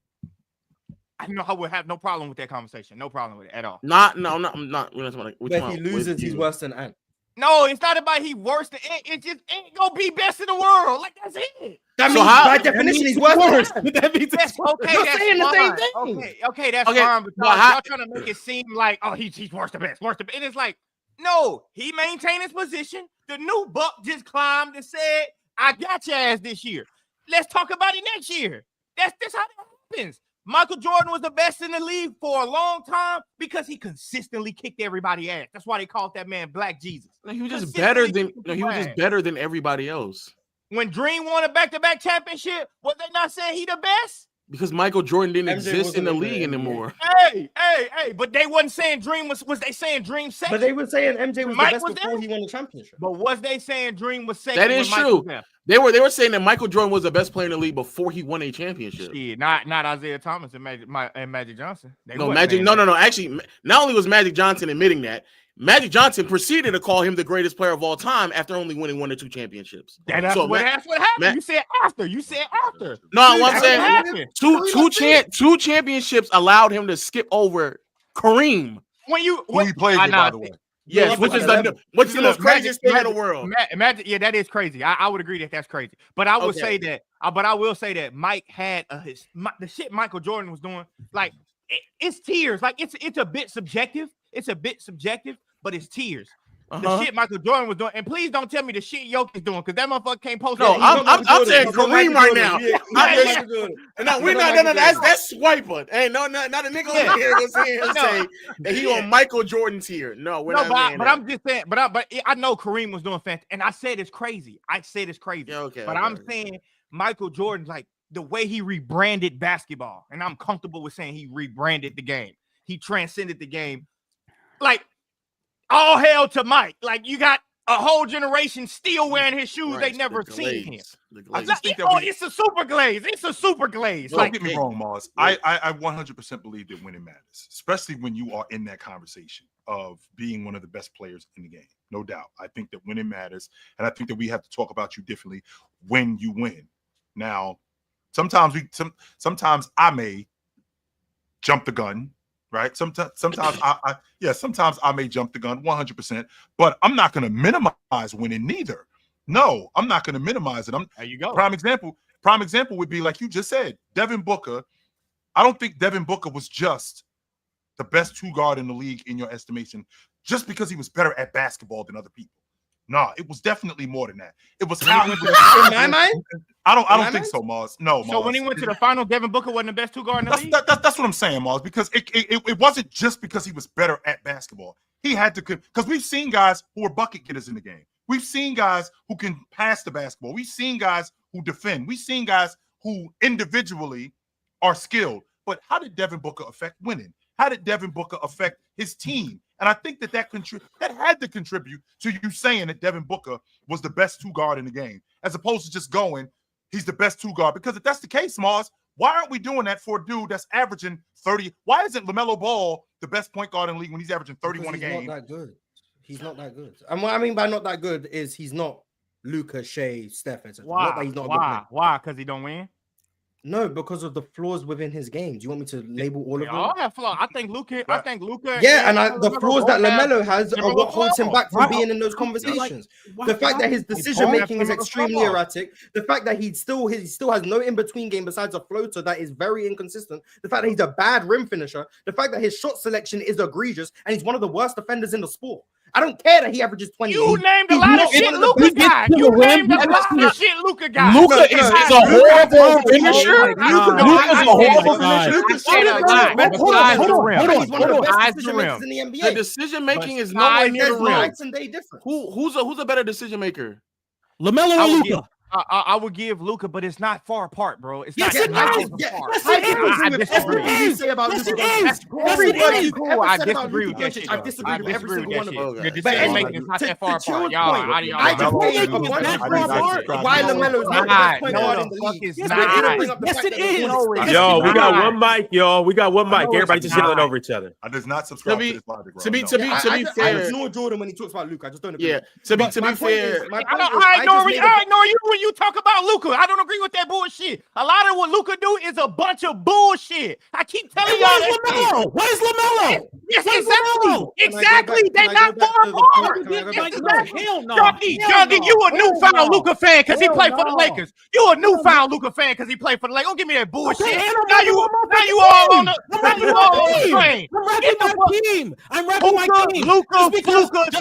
I would have no problem with that conversation. No problem with it at all. No, I'm not. We're not talking about. but if he loses, he's worse than Ant. No, it's not about he worse than it just ain't gonna be best in the world. Like that's it. That So means how- by definition he's worse than Ant. That means That's okay. You're That's saying the fine. same thing. Okay, that's Okay, fine. But but how- y'all trying to make it seem like he's worse than best, And it's like, no, he maintained his position. The new buck just climbed and said, "I got your ass this year. Let's talk about it next year." That's how that happens. Michael Jordan was the best in the league for a long time because he consistently kicked everybody ass. That's why they called that man Black Jesus. No, he was just Consistently better than. kicked No, he people was just ass. better than everybody else. When Dream won a back-to-back championship, was they not saying he the best? Because Michael Jordan didn't MJ exist in wasn't the in the league NBA. anymore. Hey, but they wasn't saying Dream was they saying Dream second? But they were saying MJ was Mike the best was before there? he won the championship. But was they saying Dream was second? That when is Mike true. was there? They were saying that Michael Jordan was the best player in the league before he won a championship. Shit, not Isaiah Thomas and Magic Johnson. They No, wasn't Magic. saying No. that. Actually, not only was Magic Johnson admitting that, Magic Johnson proceeded to call him the greatest player of all time after only winning 1 or 2 championships. That's So, what happened. You said after. No, what I'm That's saying, what happened. two championships allowed him to skip over Kareem. Who he played with, by the way. Yes, which is the most craziest thing in the world. Magic, yeah, that is crazy. I would agree that that's crazy. But I would say that. But I will say that Mike had the shit Michael Jordan was doing. Like it's tears. Like it's a bit subjective. But it's tears. The shit Michael Jordan was doing, and please don't tell me the shit Jokic doing, because that motherfucker can't post. No, I'm saying Kareem right now. No, we're not. No, that's swiper. Ain't not a nigga over here gonna say that he on Michael Jordan's here. No, we're not. But I'm just saying. But I know Kareem was doing fantastic, and I said it's crazy. Yeah, okay. But I'm saying Michael Jordan, like the way he rebranded basketball, and I'm comfortable with saying he rebranded the game. He transcended the game. Like, all hail to Mike. Like, you got a whole generation still wearing his shoes. They never seen him. I just think that it's a super glaze. It's a super glaze. Don't get me wrong, Mars. I 100% believe that winning matters, especially when you are in that conversation of being one of the best players in the game. No doubt. I think that winning matters, and I think that we have to talk about you differently when you win. Now, sometimes I may jump the gun, right? Sometimes I may jump the gun 100%, but I'm not going to minimize winning neither. No, I'm not going to minimize it. There you go. Prime example would be like you just said, Devin Booker. I don't think Devin Booker was just the best 2-guard in the league in your estimation just because he was better at basketball than other people. No, it was definitely more than that. It was how he was. In my mind? I don't think so, Mars. No, Mars. So when he went to the final, Devin Booker wasn't the best 2-guard in the league? That's what I'm saying, Mars, because it wasn't just because he was better at basketball. He had to, because we've seen guys who are bucket getters in the game. We've seen guys who can pass the basketball. We've seen guys who defend. We've seen guys who individually are skilled. But how did Devin Booker affect winning? How did Devin Booker affect his team? And I think that had to contribute to you saying that Devin Booker was the best 2-guard in the game, as opposed to just going, he's the best 2-guard. Because if that's the case, Mars, why aren't we doing that for a dude that's averaging 30? Why isn't LaMelo Ball the best point guard in the league when he's averaging 31 a game? Not that good. He's not that good. And what I mean by not that good is he's not Luka, Shea, Steph, etc. Why? Why? Because he don't win? No, because of the flaws within his game. Do you want me to label all of them? All have flaws. I think Luka. Yeah, and the flaws that LaMelo has are what holds him back from being in those conversations. The fact that his decision making is extremely erratic. The fact that he still has no in between game besides a floater that is very inconsistent. The fact that he's a bad rim finisher. The fact that his shot selection is egregious and he's one of the worst defenders in the sport. I don't care that he averages 20. You named a lot of shit Luka got. You named a lot of shit Luka got. Luka is a horrible finisher. Luka's a horrible finisher. Hold on. The decision making is nowhere near the rim. Who's a better decision maker? LaMelo or Luka? I would give Luka, but it's not far apart, bro. It's yes, not it is. I disagree. You say about Luka. That's cool. I disagree with that shit. I've disagreed with every single one of them. Your decision making is not that far apart. I just think why LaMelo's not the best point guard in the league. Yes, it is. Yo, we got one mic, y'all. We got one mic. Everybody just yelling over each other. I does not subscribe to this logic, bro. To be fair, I ignore Jordan when he talks about Luka. I just don't agree. Yeah. To be fair, I ignore you when you talk about Luka. I don't agree with that bullshit. A lot of what Luka do is a bunch of bullshit. I keep telling y'all that. Where's LaMelo? Yes, exactly. They're not far apart. Hell no. Junkie, you a newfound Luka fan because he played for the Lakers. You a newfound Luka fan because he played for the Lakers. Don't give me that bullshit. Now you all on the train. I'm repping my team. Luka,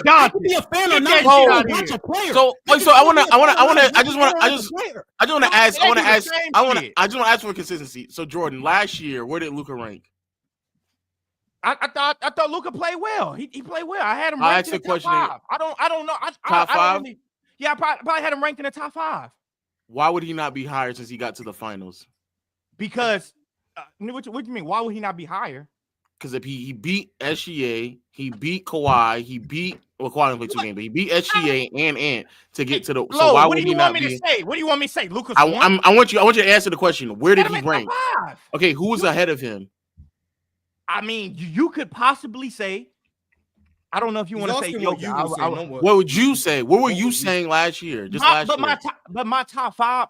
Junkie. Be a fan or not. Bunch of players. So I just want to ask for consistency. So Jordan, last year, where did Luka rank? I thought Luka played well. He played well. I had him I ranked asked in the the top question. 5. I don't know. Top 5? I probably had him ranked in the top 5. Why would he not be higher since he got to the finals? Because what do you mean? Why would he not be higher? Because if he beat SGA, he beat Kawhi, Kawhi didn't play 2 games, but he beat SGA and Ant to get to the. So why would he not be? What do you want me to say? Lucas. I want you to answer the question. Where did he rank? Okay, who was ahead of him? I mean, you could possibly say. I don't know if you want to say Jokic. What would you say? What were you saying last year? My top five,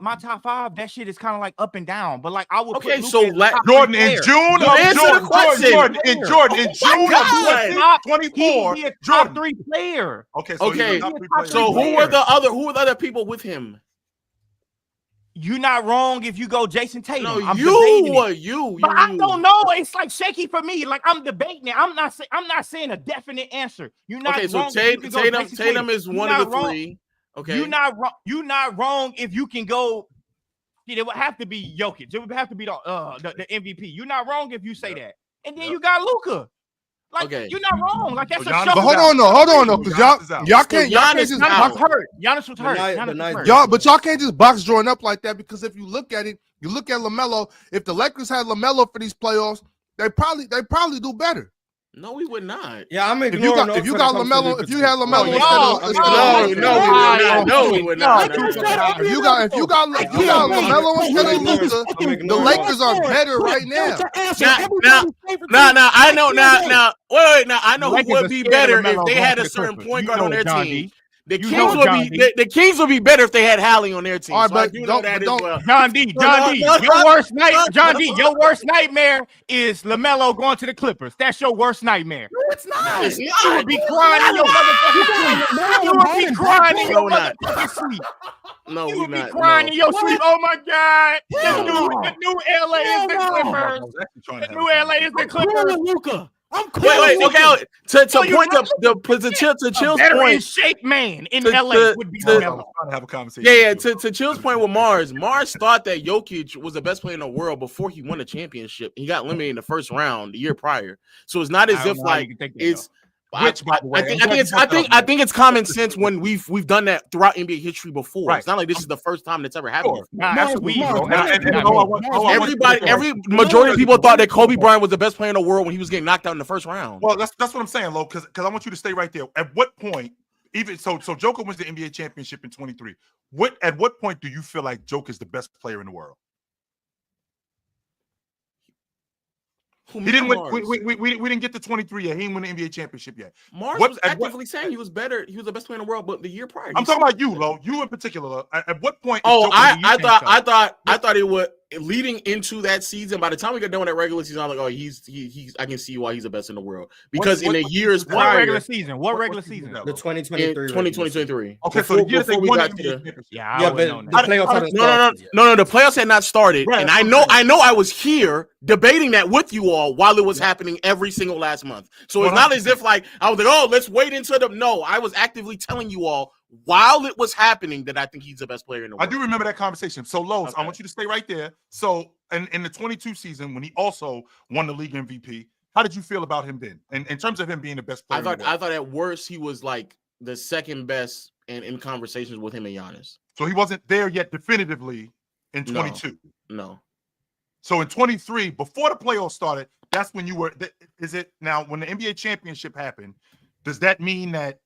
that shit is kind of like up and down. But like I would. Okay, so Jordan in June. Jordan in June of 2024. He's a top 3 player. Okay. So who were the other people with him? You're not wrong if you go Jason Tatum. No, I'm you. But I don't know. It's like shaky for me. Like I'm debating it. I'm not saying a definite answer. You're not okay. wrong. So Tatum is one of the 3. Okay. You're not wrong if you can go. It would have to be Jokic. It would have to be the MVP. You're not wrong if you say that. And then you got Luka. Like, Okay. you're not wrong. Like, that's So a Giannis- show. But hold on though, because Giannis is out. y'all can't Giannis just out. Giannis box, was hurt. Giannis was hurt. But Giannis was nice- hurt. y'all can't just box Jordan up like that, because if you look at it, you look at LaMelo. If the Lakers had LaMelo for these playoffs, they probably do better. No, we would not. Yeah, I'm If ignoring. you got LaMelo, if you had LaMelo No, instead y'all- of y'all- instead of- No, we would not. No, we would not. if you got LaMelo instead of Luka, the Lakers are better right now. Now, I know. Now, wait. Now, I know who Lakers would are be scared better of if LaMelo they going had to a the certain Clippers. point You guard know, on their John team. D. The You Kings know, would John be D. the Kings would be better if they had Hallie on their team. All right, So I but do know don't- that but as don't- well. John D, your worst nightmare is LaMelo going to the Clippers. That's your worst nightmare. No, it's not. It's You not. would be crying in your motherfucking sleep. You would be crying in your No, not. motherfucking sleep. No, You we would be not. crying No. in your sleep. Oh my God. No. The new LA is the I Clippers. was actually trying The to new have a LA is the conversation. Clippers. Luka. I'm Wait. Okay. To No, you're point not. to Chill's Better in point. shape man in To- LA to- would be to- I was LaMelo. trying to have a conversation. Yeah. with you. To Chill's point with Mars thought that Jokic was the best player in the world before he won a championship. He got eliminated in the first round the year prior. So it's not as I don't if know how you like can think that, it's. Which, by the way, I think it's common sense when we've done that throughout NBA history before. Right. It's not like this is the first time that's ever happened. Sure. Nah, that's weed, bro. Every majority of people thought that Kobe Bryant was the best player in the world when he was getting knocked out in the first round. Well, that's what I'm saying, Lo, because I want you to stay right there. At what point, even so Joker wins the NBA championship in 23. At what point do you feel like Joker is the best player in the world? He didn't win. We didn't get to 23 yet. He didn't win the NBA championship yet. Mars was actively saying he was better. He was the best player in the world, but the year prior. I'm talking about you, Lo. You in particular. Lo. At what point? Oh, I Joker, thought it would leading into that season. By the time we got done with that regular season, I'm like, oh, he's. I can see why he's the best in the world because in the years What prior, regular season? What regular season? The 2023. 2023. Okay, so the year they won the got to NBA the championship. Yeah, Yeah, I but would the know playoffs haven't no, started yet. no. The playoffs had not started, Right, and that's I what I'm know I was here debating that with you all while it was happening every single last month. So it's not as if like I was like, oh, let's wait until the. No, I was actively telling you all while it was happening that I think he's the best player in the I world. do remember that conversation. So, Lowe's, I Okay. want you to stay right there. So, in the 22 season, when he also won the league MVP, how did you feel about him then? And in terms of him being the best player, I thought at worst he was like the second best in conversations with him and Giannis. so he wasn't there yet definitively in 22. No. So in 23, before the playoffs started, that's when you were. Is it now when the NBA championship happened? Does that mean that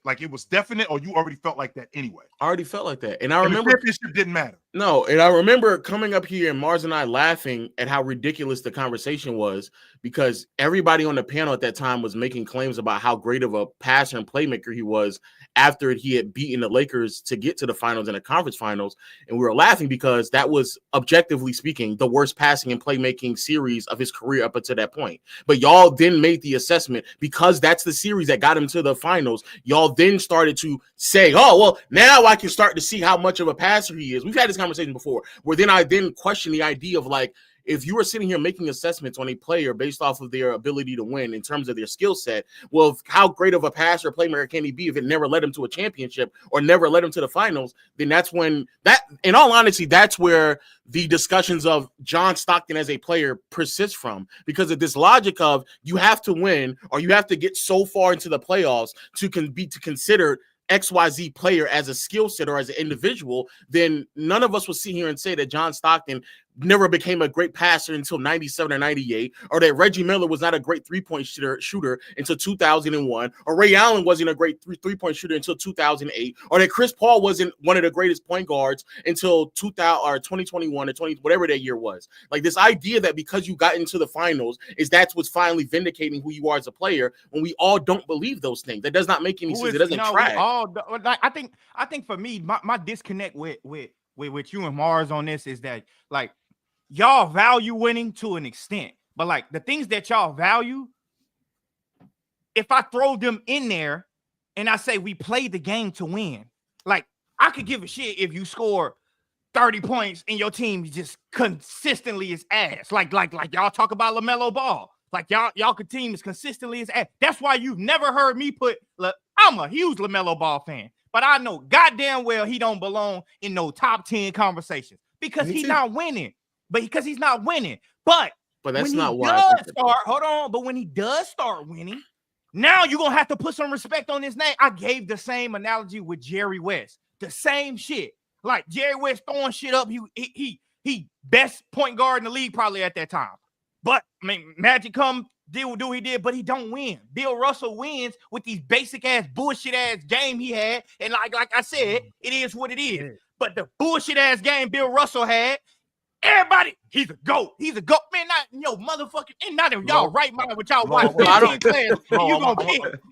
like it was definite, or you already felt like that anyway? I already felt like that, and I And remember the championship didn't matter. No, and I remember coming up here and Mars and I laughing at how ridiculous the conversation was because everybody on the panel at that time was making claims about how great of a passer and playmaker he was after he had beaten the Lakers to get to the finals and the conference finals. And we were laughing because that was, objectively speaking, the worst passing and playmaking series of his career up until that point. But y'all then made the assessment because that's the series that got him to the finals. Y'all then started to say, oh, well, now I can start to see how much of a passer he is. We've had this conversation before, where then I question the idea of like, if you were sitting here making assessments on a player based off of their ability to win in terms of their skill set, well, how great of a passer or playmaker can he be if it never led him to a championship or never led him to the finals? Then that's when that, in all honesty, that's where the discussions of John Stockton as a player persist from, because of this logic of you have to win or you have to get so far into the playoffs to consider XYZ player as a skill set or as an individual. Then none of us will sit here and say that John Stockton never became a great passer until 97 or 98, or that Reggie Miller was not a great three-point shooter until 2001, or Ray Allen wasn't a great three-point shooter until 2008, or that Chris Paul wasn't one of the greatest point guards until 2000 or 2021 or 20, whatever that year was. Like this idea that because you got into the finals that's what's finally vindicating who you are as a player, when we all don't believe those things. That does not make any sense. It doesn't track. I think for me, my disconnect with you and Mars on this is that like y'all value winning to an extent, but like the things that y'all value, if I throw them in there and I say we played the game to win, like I could give a shit if you score 30 points and your team just consistently is ass. Like y'all talk about LaMelo Ball. Like y'all team is consistently is ass. That's why you've never heard me put. Look, I'm a huge LaMelo Ball fan, but I know goddamn well he don't belong in no top 10 conversations because he's not winning. But because he's not winning, but But that's when not he why. does start. Hold on, but when he does start winning, now you're gonna have to put some respect on his name. I gave the same analogy with Jerry West. The same shit. Like Jerry West throwing shit up. He best point guard in the league probably at that time. But I mean, Magic come do what he did, but he don't win. Bill Russell wins with these basic ass bullshit ass game he had, and like I said, it is what it is. But the bullshit ass game Bill Russell had, everybody, he's a GOAT. He's a GOAT. Man, not motherfucking, and not in y'all right mind with y'all watch 15 players.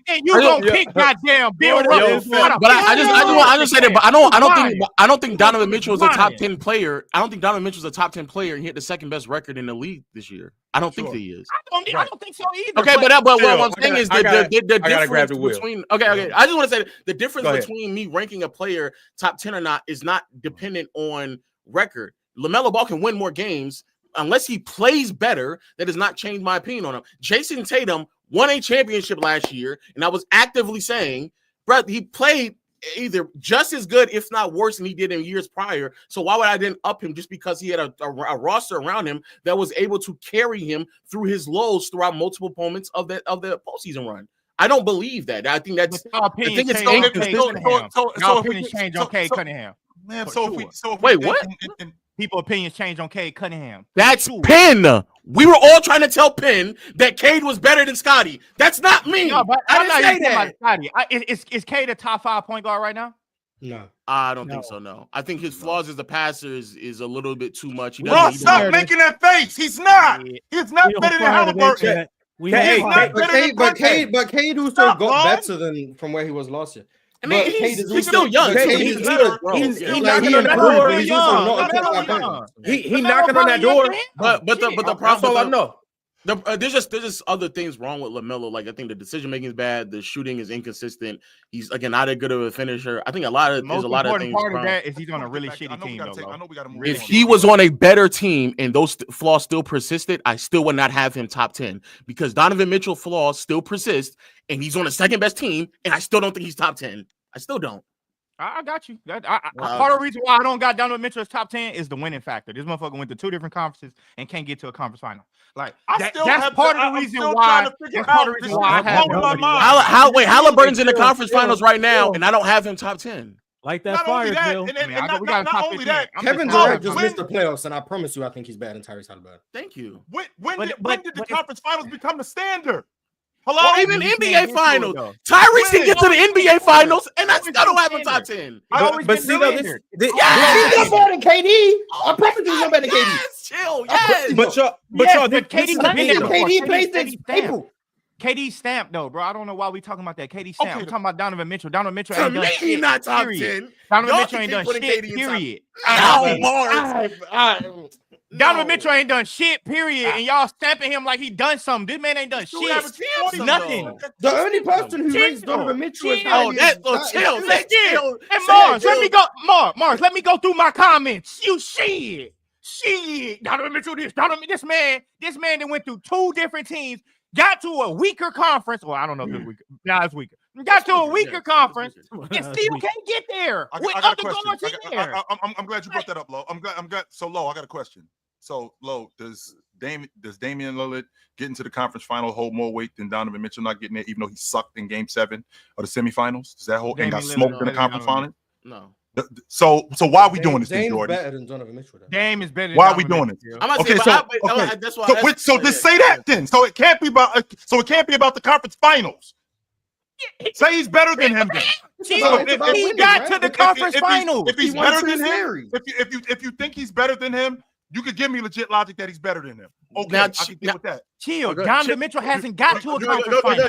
And you gonna pick, pick goddamn Bill Russell. But I just said it. But I don't think Donovan Mitchell is a top 10 player. I don't think Donovan Mitchell is a top 10 player and he hit the second best record in the league this year. I don't think he is. I don't think so either. Okay, but what I'm saying is the grab difference between. Okay. I just want to say the difference between me ranking a player top 10 or not is not dependent on record. LaMelo Ball can win more games unless he plays better. That does not change my opinion on him. Jason Tatum won a championship last year, and I was actively saying, bro, he played either just as good, if not worse, than he did in years prior. So why would I then up him just because he had a roster around him that was able to carry him through his lows throughout multiple moments of the postseason run? I don't believe that. I think that's. Your opinion change on Cade Cunningham. Man, wait, what? People opinions change on Cade Cunningham. That's Penn. We were all trying to tell Penn that Cade was better than Scotty. That's not me. No, but I didn't say that. Scotty. Is Cade a top 5 point guard right now? No, I don't think so. No, I think his flaws as a passer is a little bit too much. Stop making that face. He's not. He's not better than Halliburton. But Cade who still got better than from where he was last year. I mean, he's still young. He's knocking on that door. He knocking on that door. But the problem. That's all I know. There's just other things wrong with LaMelo. Like I think the decision making is bad. The shooting is inconsistent. He's again not as good of a finisher. I think there's a lot of things. Most important part of that is he's on a really shitty team. I know we got to move. If he was on a better team and those flaws still persisted, I still would not have him top 10 because Donovan Mitchell flaws still persist and he's on the second best team and I still don't think he's top 10. I still don't. I got you. Part of the reason why I don't got Donovan Mitchell as top 10 is the winning factor. This motherfucker went to 2 different conferences and can't get to a conference final. Like that's part of the reason why. That's part of the reason why I have Halliburton's in the conference finals right now, and I don't have him top 10. Like that fire, Bill. Not only that, Kevin Durant just missed the playoffs, and I promise you, I think he's better than Tyrese Halliburton. Thank you. When did the conference finals become the standard? Hello, well, even NBA finals. Tyrese can get to the NBA finals, and I still don't have him top 10. But see, though, he's better than KD. I promise you, he's better than KD. Yes, chill. Yes, but KD plays this people. KD stamp though, bro. I don't know why we talking about that. KD stamp. Okay. We're talking about Donovan Mitchell. Donovan Mitchell ain't done shit. Not top period. 10. Donovan Mitchell ain't done shit. Period. Donovan Mitchell ain't done shit, period, and y'all stamping him like he done something. This man ain't done shit. Nothing. The only person who rates Donovan Mitchell is chill. And Mars, let me go. Mars, let me go through my comments. You shit. Donovan Mitchell, this man that went through 2 different teams, got to a weaker conference. Well, I don't know if it's weaker. Nah, it's weaker. Got to a weaker conference and still can't get there. I got a question. I'm glad you brought that up, Lo. I'm glad. So, Lo, I got a question. So, Lo, does Damian Lillard get into the conference final hold more weight than Donovan Mitchell not getting there, even though he sucked in Game 7 of the semifinals? Does that hold and got smoked in the conference final? No. So why are we doing this, Jordan? Better than Donovan Mitchell. Dame is better. Why are we doing it? So just say that then. So it can't be about. The conference finals. Say he's better than him. He got to the conference finals. If he's better than him, if you think he's better than him, you could give me legit logic that he's better than him. Okay, I can deal with that. Chill. Donovan Mitchell hasn't got to a conference final.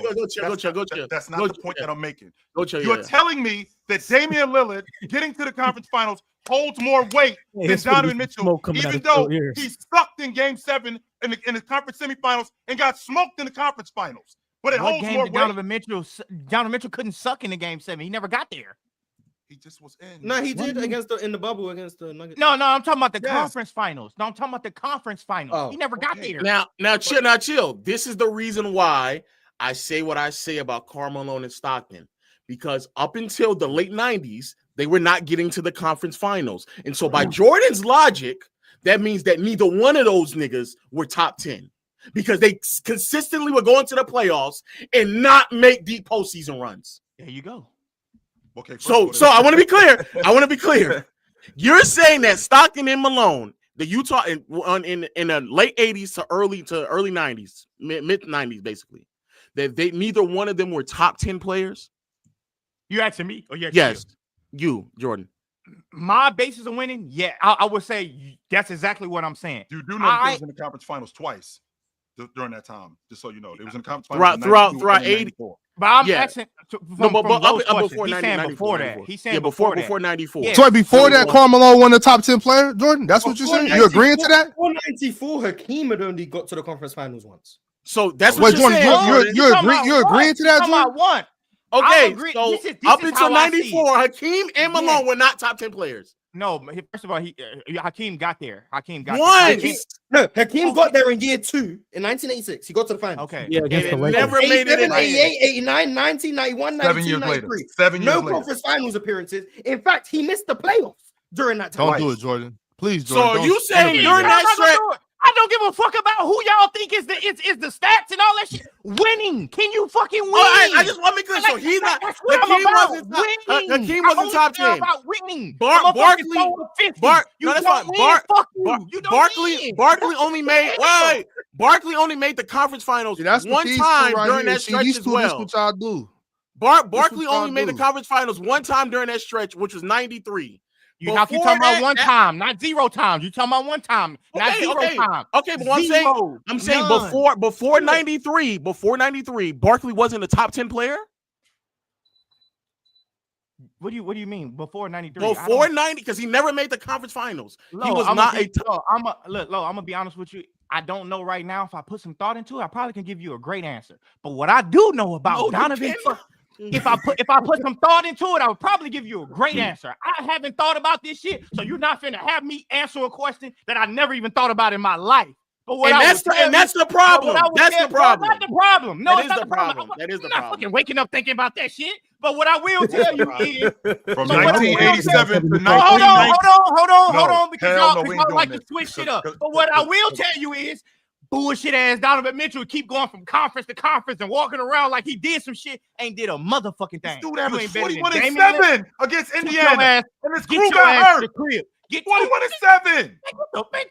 That's not the point that I'm making. You're telling me that Damian Lillard getting to the conference finals holds more weight than Donovan Mitchell, even though he sucked in Game 7 in the conference semifinals and got smoked in the conference finals. But it holds more weight. Donovan Mitchell couldn't suck in the Game 7. He never got there. He just was in. No, he did in the bubble against the Nuggets. No, I'm talking about the conference finals. No, I'm talking about the conference finals. He never got there. Now, chill. This is the reason why I say what I say about Carmelo and Stockton. Because up until the late 90s, they were not getting to the conference finals. And so by Jordan's logic, that means that neither one of those niggas were top 10. because they consistently were going to the playoffs and not make deep postseason runs. There you go. Okay. So I want to be clear. You're saying that Stockton and Malone, the Utah in the late 80s to early 90s, mid 90s, basically, that they neither one of them were top 10 players. You asking me? Or Yes, you, Jordan. My basis of winning, yeah, I would say that's exactly what I'm saying. You do know that they was in the conference finals twice during that time, just so you know. They was in the conference finals throughout 80. But I'm asking before he's saying before that. He's saying before 94. Yeah. So before that, Carmelo won the top 10 player, Jordan? That's what you're saying? You agreeing to that? 494, Hakeem had only got to the conference finals once. So that's what you're saying. You're agreeing to that, Jordan? Okay, so up until 94, Hakeem and Malone were not top 10 players. No, first of all, Hakeem got there. Hakeem got there. Hakeem got there in year 2 in 1986. He got to the finals. Okay. Yeah, against the Lakers. Never made it in 88, 89, 90, 91, 92, 93. 7 years no later. conference finals appearances. In fact, he missed the playoffs during that time. Don't do it, Jordan. Please, Jordan. So you saying during that stretch? I don't give a fuck about who y'all think is the stats and all that shit. Winning. Can you fucking win? I just want to be clear. So he's not. Hakeem wasn't top 10. About winning. Barkley only made. Barkley only made the conference finals one time during that stretch as well. That's what y'all do. Barkley only made the conference finals one time during that stretch, which was 93. You talking about one time, not 0 times. You talking about one time, not 0 times. Okay, but I'm saying before 93, Barkley wasn't a top 10 player. What do you mean before 93? Before 90, because he never made the conference finals. He was I'm gonna be honest with you. I don't know right now. If I put some thought into it, I probably can give you a great answer. But what I do know about Donovan. If I put some thought into it, I would probably give you a great answer. I haven't thought about this shit, so you're not finna have me answer a question that I never even thought about in my life. But that's the problem. That's the problem. Not the problem. No, it's not the problem. That is the I'm problem. not fucking waking up thinking about that shit. But what I will tell you is from 1987 to 1990. Hold on, because y'all like to switch shit up. But what I will tell you is bullshit ass Donovan Mitchell keep going from conference to conference and walking around like he did some shit, ain't did a motherfucking thing. This dude averaged 41-7 against Indiana, and his crew got hurt. 41-7.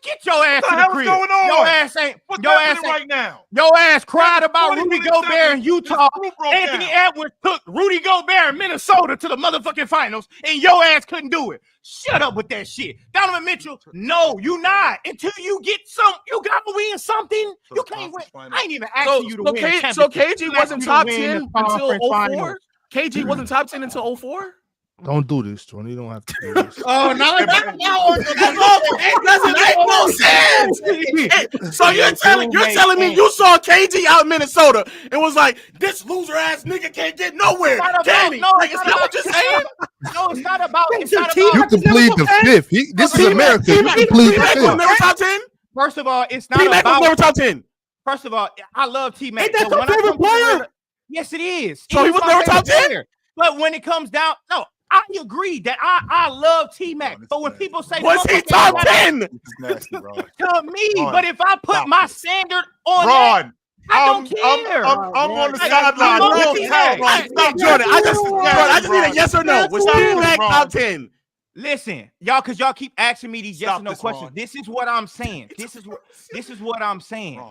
Get your ass to the crib. Going on? Your ass ain't. What's your happening ass ain't, right now? Your ass cried about Rudy Gobert in Utah. Anthony down. Edwards took Rudy Gobert in Minnesota to the motherfucking finals, and your ass couldn't do it. Shut up with that shit. Donovan Mitchell, no, you not. Until you get you gotta win something. You can't win. I ain't even asking you to win. So KG wasn't top 10 until 04? KG wasn't top 10 until 04? Don't do this, Jordan. You don't have to do this. Oh, no. It doesn't make no sense. So you're telling me you saw KG out in Minnesota and was like, this loser ass nigga can't get nowhere. Can he? Like, is that what you're saying? No, it's not about. You can plead the fifth. This is America. You can plead the fifth. Never top 10. First of all, it's not T-Mac was never top 10. First of all, I love T-Mac. Ain't that your favorite player? Yes, it is. So he was never top 10. But when it comes down, no. I agree that I love T-Mac, but when people say was he top 10 to me, but if I put my standard on Ron, I don't care. I'm on the sideline. Stop, Jordan. I just need a yes or no. Was T-Mac top 10? Listen, y'all, because y'all keep asking me these yes or no questions. This is what I'm saying. This is what I'm saying.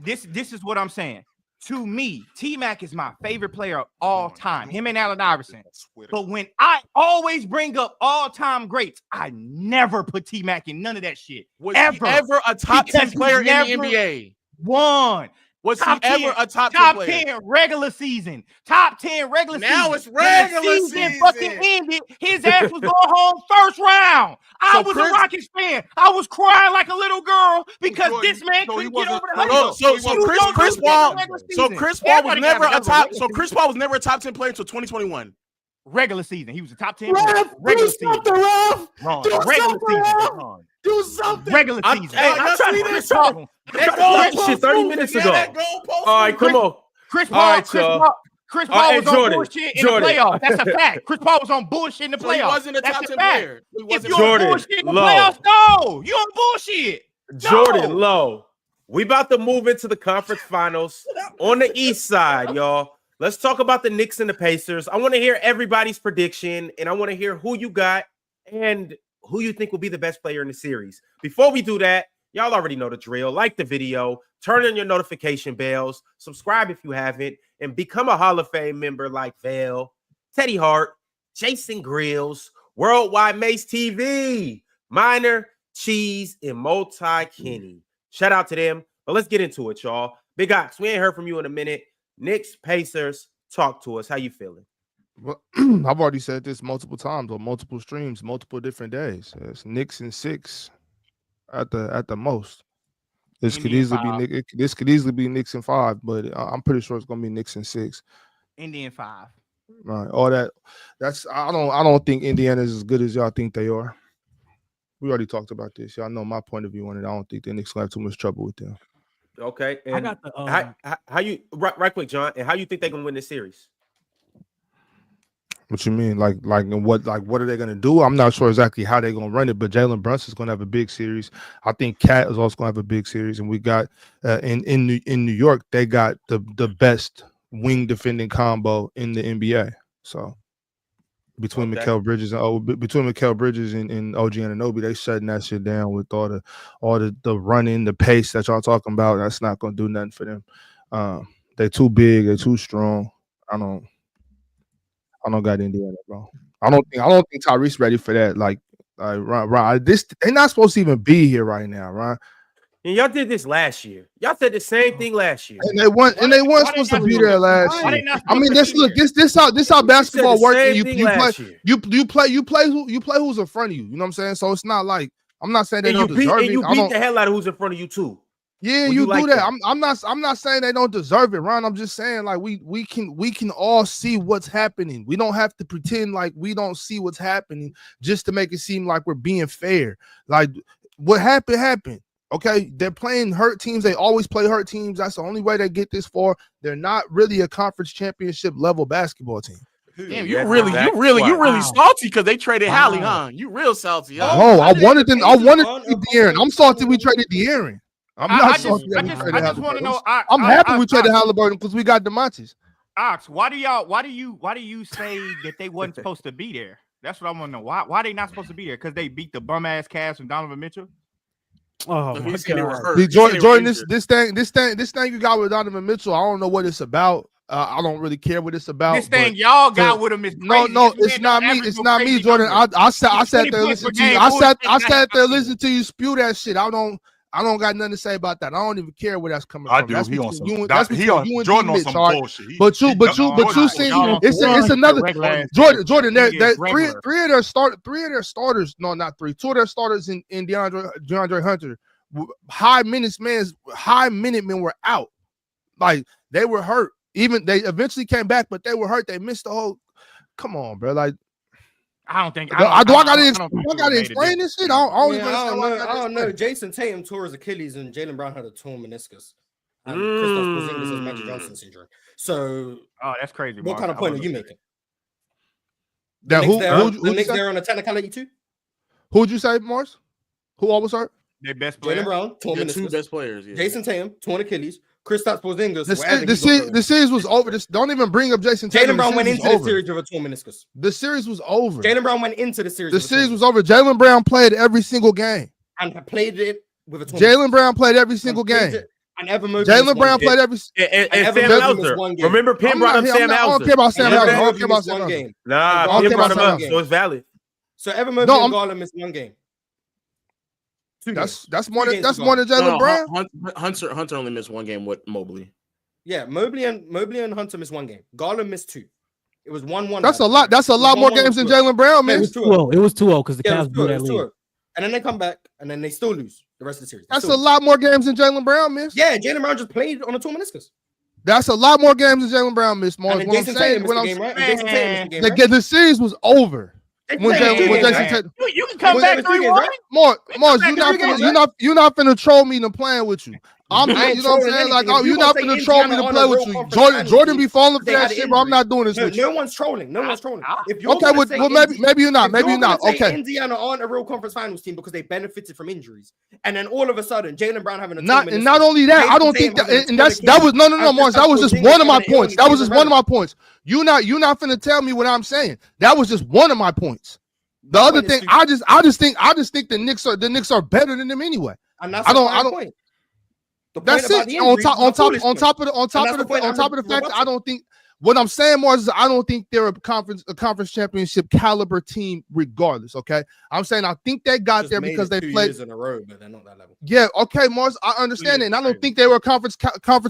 This is what I'm saying. To me, T-Mac is my favorite player of all time. Him and Allen Iverson. But when I always bring up all-time greats, I never put T-Mac in none of that shit. Was he ever a top 10 player in the NBA? One. Was he ever a top 10 player? Top 10 regular season. Top 10 regular season. Now it's regular season. Fucking ended. His ass was going home first round. I was a Rockets fan. I was crying like a little girl because this man couldn't get over the hump. So Chris Paul was never a top. So Chris Paul was never a top 10 player until 2021. Regular season. He was a top 10 player. Regular season. Do something. Regular season. I'm trying to this talk. Shit, 30 minutes ago. All right, come on. Chris Paul was on bullshit in the playoffs. That's a fact. Chris Paul was on bullshit in the playoffs. He wasn't a top 10 player. If you're on bullshit in the playoffs, no. You're on bullshit. Jordan Lowe. We about to move into the conference finals on the East side, y'all. Let's talk about the Knicks and the Pacers. I want to hear everybody's prediction, and I want to hear who you got and who you think will be the best player in the series. Before we do that, y'all already know the drill. Like the video, turn on your notification bells, subscribe if you haven't, and become a Hall of Fame member like Vale, Teddy Hart, Jason Grills, Worldwide Mace TV, Minor, Cheese, and Multi-Kenny. Shout out to them. But let's get into it, y'all. Big Ox, we ain't heard from you in a minute. Knicks, Pacers, talk to us. How you feeling? Well, I've already said this multiple times on multiple streams, multiple different days. It's Knicks in 6 at the most. This could easily be Knicks in 5, but I'm pretty sure it's gonna be Knicks in 6. Indian 5. Right. All that's I don't think Indiana's as good as y'all think they are. We already talked about this. Y'all know my point of view on it. I don't think the Knicks will have too much trouble with them. Okay. And I got the how you right quick, John, and how you think they're gonna win this series? What you mean? Like what are they gonna do? I'm not sure exactly how they're gonna run it, but Jalen Brunson's gonna have a big series. I think Cat is also gonna have a big series, and we got in New York, they got the best wing defending combo in the NBA. So between Mikal Bridges and OG Anunoby, they shutting that shit down with all the running, the pace that y'all talking about. That's not gonna do nothing for them. They're too big, they're too strong. I don't got Indiana, bro. I don't think Tyrese ready for that. Right. They're not supposed to even be here right now, right? And y'all did this last year. Y'all said the same thing last year. And they weren't supposed to be there last year. I mean, this how basketball works. You play who's in front of you. You know what I'm saying? So it's not like I'm not saying they don't deserve it. And you beat the hell out of who's in front of you too. Yeah, you do that. I'm not saying they don't deserve it, Ron. I'm just saying like we can all see what's happening. We don't have to pretend like we don't see what's happening just to make it seem like we're being fair. Like what happened. Okay, they're playing hurt teams. They always play hurt teams. That's the only way they get this far. They're not really a conference championship level basketball team. Damn, you really salty because they traded Hallie, huh? You real salty, huh? Oh, I wanted to see De'Aaron. I'm salty we traded De'Aaron. I just want to know. I'm happy we traded Halliburton because we got DeMontis. Ox, why do you say that they wasn't supposed to be there? That's what I want to know. Why they not supposed to be there? Because they beat the bum ass Cavs from Donovan Mitchell. Oh my God. See, Jordan, this thing you got with Donovan Mitchell, I don't know what it's about. I don't really care what it's about. This thing y'all got with him is crazy. No, it's not me. It's not me, Jordan. I sat there listening to you. I sat there listening to you spew that shit. I don't got nothing to say about that. I don't even care where that's coming from. That's Jordan on some bullshit. But you see, it's another Jordan. Three of their starters. No, not three. Two of their starters in DeAndre Hunter. High minute men were out. Like they were hurt. Even they eventually came back, but they were hurt. They missed the whole. Come on, bro. Like. I gotta explain this shit. I don't know. Jason Tatum tore his Achilles and Jaylen Brown had a torn meniscus. And Kristaps Porzingis has Magic Johnson syndrome. So, that's crazy. What kind of point are you making? That who Knicks there on a technicality too? Who'd you say, Morris? Who always hurt? Their best player. Jaylen Brown, torn meniscus. Two best players. Yeah. Jason Tatum, torn Achilles. Kristaps Porzingis. The series was over. Don't even bring up Jason Tatum. Jaylen Brown went into the series with a torn meniscus. The series was over. Jaylen Brown went into the series. The series was over. Jaylen Brown played every single game. And played it with a torn Jaylen Brown played every single game. And Evan Mobley. Jaylen Brown played every. And Sam Hauser. Remember, Penn brought up Sam Hauser. I don't care about Sam Hauser. I don't care about Sam Hauser. Nah, Penn brought him up, so it's valid. So Evan Mobley and Garland missed one game. That's more than Jaylen Brown. Hunter only missed one game with Mobley. Yeah, Mobley and Hunter missed one game. Garland missed 2. It was 1-1. That's a lot. That's a lot more games than Jaylen Brown missed. It was 2-0 because the Cavs blew that lead. And then they come back and then they still lose the rest of the series. That's a lot more games than Jaylen Brown missed. Yeah, Jaylen Brown just played on a torn meniscus. That's a lot more games than Jaylen Brown missed. More. The series was over. When Jason Tatum, you can come back 3-1. Mars, you're not finna troll me and playing with you. I'm, I ain't you know what I'm trolling saying? Like, anything. If you're you not gonna gonna say troll me Indiana to on play a with real you. conference Jordan finals be team, falling for they that had shit, but I'm injuries. not doing this No, with you. no one's trolling. No one's trolling. If you're Okay, gonna say well, maybe you're not. if Maybe you're you're not. gonna say Okay. Indiana aren't a real conference finals team because they benefited from injuries, and then all of a sudden Jaylen Brown having a Not only that, I don't think that, and that was no, Mars. That was just one of my points. That was just one of my points. You're not finna tell me what I'm saying. That was just one of my points. The other thing, I just think the Knicks are better than them anyway. And that's I don't. Point. That's it. On top of the fact that I don't think what I'm saying more is I don't think they're a conference championship caliber team regardless. Okay, I'm saying I think they got there because they played 2 years in a row, but they're not that level. Yeah, okay, Mars, I understand it, and I don't think they were a conference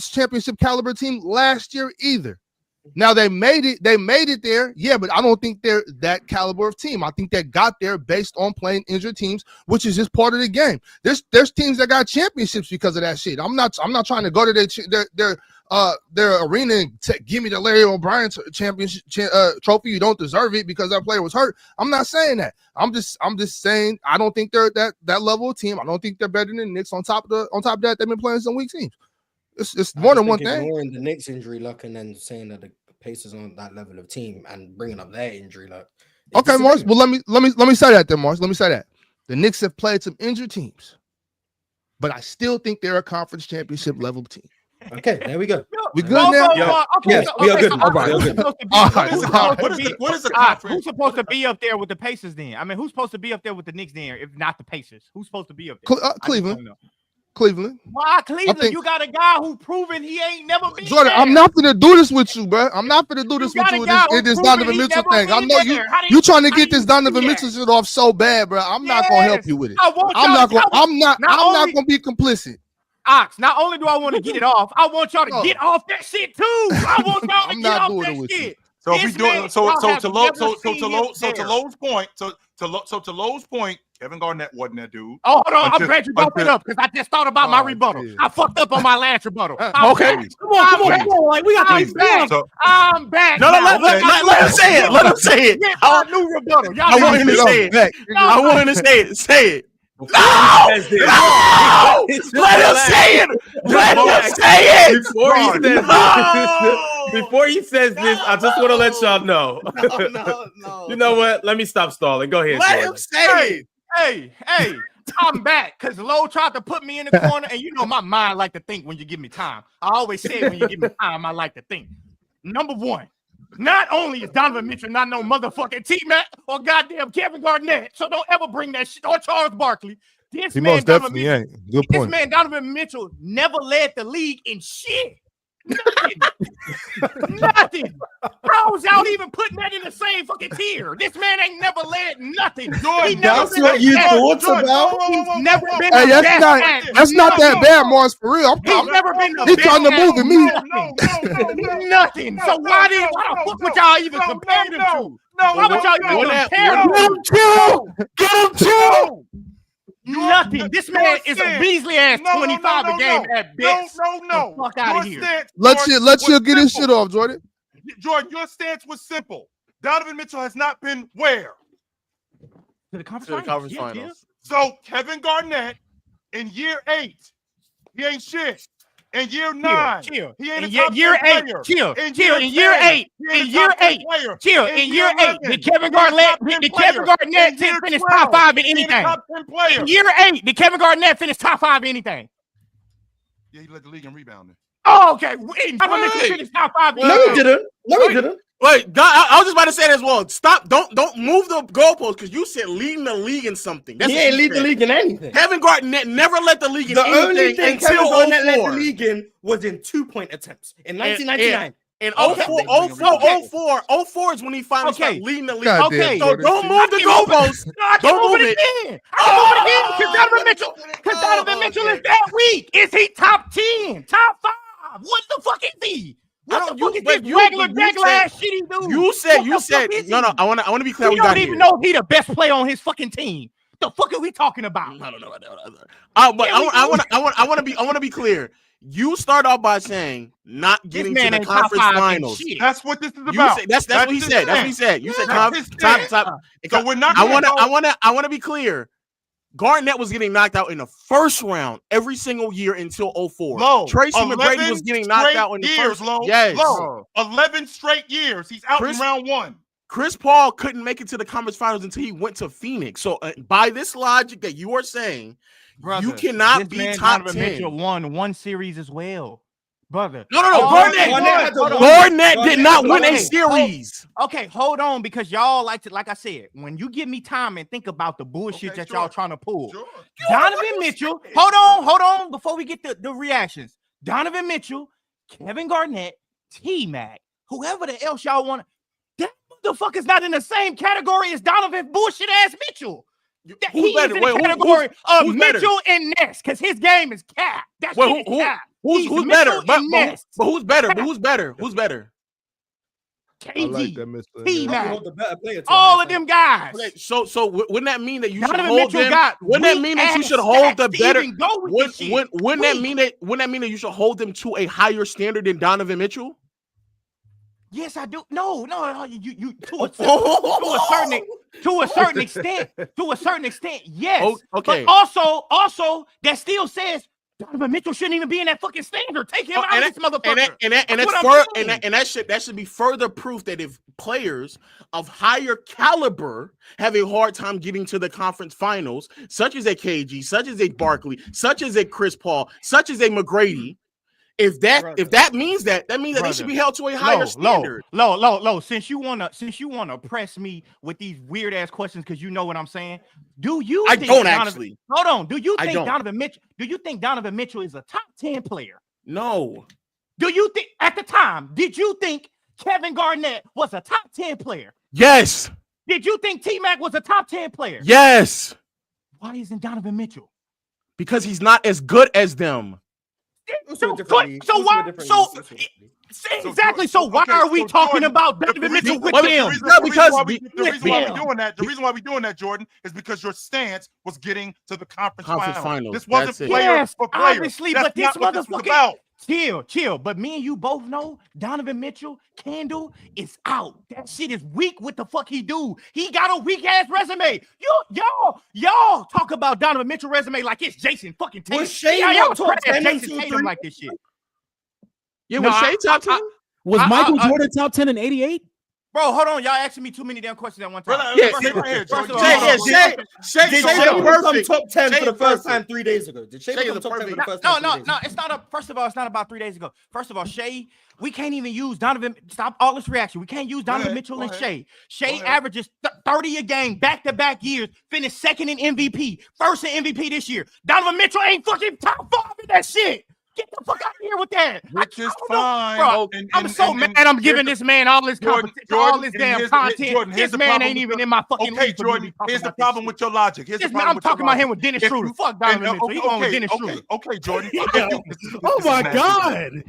championship caliber team last year either. Now they made it there, yeah, but I don't think they're that caliber of team. I think they got there based on playing injured teams, which is just part of the game. There's teams that got championships because of that shit. I'm not trying to go to their arena and give me the Larry O'Brien championship trophy. You don't deserve it because that player was hurt. I'm not saying that. I'm just saying I don't think they're that level of team. I don't think they're better than the Knicks. On top of that, they've been playing some weak teams. It's more than one thing. Ignoring the Knicks injury luck and then saying that the Pacers aren't that level of team and bringing up their injury luck. Okay, Mars. Well, let me say that then, Mars. Let me say that the Knicks have played some injured teams, but I still think they're a conference championship level team. Okay, there we go. We good now? Yes, we are good. All right. What is the conference? Who's supposed to be up there with the Pacers then? I mean, who's supposed to be up there with the Knicks then, if not the Pacers? Who's supposed to be up there? Cleveland. Why Cleveland? You got a guy who proven he ain't never been Jordan, there. I'm not gonna do this with you, bro. I'm not gonna do this with you in this Donovan Mitchell thing. I know you trying to get this Donovan Mitchell shit off so bad, bro. I'm not gonna help you with it. I'm not gonna be complicit. Ox, not only do I want to get it off, I want y'all to get off that shit too. I want y'all to get off that shit. So if we do it, to Lowe's point, Kevin Garnett wasn't that dude. Oh, hold on. I'm glad you brought that up because I just thought about my rebuttal. I fucked up on my last rebuttal. Okay. Come on. Like, we got these back. I'm back. No, let him say it. Let him say it. I new rebuttal. I want him to say it. I want him to say it. Say it. No! Let him say it. Let him say it. Before he says this, I just want to let y'all know. No. You know what? Let me stop stalling. Go ahead. Let him say it. Hey, I'm back because Lowe tried to put me in the corner, and you know my mind like to think when you give me time. I always say when you give me time, I like to think. Number one, not only is Donovan Mitchell not no motherfucking teammate or goddamn Kevin Garnett, so don't ever bring that shit, or Charles Barkley. This man Donovan Mitchell never led the league in shit. Nothing. How is y'all even putting that in the same fucking tier? This man ain't never led nothing. That's what you thought about. He's never been. That's not that bad, Mars. For real, he's never been. He's trying to move at me. Nothing. So why the fuck would y'all even compare them to? Why would y'all even compare them? Get him too. Nothing. This man is a Beasley ass 25 a game at best. No. Fuck out of here. Let's you get his shit off, Jordan. Jordan, your stance was simple. Donovan Mitchell has not been where? To the conference finals. So Kevin Garnett in year 8, he ain't shit. In year 9, he ain't a top 10 player. In year 8, did Kevin Garnett finish top 5 in anything? In year 8, did Kevin Garnett finish top 5 in anything? Yeah, he led the league in rebounding. Oh, okay. Donovan Mitchell finished top 5 in No, he didn't. Wait, I was just about to say that as well. Stop! Don't move the goalpost because you said leading the league in something. He ain't lead the league in anything. Kevin Garnett never led the league in anything. The only thing Kevin until Garnett 04. led the league in was in 2-point attempts in 1999. In 04 is when he finally started leading the league. Okay, so don't move the goalpost. Don't move it again. Because Donovan Mitchell is that weak. Is he top 10, top 5? What the fuck is he? What the fuck is this regular ass shitty dude? You said no. I want to be clear. You don't even know if he the best player on his fucking team. The fuck are we talking about? I don't know. But I want to be clear. You start off by saying not getting to the conference finals. That's what this is about. That's what he said. That's what he said. You said top. So we're not. I want to be clear. Garnett was getting knocked out in the first round every single year until 04. Low. Tracy McGrady was getting knocked out in the first. Low. Yes. Low. 11 straight years. He's out in round 1. Chris Paul couldn't make it to the conference finals until he went to Phoenix. So by this logic that you are saying, brother, you cannot be top Donovan 10. Mitchell won one series as well, brother. No. Garnett did not win a series. Okay, hold on, because y'all like I said, when you give me time and think about the bullshit that y'all trying to pull. Sure. Donovan Mitchell, hold on, before we get the reactions. Donovan Mitchell, Kevin Garnett, T-Mac, whoever the else y'all want. That motherfucker's not in the same category as Donovan bullshit ass Mitchell. Who's better? In the category of who's Mitchell and Ness, because his game is cap. That's cap. Who's better? But who's better? But who's better? Who's better? KG, T-Mac, all of them guys. Okay, so wouldn't that mean that you Donovan should hold Mitchell them? Wouldn't that mean that you should hold the better? Wouldn't that mean that you should hold them to a higher standard than Donovan Mitchell? Yes, I do. No, you to a certain extent. Yes. Oh, okay. But also, that still says Donovan Mitchell shouldn't even be in that fucking standard. Take him out of this motherfucker. And that should be further proof that if players of higher caliber have a hard time getting to the conference finals, such as a KG, such as a Barkley, such as a Chris Paul, such as a McGrady. If that means that they should be held to a higher standard. Low. Since you wanna press me with these weird ass questions because you know what I'm saying, do you? I don't actually. Hold on. Do you think Donovan Mitchell? Do you think Donovan Mitchell is a top 10 player? No. Do you think at the time? Did you think Kevin Garnett was a top 10 player? Yes. Did you think T-Mac was a top 10 player? Yes. Why isn't Donovan Mitchell? Because he's not as good as them. Exactly. So why are we talking about Donovan Mitchell with them? The reason why we're doing that, Jordan, is because your stance was getting to the conference finals. This wasn't player for player. Obviously, but this motherfucker. Chill. But me and you both know Donovan Mitchell, Candle is out. That shit is weak. What the fuck he do? He got a weak ass resume. Y'all talk about Donovan Mitchell resume like it's Jason fucking Tatum. Y'all trash Jason Tatum like this shit. Yeah, was Shea top 10? Was Michael Jordan top 10 in 88? Bro, hold on. Y'all asking me too many damn questions at one time. Shea become top 10 for the first time 3 days ago. Did Shea become top 10 for the first time? No. It's not. First of all, it's not about 3 days ago. First of all, Shea, we can't even use Donovan. Stop all this reaction. We can't use Donovan Mitchell and Shea. Shea averages 30 a game, back-to-back years. Finished second in MVP, first in MVP this year. Donovan Mitchell ain't fucking top 5 in that shit. Get the fuck out of here with that. Which is fine. Bro, I'm so mad I'm giving this man all this competition, all this damn content. This man ain't even in my fucking league. Jordan, here's the problem with your logic. I'm talking about him with Dennis Schroeder. Fuck Donovan Mitchell. He going with Dennis Schroeder. Okay, Jordan. Oh my God.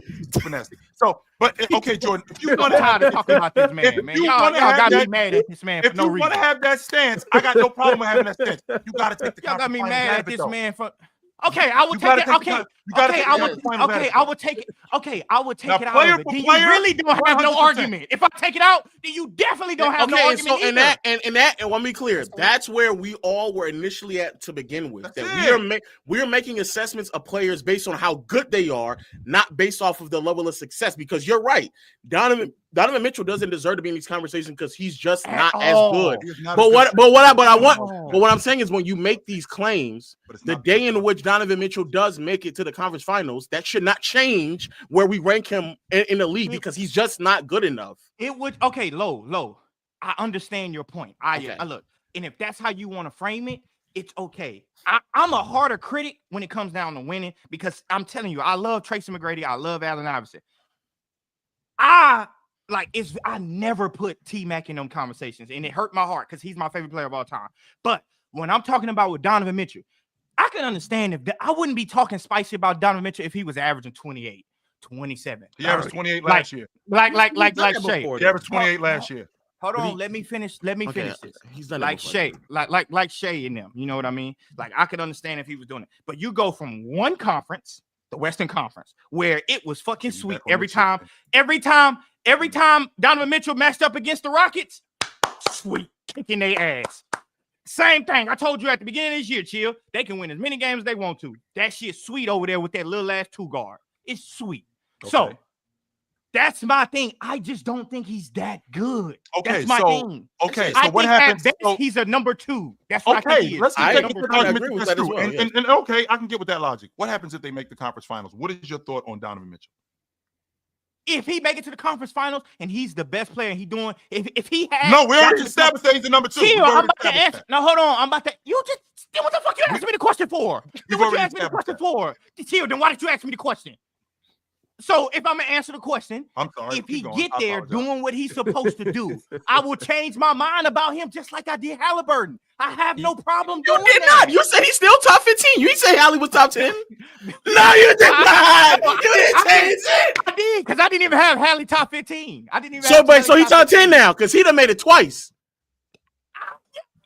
So, but okay, Jordan, if you want to talk about this man, y'all got me mad at this man for no reason. If you want to have that stance, I got no problem with having that stance. You got to take the y'all got me mad at this man for. Okay, I would take it. I would take it. Okay, I would take it out of it. Then you really don't have no argument. If I take it out, then you definitely don't have no argument. So and let me be clear. That's where we all were initially at to begin with. That we are making assessments of players based on how good they are, not based off of the level of success. Because you're right, Donovan Mitchell doesn't deserve to be in these conversations because he's just not as good. But what I'm saying is when you make these claims, the day in which Donovan Mitchell does make it to the conference finals, that should not change where we rank him in the league because he's just not good enough. It would low. I understand your point. I look, and if that's how you want to frame it, it's okay. I'm a harder critic when it comes down to winning because I'm telling you, I love Tracy McGrady, I love Allen Iverson. I never put T-Mac in them conversations, and it hurt my heart because he's my favorite player of all time. But when I'm talking about with Donovan Mitchell, I can understand I wouldn't be talking spicy about Donovan Mitchell if he was averaging 28, 27. He averaged 28 last year. Like Shea. He averaged 28 last year. Hold on, let me finish this. He's done like Shea, like Shea in them. You know what I mean? Like I could understand if he was doing it, but you go from one conference, the Western Conference, where it was fucking sweet every time Donovan Mitchell matched up against the Rockets, sweet, kicking their ass. Same thing. I told you at the beginning of this year, chill. They can win as many games as they want to. That shit's sweet over there with that little ass 2 guard. It's sweet. Okay. So that's my thing. I just don't think he's that good. Okay, that's my thing. Okay, I so what think happens? At best, he's a number 2. That's what I think he is. Let's I take agree the argument with that's that as true. well, yes. And okay, I can get with that logic. What happens if they make the conference finals? What is your thought on Donovan Mitchell? If he make it to the conference finals and he's the best player and he doing, if he has No, we already established that he's the number 2. Chill, I'm about to answer. No, hold on. I'm about to. You just what the fuck you asking me the question for? You've What you already asked me the question established for? Chill. Then why did you ask me the question? So if I'm gonna answer the question, I'm sorry. if he keep going. get I there apologize. doing what he's supposed to do, I will change my mind about him just like I did Halliburton. I have no problem You doing did that. not. You said he's still top 15. You didn't say Hallie was top 10. No, you did not. You didn't say it. I did because I didn't even have Hallie top 15. I didn't even. So, have but Hallie so he top 10 15. now because he done made it twice.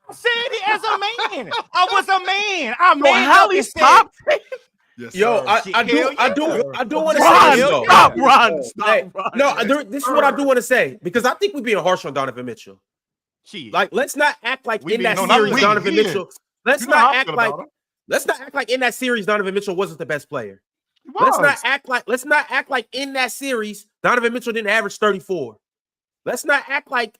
I said it as a man. I was a man. I So made up and Hallie's said, top 10. Yes, Yo, sir. I do want to Ron, say this, though. stop, Ron. Hey, Stop, Ron. no, this is what I do want to say because I think we're being harsh on Donovan Mitchell. Shit. Like, let's not act like We in being- that no, not series we, Donovan he Mitchell. is. Let's You know how not I act feel like about him. let's not act like in that series Donovan Mitchell wasn't the best player. He Let's was. not act like in that series Donovan Mitchell didn't average 34. Let's not act like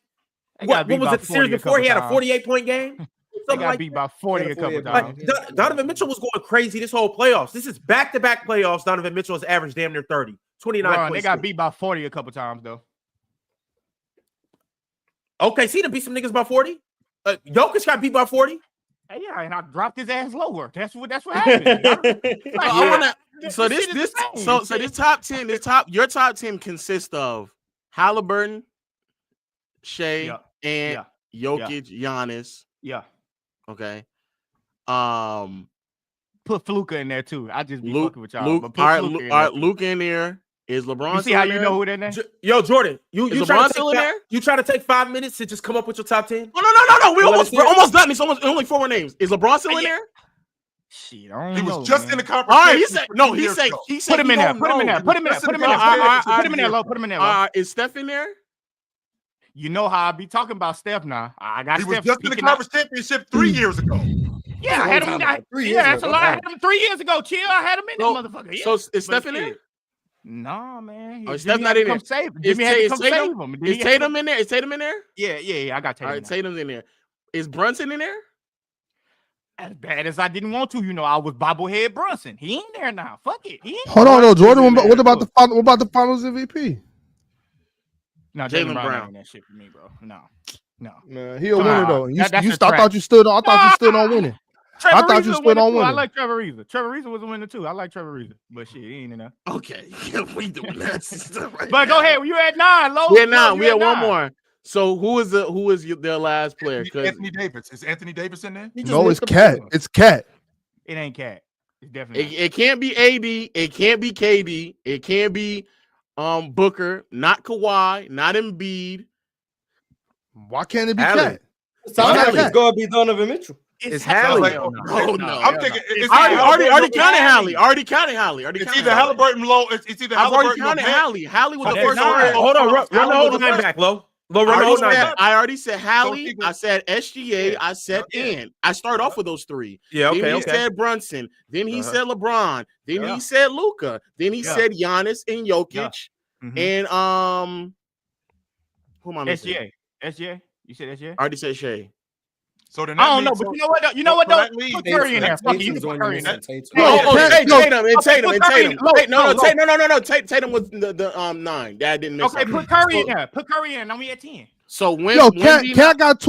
They got what beat was by it the series 40 a before he had a couple 48-point game? They Something got like beat by 40 a couple Yeah, times. like Donovan Mitchell was going crazy this whole playoffs. This is back-to-back playoffs. Donovan Mitchell has averaged damn near 30. 29 Ron, they points. got beat by 40 a couple times though. Okay, see them beat some niggas by 40. Jokic got beat by 40. Hey, yeah, and I dropped his ass lower. That's what happened. I wanna. So This shit is the same. so this top 10, your top 10 consists of Halliburton, Shea, Yeah. and Jokic, Giannis. Yeah. Okay. Put Fluka in there too. I just be Luke, fucking with y'all. Luke, but all put right, Fluka in all there. right, Luke in there. Is LeBron? You see how you know who that is? Yo, Jordan, you Is trying LeBron to still in there? You trying to take 5 minutes to just come up with your top 10? No. We're Let almost, us we're hear it. almost done. It's almost only 4 more names. Is LeBron still in there? Shit, I don't He know, was just man. in the conference. All right, he said no. He said Put him in there. don't Put him in know. there. Put him in there. Put him in there. Put him in there. Put him in there low. Put him in there low. Is Steph in there? You know how I be talking about Steph now. I got He was Steph just in the peeking out. conference championship 3 years ago. Yeah, I had him. That's a lot. I had him 3 years ago. Chill. I had him in So- that motherfucker. Yeah. So is But Steph in there? shit. Nah, man. Oh, Jimmy Steph had not to in there. come save him. Is Jimmy had to Tatum- come is save him. Is Tatum in there? Is Tatum in there? Yeah. I got Tatum. All right, now. Tatum's in there. Is Brunson in there? As bad as I didn't want to, I was bobblehead Brunson. He ain't there now. Fuck it. He ain't Hold on, though, Jordan. in there. What about the Finals MVP? No, Jaylen Jaylen Brown. Brown ain't that shit for me, bro. No. Man, he a Nah, winner though. that's a I trap. thought you stood on. I thought you stood on winning. Trevor I thought Reeves you was a stood winner on too. I winning. like Trevor Reeves. Trevor Reeves was a winner too. I like Trevor Reeves, but shit, he ain't in there. Okay, we doing that. But go ahead. You at 9, low. We had 9. We You had one 9. more. So who is their last player? 'Cause Anthony Davis. Is Anthony Davis in there? No, it's Cat. It's Cat. It ain't Cat. It's definitely. it can't be AD. It can't be KD. It can't be Booker. Not Kawhi. Not Embiid. Why can't it be Allen. Cat? Sounds like Hallie. it's gonna be Donovan Mitchell. It's Hallie. Hallie. Oh, no. I'm thinking it's I already Halliburton counted or Hallie. Already counted Hallie. It's either Halliburton low. It's either I've already Halliburton or counted Matt. Hallie. Hallie was the That's first nine. one. Hold on, run the Hallie whole was the nine first- back, Lo. Lo, run the whole nine back. I already said Hallie. So I said SGA. I said and. I started off with those 3. Yeah, Then he okay. said Brunson. Then he Uh-huh. said LeBron. Then Yeah. he said Luka. Then he Yeah. said Giannis and Jokic. Mhm. And who am I missing? SGA. You said SGA? I already said Shea. So then I that don't know, means- but you know what? Though? You know what? so Though? that leaves- Put Curry in there. Tatum's Fuck it, you the can one put Curry you in there. said Tatum. Tatum. Low, Wait, no, low. Tatum was the 9. That didn't make Okay, sense. put Curry in there. Put Curry in. I'm at 10. So when Yo, Wemby Cat got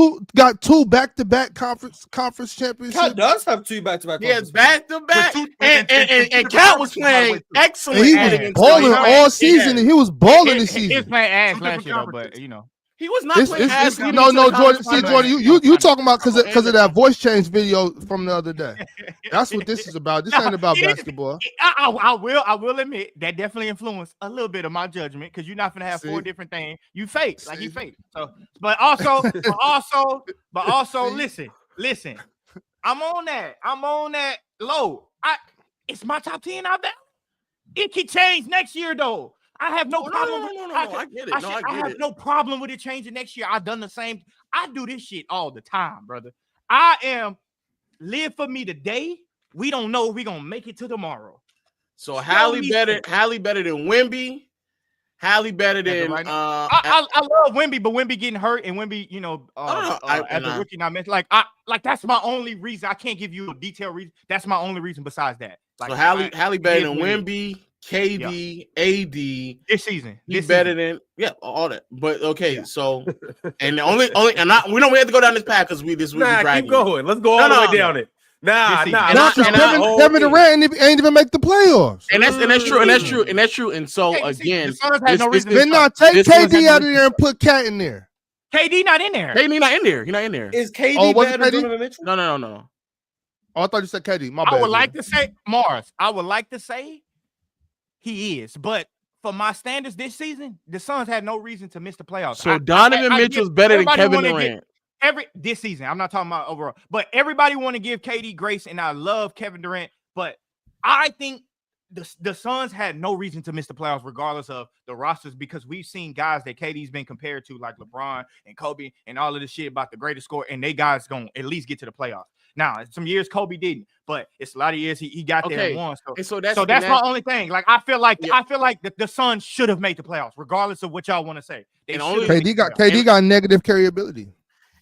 two back-to-back conference championships. Cat does have 2 back-to-back. yes, back to back, But two- and Cat was playing excellent. And he at was it. balling all season, Yeah. and he was balling this He was season. playing ass Two last different year, though, but conferences. He was not playing ass. leading No, into the Jordan. conference See, finals. Jordan, you talking about because of that voice change video from the other day. That's what this is about. This ain't about basketball. I will admit that definitely influenced a little bit of my judgment because you're not gonna have 4 See? different things. You fake like you See? fake. So, but also, See? listen. I'm on that low. It's my top 10 out there. It can change next year though. I have no problem. No, I get it. I have no problem with it changing next year. I've done the same. I do this shit all the time, brother. I am live for me today. We don't know if we're gonna make it to tomorrow. So Hallie better than Wemby. Hallie better than I love Wemby, but Wemby getting hurt and Wemby, as a rookie, not mentioned. Like that's my only reason. I can't give you a detailed reason. That's my only reason besides that. Like, so Hallie better than Wemby, KD, AD this season. He's better than all that. But okay, so and the only and we have to go down this path because we keep going. Let's go all the way down it. Nah. Kevin Durant ain't even make the playoffs. And that's true. And so again, then now take KD out of there and put Cat in there. KD not in there. KD not in there. He's not in there. Is KD better than Donovan Mitchell? No. Oh, I thought you said KD. My bad. I would like to say Mars. I would like to say he is, but for my standards this season, the Suns had no reason to miss the playoffs. So Donovan Mitchell's better than Kevin Durant. This season, I'm not talking about overall, but everybody want to give KD grace, and I love Kevin Durant, but I think the Suns had no reason to miss the playoffs regardless of the rosters because we've seen guys that KD's been compared to like LeBron and Kobe and all of this shit about the greatest score, and they guys gonna at least get to the playoffs. Now, some years Kobe didn't, but it's a lot of years he got there and won. So that's my only thing. Like I feel like the Suns should have made the playoffs, regardless of what y'all want to say. KD got negative carryability.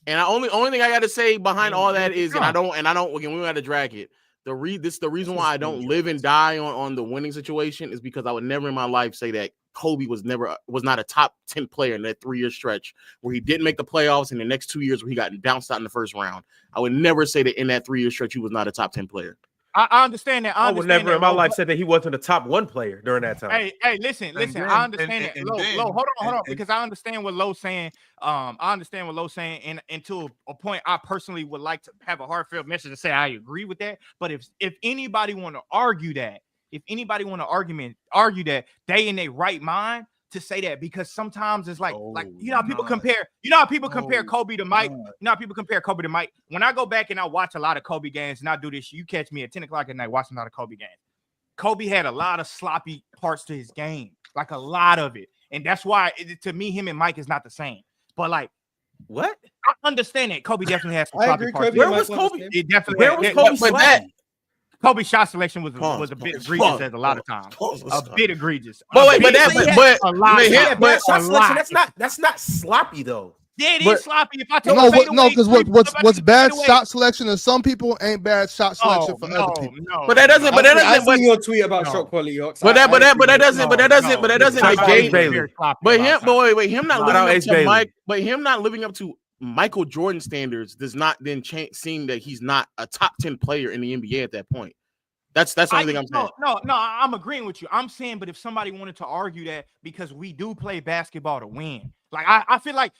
And the only thing I got to say behind all that is, and I don't again, we don't have to drag it. The reason why I don't live and die on the winning situation is because I would never in my life say that Kobe was not a top 10 player in that 3-year stretch where he didn't make the playoffs in the next 2 years where he got bounced out in the first round. I would never say that in that 3-year stretch he was not a top 10 player. I understand that. I would never in my life said that he wasn't a top 1 player during that time. Hey, listen. I understand that. Lo, hold on, because I understand what Lo's saying. And to a point, I personally would like to have a heartfelt message to say I agree with that. But if anybody want to argue that, argue that they in their right mind to say that, because sometimes it's like people compare Kobe to Mike. People compare Kobe to Mike. When I go back and I watch a lot of Kobe games and I do this, you catch me at 10 o'clock at night watching a lot of Kobe games. Kobe had a lot of sloppy parts to his game, like a lot of it. And that's why to me, him and Mike is not the same. But like, what? I understand that Kobe definitely has some sloppy parts. Where was Kobe? Where was Kobe sloppy? Kobe's shot selection was a bit egregious at a lot of times. A bit egregious. That's not sloppy though. Yeah, it is sloppy. If I take because what's bad shot selection and some people ain't bad shot selection for other people. No. But that doesn't. I seen your tweet about shot quality. But that doesn't negate. Him not living up to Michael Jordan standards does not then seem that he's not a top 10 player in the NBA at that point. That's the only thing I'm saying. No, I'm agreeing with you. I'm saying, but if somebody wanted to argue that because we do play basketball to win, like I feel like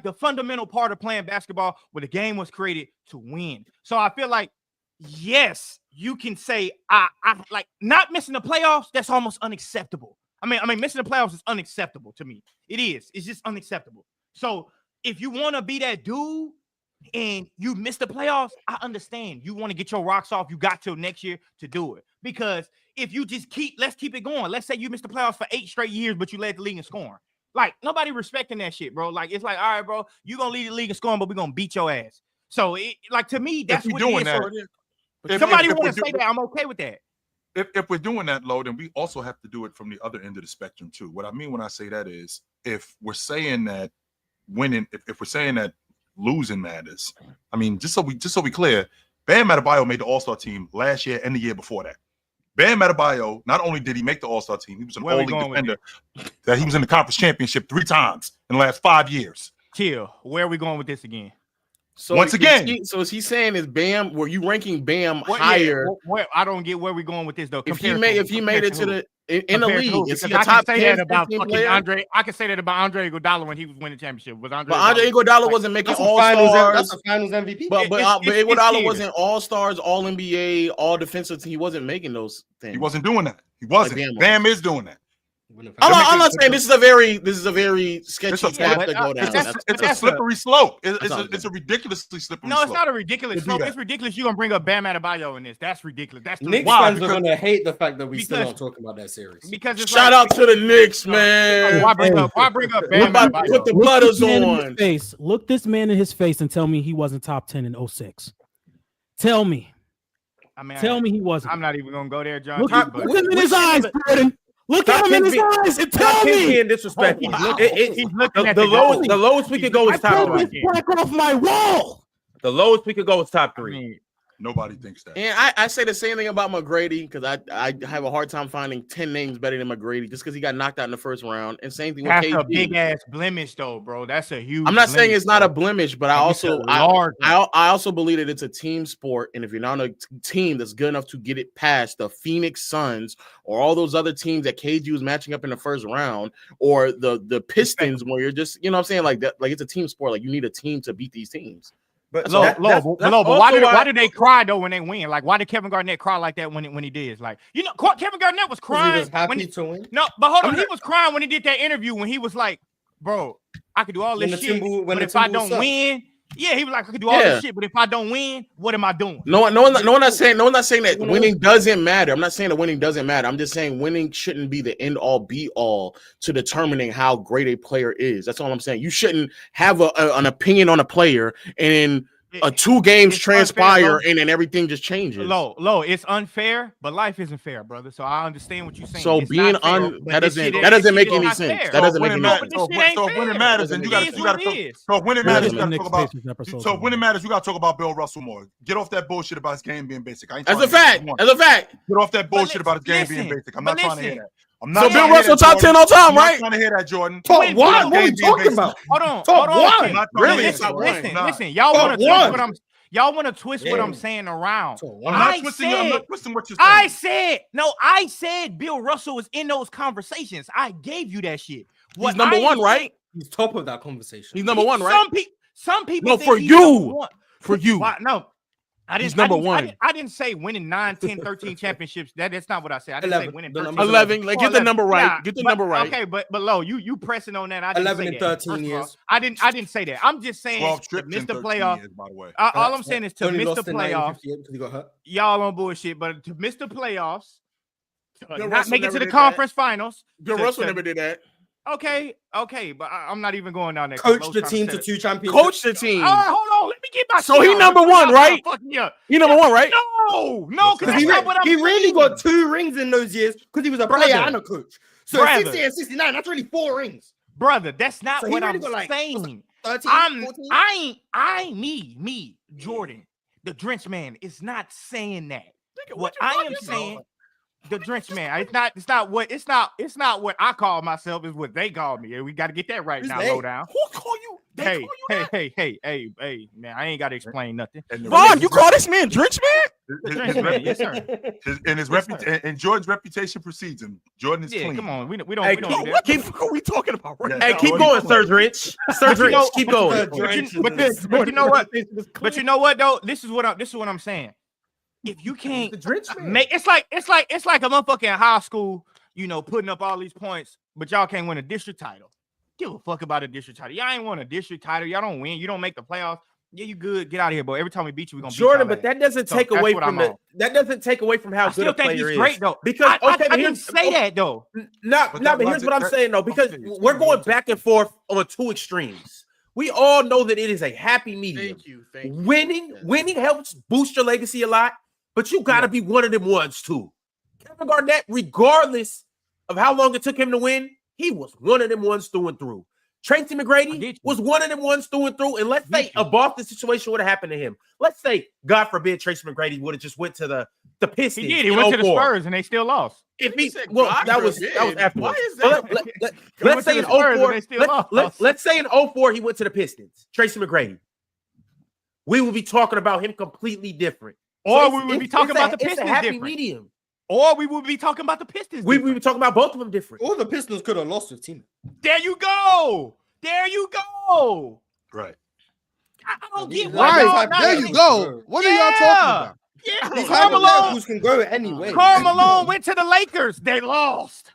the fundamental part of playing basketball where the game was created to win. So I feel like, yes, you can say I like not missing the playoffs. That's almost unacceptable. I mean, missing the playoffs is unacceptable to me. It is. It's just unacceptable. So if you want to be that dude and you miss the playoffs, I understand. You want to get your rocks off. You got till next year to do it. Because if you just let's keep it going. Let's say you missed the playoffs for 8 straight years, but you led the league in scoring. Like, nobody respecting that shit, bro. Like, it's like, all right, bro, you're going to lead the league in scoring, but we're going to beat your ass. So, to me, that's what it is. If somebody want to say that, I'm okay with that. If we're doing that, Lo, then we also have to do it from the other end of the spectrum, too. What I mean when I say that is, if we're saying that winning, if we're saying that losing matters, I mean, just so we clear, Bam Adebayo made the All-Star team last year and the year before that. Bam Adebayo, not only did he make the All-Star team, he was an all-league defender. That he was in the conference championship 3 times in the last 5 years. Chill. Where are we going with this again? So once again, so is he saying is Bam? Were you ranking Bam higher? I don't get where we're going with this though. If he made it to the in the league, is he a top 10 player? Andre, I can say that about Andre Iguodala when he was winning championship. But Andre Iguodala wasn't making All-Stars. That's a Finals MVP. But Iguodala wasn't All-Stars, All NBA, All Defensive. He wasn't making those things. He wasn't doing that. He wasn't. Like Bam is doing that. I'm not saying this is a very sketchy path to go down. It's a slippery slope. It's a ridiculously slippery slope. No, it's not a ridiculous slope. It's ridiculous. You're gonna bring up Bam Adebayo in this. That's ridiculous. That's Knicks fans are gonna hate the fact that we still aren't talking about that series. Because it's shout out to the Knicks, man. Why bring up Bam Adebayo? Put the butters on. Look this man in his face and tell me he wasn't top 10 in 06. Tell me. Tell me he wasn't. I'm not even gonna go there, John. Look him in his eyes, Jordan. Look at him in his eyes and tell me. Being disrespectful. The lowest we could go is top 3. Back off my wall. The lowest we could go is top 3. Nobody thinks that. And I say the same thing about McGrady because I have a hard time finding 10 names better than McGrady just because he got knocked out in the first round. And same thing with KD. That's a big ass blemish, though, bro. That's a huge. I'm not saying it's not a blemish, but I also believe that it's a team sport. And if you're not a team that's good enough to get it past the Phoenix Suns or all those other teams that KG was matching up in the first round, or the Pistons, where you're just, you know what I'm saying, like that, like it's a team sport. Like you need a team to beat these teams. But why did they cry though when they win? Like, why did Kevin Garnett cry like that when he did? Like, you know, Kevin Garnett was crying. He was happy to win. No, but hold on, he was crying when he did that interview when he was like, "Bro, I could do all this shit, but if I don't win, yeah, he was like, I could do all this shit, but if I don't win, what am I doing?" No one's not saying that winning doesn't matter. I'm not saying that winning doesn't matter. I'm just saying winning shouldn't be the end all be all to determining how great a player is. That's all I'm saying. You shouldn't have an opinion on a player and then 2 games transpire and then everything just changes. Low, it's unfair, but life isn't fair, brother. So I understand what you're saying. So it's being that doesn't make any sense. That doesn't make any sense. So when it matters, then you got to. So when it matters, you got to talk about. So when it matters, you got to talk about Bill Russell more. Get off that bullshit about his game being basic. As a fact. Get off that bullshit about his game being basic. I'm not trying to hear that. So Bill Russell top 10 all time, right? I'm not trying to hear that, Jordan. Top 1? What are you talking about? Hold on. Really? Listen. Y'all want to twist what I'm. Y'all want to twist what I'm saying around. I'm not twisting what you're saying. I said Bill Russell was in those conversations. I gave you that shit. He's number 1, right? He's top of that conversation. He's number 1, right? Some people. No, for you. For you. No. He's number 1. I didn't say winning 9, 10, 13 championships. That's not what I said. I didn't say winning 11. Like, get the number right. Yeah, get the number right. Okay, but Low, you pressing on that. I didn't 11 and 13 years. I didn't say that. I'm just saying to miss the playoff. By the way. All I'm saying is to miss the playoffs. He got hurt. Y'all on bullshit, but to miss the playoffs, not make it to the conference finals. Bill Russell never did that. Okay, but I'm not even going down there. Coach the team to 2 championships. Coach the team. Hold on. Let me get my. So he number 1, right? He number 1, right? No, because he really got 2 rings in those years because he was a player and a coach. So 60 and 69, that's really 4 rings. Brother, that's not what I'm saying. 13, me, Jordan, the Drench man, is not saying that. What I am saying. The Drench man. It's not what I call myself, is what they call me. We got to get that right now, low down. Who call you? Hey, man, I ain't got to explain nothing. Vaughn, you call this man Drench man? Drench man, yes, sir. And Jordan's reputation precedes him. Jordan is clean. Come on, we don't. What are we talking about? Right now? Hey, keep going, Sir Drench. Sir Drench, keep going. But you know what? But you know what though? This is what I'm saying. If you can't make it's like a motherfucker in high school, putting up all these points, but y'all can't win a district title. Give a fuck about a district title. Y'all ain't won a district title. Y'all don't win. You don't make the playoffs. Yeah, you good. Get out of here, bro. Every time we beat you, we're gonna beat Jordan, but that doesn't take away from how good a player is. I still think he's great though. Because I didn't say that though. But here's what I'm saying though, because we're going back and forth on 2 extremes. We all know that it is a happy medium. Thank you. Winning helps boost your legacy a lot. But you got to be one of them ones, too. Kevin Garnett, regardless of how long it took him to win, he was one of them ones through and through. Tracy McGrady was one of them ones through and through. And let's say a Boston situation would have happened to him. Let's say, God forbid, Tracy McGrady would have just went to the Pistons. He did. He went to the Spurs, and they still lost. That was afterwards. Why is that? Let's say in 04, let's say in 04 he went to the Pistons. Tracy McGrady. We will be talking about him completely different. Or we would be talking about the Pistons different. Medium. Or we would be talking about the Pistons. We would be talking about both of them different. Or the Pistons could have lost with team. There you go. Right. I don't get why. There you go. What are y'all talking about? Yeah, These hypotheticals can go anyway. Karl Malone went to the Lakers. They lost.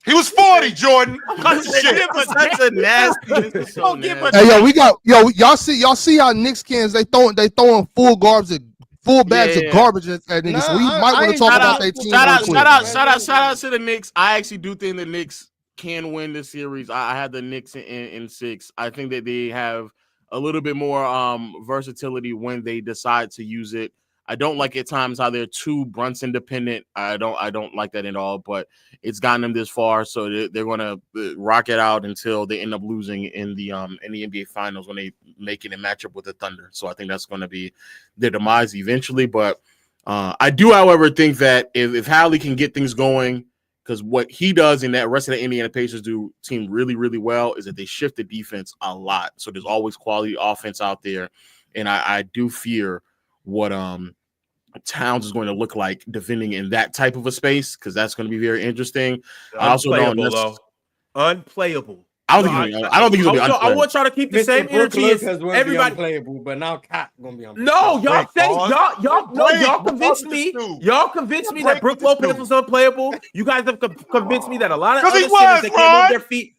He was 40, Jordan. Shit, such a nasty. So nasty. Hey, y'all see how Knicks cans they throwing full bags of garbage at niggas. So we might want to talk about their team. Shout out to the Knicks. I actually do think the Knicks can win this series. I have the Knicks in 6. I think that they have a little bit more versatility when they decide to use it. I don't like at times how they're too Brunson dependent. I don't like that at all, but it's gotten them this far, so they're going to rock it out until they end up losing in the NBA Finals when they make it a matchup with the Thunder. So I think that's going to be their demise eventually. But I do, however, think that if Howley can get things going, because what he does and that rest of the Indiana Pacers do team really, really well is that they shift the defense a lot. So there's always quality offense out there, and I do fear what Towns is going to look like defending in that type of a space, because that's going to be very interesting. I also don't know. Unplayable. I don't think he's going to be unplayable. I want y'all to keep the same energy as everybody. Unplayable, but now Cat gonna be unplayable. No, y'all said y'all convinced me. Y'all convinced me that Brook Lopez was unplayable. You guys have convinced me that a lot of other cities that came on their feet.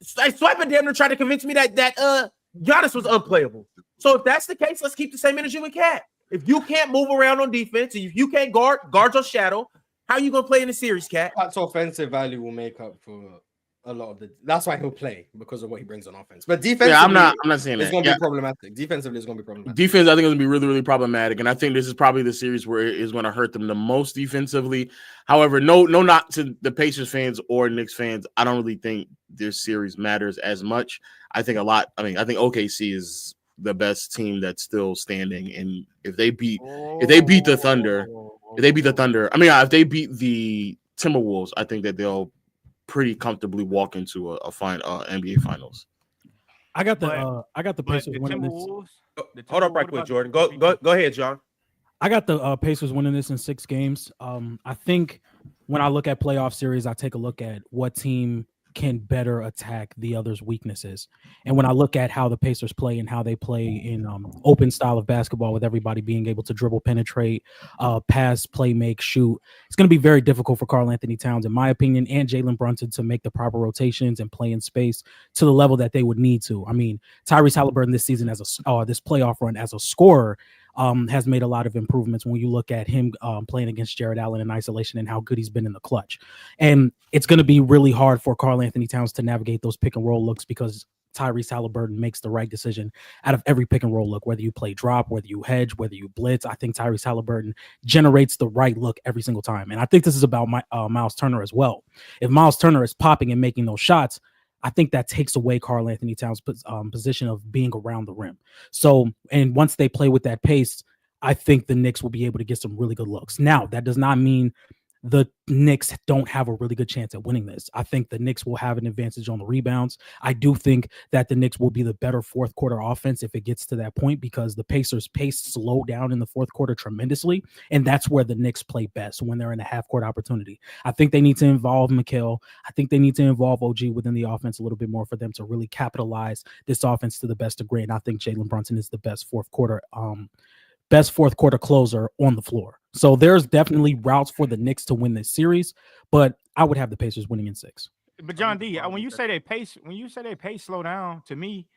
Swiping damn near tried to convince me that Giannis was unplayable. So if that's the case, let's keep the same energy with Cat. If you can't move around on defense, if you can't guard your shadow, how are you gonna play in the series, Cat? Cat's offensive value will make up for a lot of the. That's why he'll play, because of what he brings on offense. But defensively, I'm not saying it's that. Gonna be problematic. Defensively, it's gonna be problematic. Defense, I think, is gonna be really, really problematic, and I think this is probably the series where it is going to hurt them the most defensively. However, no, not to the Pacers fans or Knicks fans. I don't really think this series matters as much. I think I think OKC is the best team that's still standing, and if they beat the Thunder, if they beat the Timberwolves, I think that they'll pretty comfortably walk into a NBA Finals. I got the Pacers winning this. Hold up right quick, Jordan. Go ahead, John. I got the Pacers winning this in 6 games. I think when I look at playoff series, I take a look at what team can better attack the other's weaknesses. And when I look at how the Pacers play and how they play in open style of basketball, with everybody being able to dribble, penetrate, pass, play, make, shoot, it's going to be very difficult for Karl Anthony Towns, in my opinion, and Jalen Brunson to make the proper rotations and play in space to the level that they would need to. I mean, Tyrese Halliburton this season as this playoff run as a scorer has made a lot of improvements when you look at him playing against Jared Allen in isolation and how good he's been in the clutch. And it's going to be really hard for Karl Anthony Towns to navigate those pick and roll looks, because Tyrese Halliburton makes the right decision out of every pick and roll look, whether you play drop, whether you hedge, whether you blitz. I think Tyrese Halliburton generates the right look every single time. And I think this is about Miles Turner as well. If Miles Turner is popping and making those shots, I think that takes away Karl Anthony Towns' position of being around the rim. So, and once they play with that pace, I think the Knicks will be able to get some really good looks. Now, that does not mean the Knicks don't have a really good chance at winning this. I think the Knicks will have an advantage on the rebounds. I do think that the Knicks will be the better fourth quarter offense if it gets to that point, because the Pacers' pace slowed down in the fourth quarter tremendously, and that's where the Knicks play best, when they're in a half-court opportunity. I think they need to involve Mikal. I think they need to involve OG within the offense a little bit more for them to really capitalize this offense to the best degree, and I think Jalen Brunson is the best fourth quarter closer on the floor. So there's definitely routes for the Knicks to win this series, but I would have the Pacers winning in 6. But John D, when you say they pace slow down, to me,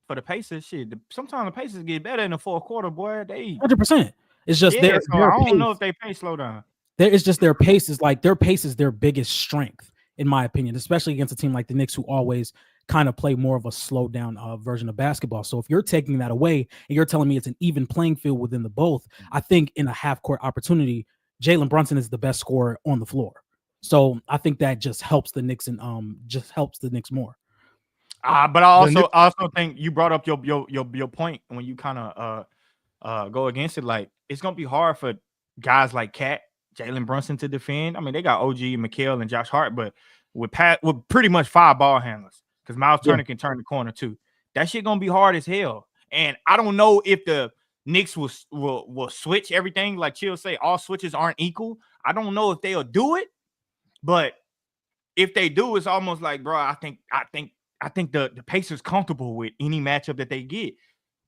for the Pacers, sometimes the Pacers get better in the fourth quarter, boy. They 100%. It's just their I don't know if they pace slow down. It's just their pace is their biggest strength, in my opinion, especially against a team like the Knicks, who always kind of play more of a slowed down version of basketball. So if you're taking that away and you're telling me it's an even playing field within the both, I think in a half court opportunity, Jalen Brunson is the best scorer on the floor. So I think that just helps the Knicks and more. But I also think you brought up your point when you kind of go against it. Like, it's gonna be hard for guys like Cat, Jalen Brunson to defend. I mean, they got OG, Mikal, and Josh Hart, but with pretty much 5 ball handlers, because Miles Turner can turn the corner too. That shit gonna be hard as hell. And I don't know if the Knicks will switch everything. Like Chill say, all switches aren't equal. I don't know if they'll do it, but if they do, it's almost like, bro, I think the Pacers comfortable with any matchup that they get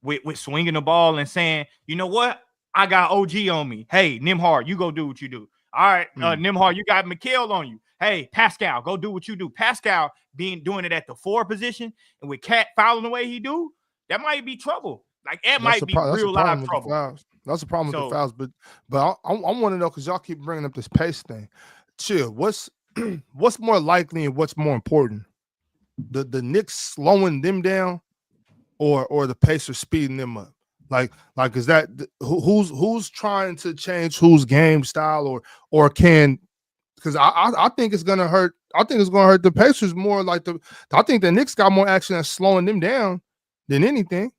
with swinging the ball and saying, you know what, I got OG on me. Hey, Nembhard, you go do what you do. All right, Nembhard, you got Mikal on you. hey, Pascal, go do what you do. Pascal doing it at the 4 position, and with Cat fouling the way he do, that might be trouble. Like it might be real live trouble. That's the problem with the fouls. But I want to know, because y'all keep bringing up this pace thing. Chill. What's more likely and what's more important? The Knicks slowing them down, or the Pacers speeding them up? Like is that who's trying to change whose game style, or can, because I think it's gonna hurt. I think it's gonna hurt the Pacers more. I think the Knicks got more action at slowing them down than anything.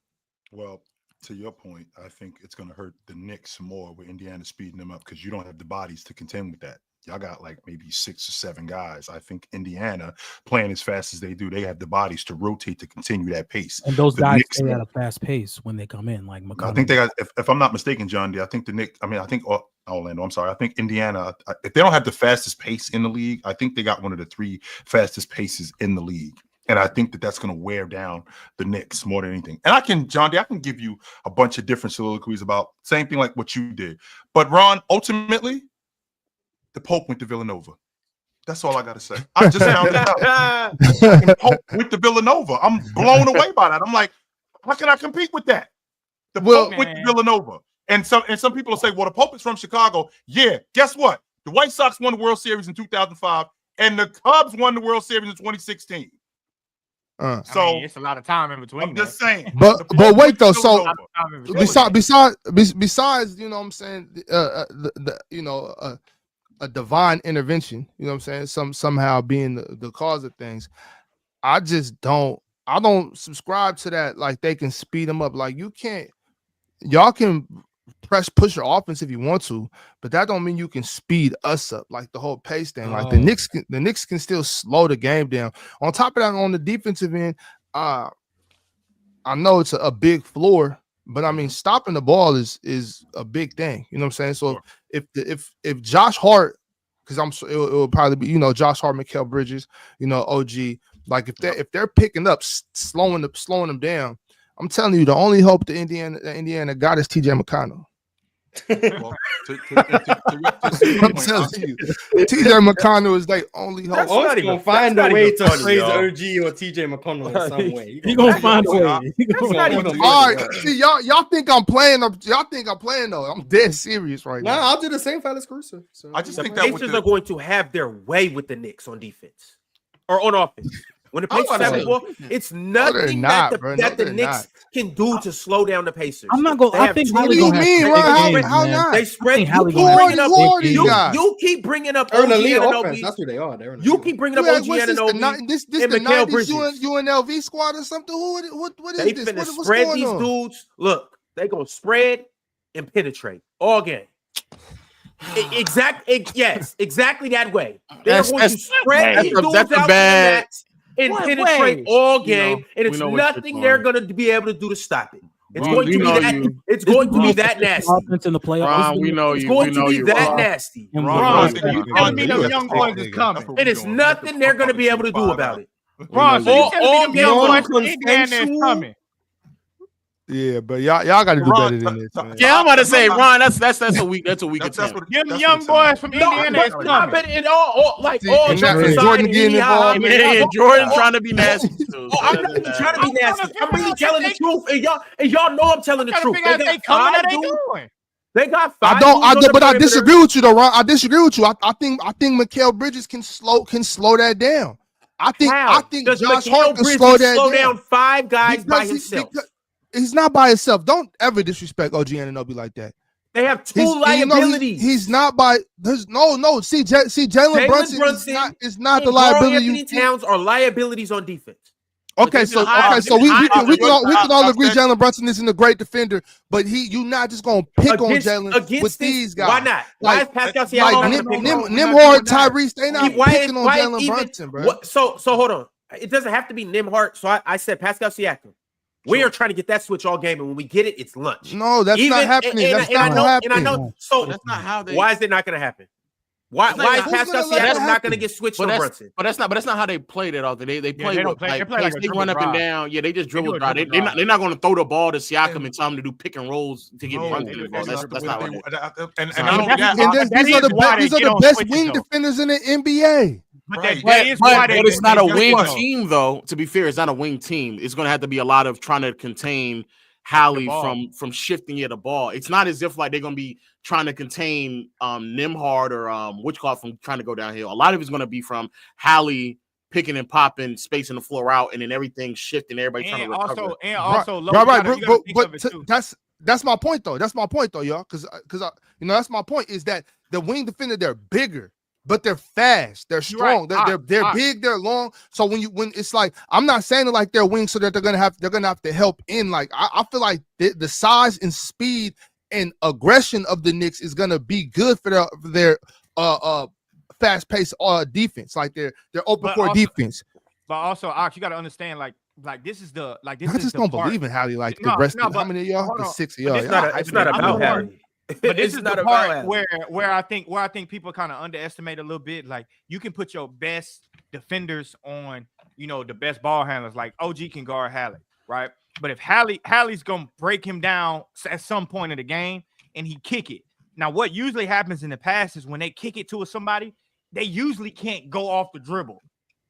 Well, to your point, I think it's going to hurt the Knicks more with Indiana speeding them up, because you don't have the bodies to contend with that. Y'all got like maybe 6 or 7 guys. I think Indiana, playing as fast as they do, they have the bodies to rotate to continue that pace. And those guys stay at a fast pace when they come in. Like I think they got, if I'm not mistaken, John D, I think the Knicks, I think Orlando, I'm sorry. I think Indiana, if they don't have the fastest pace in the league, I think they got one of the 3 fastest paces in the league. And I think that's going to wear down the Knicks more than anything. And John D, I can give you a bunch of different soliloquies about same thing like what you did. But Ron, ultimately, the Pope went to Villanova. That's all I got to say. I just found it out. The Pope went to Villanova. I'm blown away by that. I'm like, how can I compete with that? The Pope went to Villanova. And some people will say, well, the Pope is from Chicago. Yeah, guess what? The White Sox won the World Series in 2005, and the Cubs won the World Series in 2016. So I mean, it's a lot of time in between. I'm just saying. But wait though. So besides, you know what I'm saying, a divine intervention, you know what I'm saying, somehow being the cause of things, I don't subscribe to that. Like they can speed them up. Like y'all can push your offense if you want to, but that don't mean you can speed us up. Like the whole pace thing. Like the Knicks can still slow the game down. On top of that, on the defensive end, I know it's a big floor, but I mean stopping the ball is a big thing. You know what I'm saying? So if Josh Hart, because I'm sure it will probably be, Josh Hart, Mikal Bridges, OG, like if they're picking up, slowing them down, I'm telling you, the only hope the Indiana got is TJ McConnell. Well, I'm telling you, TJ McConnell is their only hope. I'm gonna find a way to praise OG or TJ McConnell in some way. He gonna find a way. All right, see y'all think I'm playing? Y'all think I'm playing though? I'm dead serious right now. I'll do the same for Alex Caruso. So I just think the Pacers are going to have their way with the Knicks on defense or on offense. When the Pacers have the ball, it's nothing that the Knicks can do to slow down the Pacers. I'm not going. I think. What do you mean, Ron? How not? They spread. You keep bringing up OG Anunoby. That's who they are. You keep bringing up OG Anunoby. This the 90s UNLV squad or something? What is this? They finna spread these dudes. Look, they gonna spread and penetrate all game. Exactly that way. They're going to spread these dudes out to the mat and penetrate all game, and it's nothing they're going to be able to do to stop it. It's going to be that. It's going to be that nasty. Offense in the playoffs. We know it's going to be that nasty. Ron, you telling me them young boys is coming? And it's nothing they're going to be able to do about it. Ron, so you telling me them young boys from Indiana is coming? Yeah, but y'all got to do better than this. Man. Yeah, I'm about to say, Ron, that's a weak attempt. Them young boys from Indiana is coming. And all Jordan getting involved. And Jordan trying to be nasty too. I'm not even trying to be nasty. I'm really telling the truth, and y'all know I'm telling the truth. They got 5. But I disagree with you though, Ron. I disagree with you. I think Mikal Bridges can slow that down. I think Josh Hart can slow down 5 guys by himself. He's not by himself. Don't ever disrespect OG Anunoby like that. They have 2 liabilities. He's not by. There's no. See, Jalen Brunson is not the liability. Anthony Towns are liabilities on defense. Okay, so we can all agree Jalen Brunson isn't a great defender, but you're not just gonna pick on Jalen with these guys. Why not? Why is Pascal Siakam? Nembhard, Tyrese, they not picking on Jalen Brunson, bro. So hold on. It doesn't have to be Nembhard. So I said Pascal Siakam. We are trying to get that switch all game, and when we get it, it's lunch. No, that's not happening. That's not happening. And I know. So that's not how they. Why is it not going to happen? Why It's not- is who's Pascal gonna let Siakam that not going to happen? get switched But on that's Brunson? but that's not how they play that often. They play they don't with play- like they play like a they dribble run up and drive. down. Yeah, they just They do dribble a drive. dribble They're drive. not going to throw the ball to Siakam And- and tell him to do pick and rolls to get No, Brunson they do- involved. that's That's the way not that what they- it is. and Sorry. not But only that's- that, And this, That these are is the why best. they These are get the on best switches, wing though. defenders in the NBA. But Right. that is why they. But it's not a they do wing it, though. team, though. To be fair, it's not a wing team. It's going to have to be a lot of trying to contain Hallie ball. from shifting the ball. It's not as if like they're going to be trying to contain Nimhard or Witchcloth from trying to go downhill. A lot of it's going to be from Hallie picking and popping, spacing the floor out, and then everything shifting. Everybody trying to recover. Also, Lo, right, you gotta think of it, too. that's my point though. That's my point though, y'all. Because that's my point is that the wing defender, they're bigger, but they're fast, they're You're right. strong, they're big, they're long. So when it's like, I'm not saying it like they're wings so that they're gonna have to help in. Like I feel like the size and speed and aggression of the Knicks is gonna be good for their fast paced defense, like their open But court also- defense. But also, Ox, you got to understand, like this is the I is just the don't part. believe in Hallie like No, the rest no, of how but many of y'all? hold The on. 6 of But y'all. this Y'all- It's not I'm about the Hallie. But this It's is not the about part Hallie. where I think people kind of underestimate a little bit. Like you can put your best defenders on, the best ball handlers. Like OG can guard Hallie, right? But if Hallie's gonna break him down at some point in the game and he kick it. Now, what usually happens in the past is when they kick it to somebody, they usually can't go off the dribble.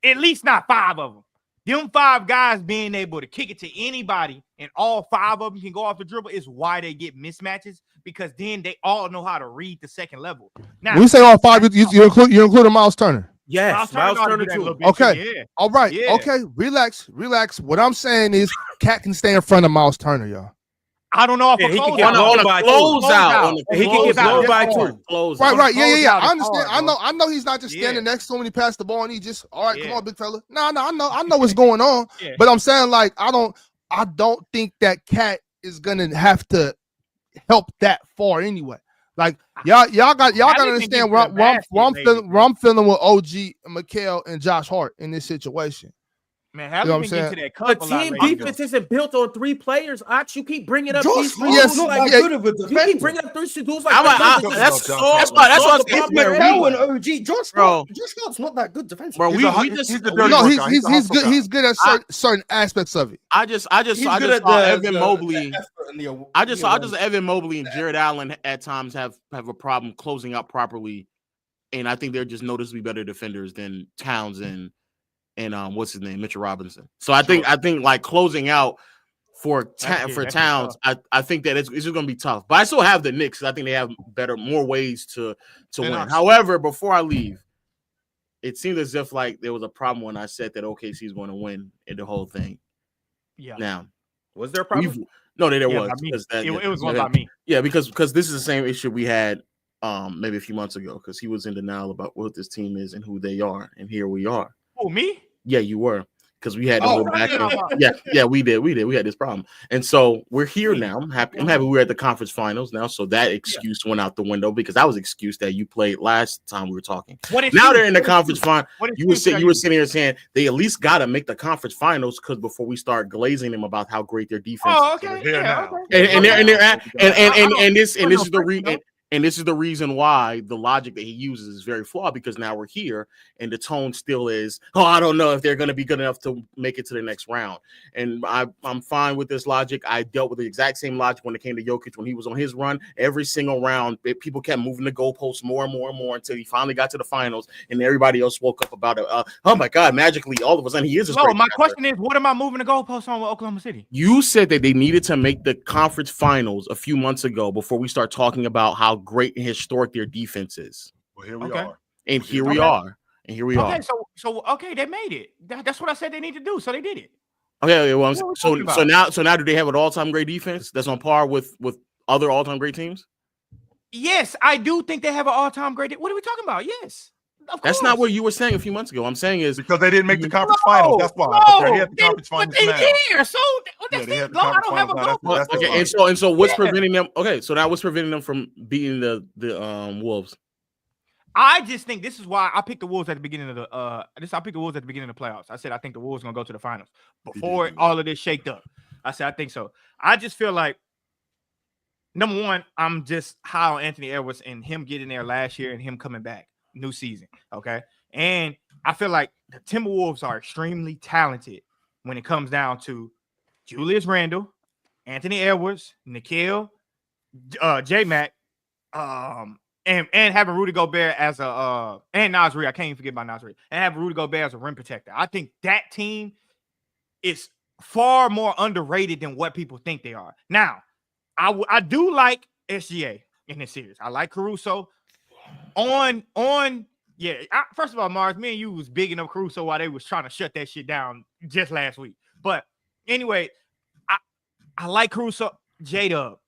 At least not 5 of them. Them 5 guys being able to kick it to anybody and all 5 of them can go off the dribble is why they get mismatches, because then they all know how to read the second level. Now, When you say all 5, you include Miles Turner. Yes, Miles know how to Turner do that a little too. bit, Okay. too, yeah. All right. Yeah. Okay. Relax. What I'm saying is Cat can stay in front of Miles Turner, y'all. I don't know if Yeah, a he can closeout. get blown On a by two. closeout. He can get blown by two. Right. Yeah. closeout I is understand. hard, bro. I know he's not just standing Yeah. next to him when he passed the ball and he just, all right, come Yeah. on, big fella. No, I know what's going on. Yeah. But I'm saying, like, I don't think that Cat is gonna have to help that far anyway. Like y'all gotta understand where I'm feeling with OG, Mikal, and Josh Hart in this situation. Man, You know Hallie what been I'm getting to that cup But a lot team lately, defense isn't built on 3 players. Ox, you keep bringing up Josh these Hart's Yes, not that yeah. good of a You keep defender. bringing up 3 dudes I'm like that's Josh why Hart. that's what It's I'm Mikal saying. and OG. Josh Hart's not that good defensively. Bro, He's the dirty No, worker. he's the hustle good. guy. He's good at certain aspects of it. I just He's saw good at Evan the Mobley. effort and the- I just Evan Mobley and Jared Allen at times have a problem closing out properly, and I think they're just noticeably better defenders than Towns and what's his name, Mitchell Robinson. So I think like closing out for Towns, I think that it's just going to be tough. But I still have the Knicks. I think they have more ways to win. However, before I leave, it seemed as if like there was a problem when I said that OKC is going to win in the whole thing. Yeah. Now, Was there a problem? no, there Yeah, was. by me. Because It was one by me. Yeah, because this is the same issue we had maybe a few months ago, because he was in denial about what this team is and who they are, and here we are. Oh, me? Yeah, you were, because we had to go back. yeah. Yeah, we did. We had this problem, and so we're here now. I'm happy we're at the conference finals now, so that excuse went out the window, because that was excuse that you played last time we were talking. Now they're in the conference final. You were sitting here saying they at least got to make the conference finals, because before we start glazing them about how great their defense. Oh, is. okay. Here Yeah, now. okay. And this is the reason why the logic that he uses is very flawed, because now we're here and the tone still is, I don't know if they're going to be good enough to make it to the next round. And I'm fine with this logic. I dealt with the exact same logic when it came to Jokic when he was on his run. Every single round, people kept moving the goalposts more and more and more until he finally got to the finals, and everybody else woke up about it. Oh my God, magically, all of a sudden he is. My question is, what am I moving the goalposts on with Oklahoma City? You said that they needed to make the conference finals a few months ago before we start talking about how great and historic their defense is. Well, here we are. And here we are. And here we are. So they made it. That's what I said they need to do. So they did it. Okay, well, so now do they have an all-time great defense that's on par with other all-time great teams? Yes, I do think they have an all-time great. What are we talking about? Yes. That's not what you were saying a few months ago. I'm saying is because they didn't make the conference finals. That's why. But they're at the conference finals now. Here, so that's it. I don't have a goal. Okay, and so what's preventing them? Okay, so now what's preventing them from beating the Wolves? I just think this is why I picked the Wolves at the beginning of the I picked the Wolves at the beginning of the playoffs. I said I think the Wolves are gonna go to the finals before all of this shaked up. I said I think so. I just feel like number one, I'm just high on Anthony Edwards and him getting there last year and him coming back. new season. Okay. And I feel like the Timberwolves are extremely talented when it comes down to Julius Randle, Anthony Edwards, Nikhil, J-Mac, and having Rudy Gobert as a and Naz Reid. I can't even forget about Naz Reid. And having Rudy Gobert as a rim protector. I think that team is far more underrated than what people think they are. Now, I do like SGA in this series. I like Caruso. First of all, Mars, me and you was bigging up Caruso while they was trying to shut that shit down just last week. But anyway, I like Caruso. J-Dub,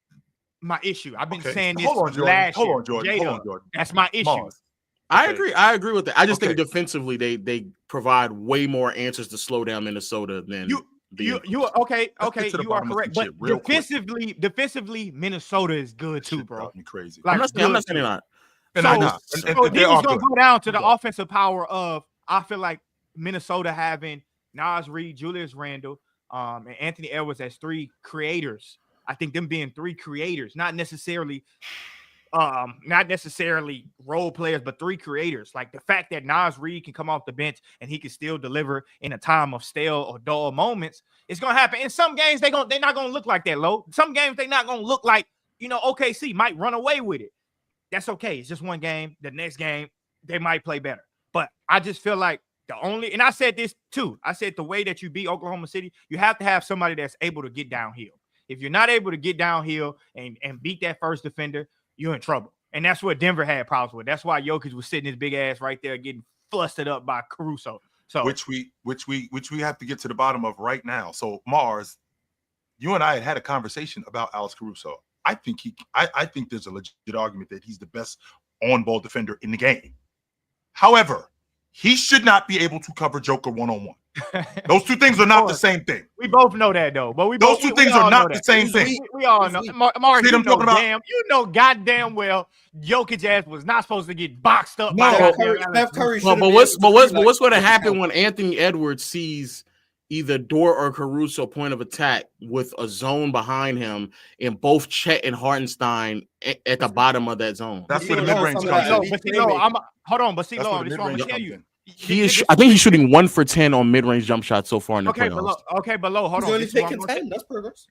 my issue. I've been saying this last year. Hold on, Jordan. That's my issue. Mars. I agree with that. I just think defensively they provide way more answers to slow down Minnesota than you okay. You are correct. But defensively, Minnesota is good too, bro. Crazy. Like, I'm not saying they're not. So then it's gonna go down to the offensive power of, I feel like, Minnesota having Naz Reid, Julius Randle, and Anthony Edwards as three creators. I think them being three creators, not necessarily role players, but three creators. Like the fact that Naz Reid can come off the bench and he can still deliver in a time of stale or dull moments, it's gonna happen. In some games, they're not gonna look like that, low. Some games they're not gonna look like, OKC might run away with it. That's okay. It's just one game. The next game, they might play better. But I just feel like and I said this too. I said the way that you beat Oklahoma City, you have to have somebody that's able to get downhill. If you're not able to get downhill and beat that first defender, you're in trouble. And that's what Denver had problems with. That's why Jokic was sitting his big ass right there getting flustered up by Caruso. So which we have to get to the bottom of right now. So Mars, you and I had a conversation about Alex Caruso. I think there's a legit argument that he's the best on-ball defender in the game. However, he should not be able to cover Joker one-on-one. Those two things are not the same thing. We both know that though, but those two things are not the same thing. We all know. Mark, you know goddamn well Jokic ass was not supposed to get boxed up. But what's going to happen when Anthony Edwards sees either Dort or Caruso point of attack with a zone behind him and both Chet and Hartenstein at the bottom of that zone? That's where the mid-range comes in. Hold on, but see, Lord, this is what I'm going to tell you. I think he's shooting 1 for 10 on mid-range jump shots so far in the playoffs. Below, hold on. He's only taking 10. That's progress.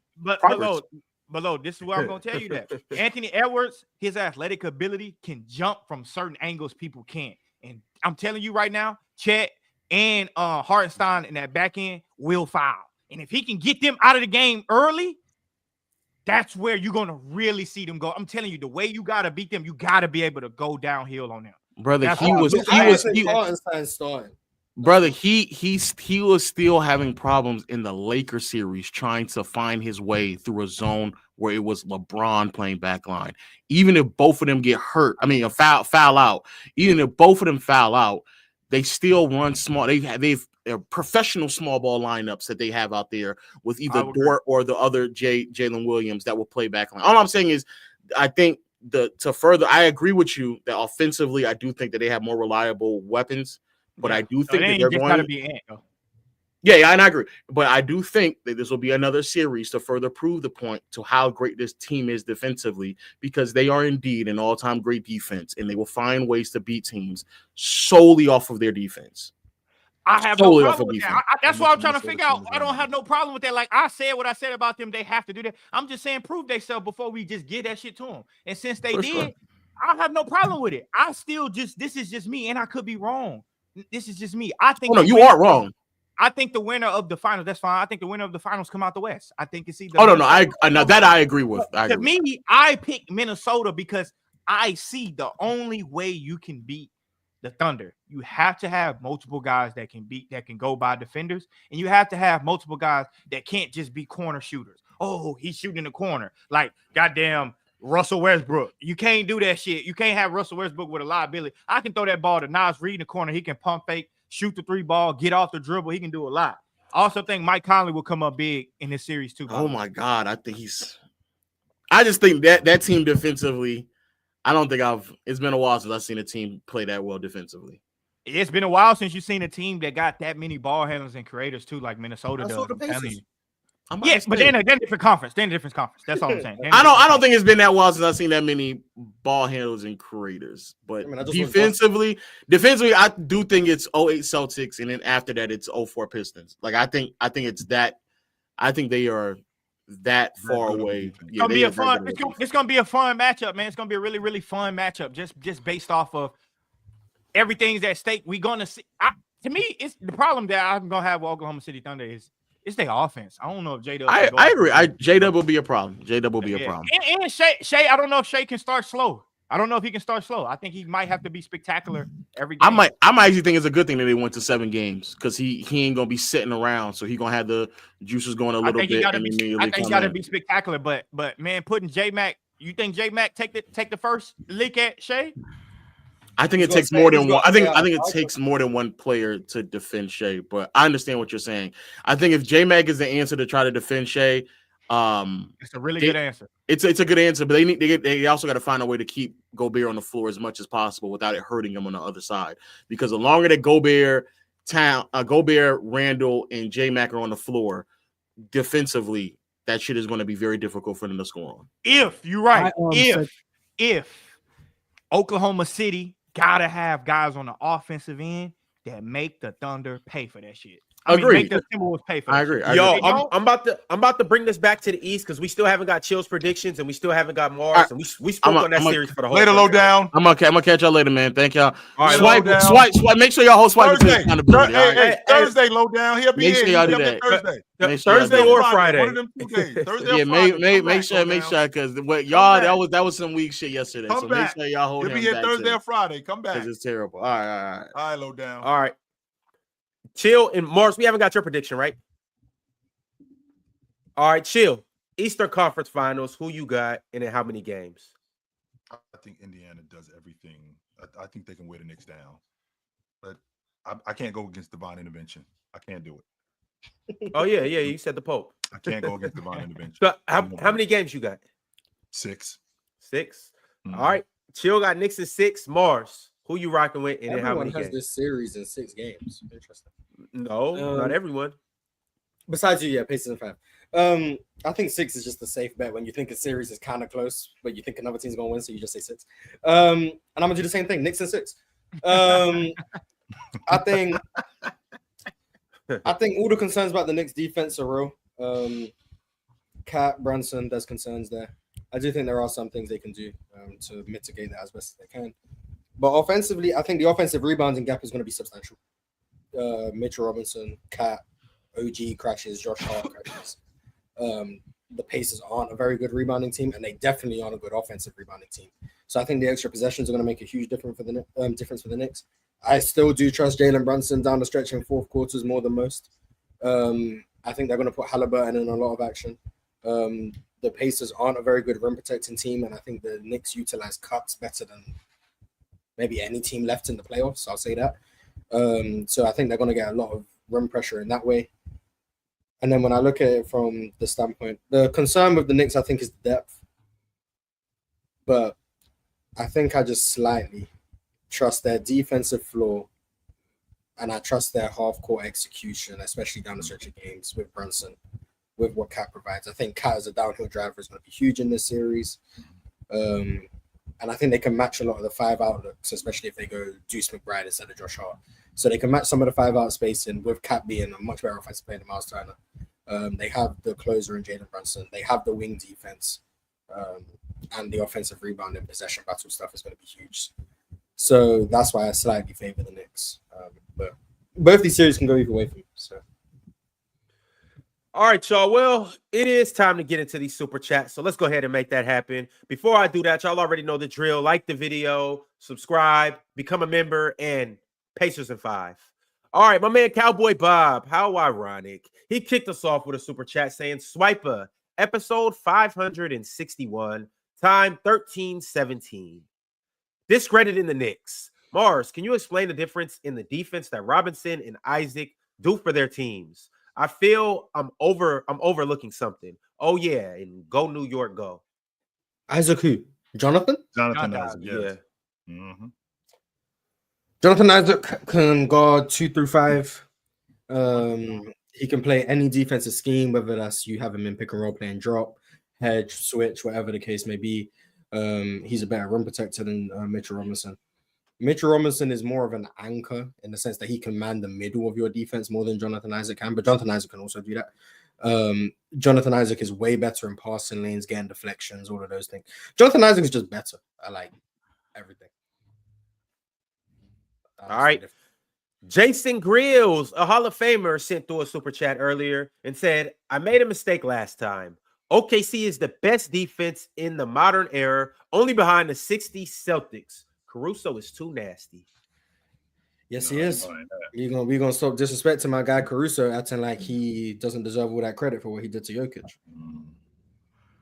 Below, this is where I'm going to tell you that. Anthony Edwards, his athletic ability can jump from certain angles people can't. And I'm telling you right now, Chet and Hartenstein in that back end will foul. And if he can get them out of the game early, that's where you're going to really see them go. I'm telling you, the way you got to beat them, you got to be able to go downhill on them. Brother, he was still having problems in the Lakers series trying to find his way through a zone where it was LeBron playing backline. Even if both of them get hurt, foul out. Even if both of them foul out, they still run small. They've professional small ball lineups that they have out there with either Dort or the other Jalen Williams that will play backline. All I'm saying is, I think I agree with you that offensively, I do think that they have more reliable weapons, but I do think that they're going to be Ant, though. Yeah, and I agree. But I do think that this will be another series to further prove the point to how great this team is defensively, because they are indeed an all-time great defense, and they will find ways to beat teams solely off of their defense. I have no problem with that. That's why I'm trying to figure out. I don't have no problem with that. Like I said what I said about them, they have to do that. I'm just saying prove themselves before we just give that shit to them. And since they did, I have no problem with it. This is just me, and I could be wrong. This is just me. I think you are wrong. I think the winner of the finals, that's fine. I think the winner of the finals come out the West. I think it's either. I agree with. To me, I pick Minnesota because I see the only way you can beat the Thunder, you have to have multiple guys that can go by defenders, and you have to have multiple guys that can't just be corner shooters. Oh, he's shooting in the corner like goddamn Russell Westbrook. You can't do that shit. You can't have Russell Westbrook with a liability. I can throw that ball to Naz Reid in the corner. He can pump fake, shoot the 3 ball, get off the dribble. He can do a lot. I also think Mike Conley will come up big in this series too. Oh my God, I just think that team defensively. I don't think it's been a while since I've seen a team play that well defensively. It's been a while since you've seen a team that got that many ball handlers and creators too, like Minnesota does. Yeah, but they're in a different conference. They're in a different conference. That's all I'm saying. I don't think it's been that while since I've seen that many ball handles and creators. But defensively, I do think it's 08 Celtics, and then after that, it's 04 Pistons. Like I think it's that. I think they are that far away. It's gonna be a fun. It's gonna be a fun matchup, man. It's gonna be a really, really fun matchup. Just based off of everything's at stake. We're gonna see. To me, it's the problem that I'm gonna have with Oklahoma City Thunder is it's their offense. I don't know if J-Dub. I agree. J-Dub will be a problem. J-Dub will be a problem. And Shea, I don't know if Shea can start slow. I don't know if he can start slow. I think he might have to be spectacular every game. I might actually think it's a good thing that they went to 7 games because he ain't gonna be sitting around, so he gonna have the juices going a little bit. I think he gotta be spectacular, but man, putting J-Mac, you think J-Mac take the first lick at Shea? I think it takes more than one. I think it takes more than one player to defend Shea, but I understand what you're saying. I think if J-Mac is the answer to try to defend Shea, it's a really good answer. It's a good answer, but they also got to find a way to keep Gobert on the floor as much as possible without it hurting him on the other side. Because the longer that Gobert, Randall, and J-Mac are on the floor defensively, that shit is going to be very difficult for them to score on. If you're right, if Oklahoma City gotta have guys on the offensive end that make the Thunder pay for that shit. Agreed. Make the Timberwolves pay for I that agree. shit. Yo, I'm about to bring this back to the East because we still haven't got Chill's predictions and we still haven't got Mars, and we spoke on that series for the whole later. Low down. I'm gonna catch y'all later, man. Thank y'all. All right, swipe. Make sure y'all hold swipe. Thursday, low down. He'll be make sure y'all do that. Thursday or Friday. One of them 2 days. Thursday yeah, make sure, because what y'all that was some weak shit yesterday. Come so back. Make sure y'all hold him back. He'll be here Thursday too, or Friday. Come back. Because it's terrible. All right. Low down. All right. Chill and Mars, we haven't got your prediction, right? All right, Chill. Eastern Conference Finals, who you got, and in how many games? I think Indiana does everything. I think they can wear the Knicks down. But I can't go against divine intervention. I can't do it. Oh, yeah, you said the Pope. I can't go against divine intervention. So how many games you got? 6. 6? Mm-hmm. All right. Chill got Knicks in 6. Mars, who you rocking with, and in how many games? Everyone has this series in 6 games. Interesting. No, not everyone. Besides you, Pacers and 5. I think 6 is just a safe bet when you think a series is kind of close, but you think another team's gonna win, so you just say 6. And I'm gonna do the same thing, Knicks and 6. I think all the concerns about the Knicks defense are real. Cat, Brunson, there's concerns there. I do think there are some things they can do to mitigate that as best as they can. But offensively, I think the offensive rebounding gap is going to be substantial. Mitchell Robinson, Cat, OG crashes, Josh Hart crashes. The Pacers aren't a very good rebounding team, and they definitely aren't a good offensive rebounding team. So I think the extra possessions are going to make a huge difference for the Knicks. I still do trust Jalen Brunson down the stretch in fourth quarters more than most. I think they're going to put Halliburton in a lot of action. The Pacers aren't a very good rim protecting team, and I think the Knicks utilize cuts better than maybe any team left in the playoffs. I'll say that. So I think they're going to get a lot of rim pressure in that way. And then when I look at it from the standpoint, the concern with the Knicks, I think, is the depth. But I think I just slightly trust their defensive floor, and I trust their half-court execution, especially down the stretch of games with Brunson, with what Cat provides. I think Cat as a downhill driver is going to be huge in this series. And I think they can match a lot of the 5 outlooks, especially if they go Deuce McBride instead of Josh Hart. So they can match some of the 5 out spacing with Cat being a much better offensive player than Miles Turner. They have the closer in Jalen Brunson. They have the wing defense. And the offensive rebound and possession battle stuff is going to be huge. So that's why I slightly favor the Knicks. But both these series can go either way for me. So. All right, y'all. Well, it is time to get into these super chats. So let's go ahead and make that happen. Before I do that, y'all already know the drill. Like the video, subscribe, become a member, and Pacers in 5. All right, my man Cowboy Bob, how ironic. He kicked us off with a super chat saying, Swiper, episode 561, time 13:17. Discrediting the Knicks. Mars, can you explain the difference in the defense that Robinson and Isaac do for their teams? I feel I'm overlooking something. Oh, yeah, and go New York, go. Isaac who? Jonathan Isaac, yes. Yeah. Mm-hmm. Jonathan Isaac can guard 2 through 5. He can play any defensive scheme, whether that's you have him in pick and roll playing drop, hedge, switch, whatever the case may be. He's a better run protector than Mitchell Robinson. Mitchell Robinson is more of an anchor in the sense that he can man the middle of your defense more than Jonathan Isaac can, but Jonathan Isaac can also do that. Jonathan Isaac is way better in passing lanes, getting deflections, all of those things. Jonathan Isaac is just better. I like everything. All right. Jason Grills, a Hall of Famer, sent through a super chat earlier and said, I made a mistake last time. OKC is the best defense in the modern era, only behind the 60 Celtics. Caruso is too nasty. Yes, he is. We're gonna stop disrespecting my guy Caruso, acting like he doesn't deserve all that credit for what he did to Jokic.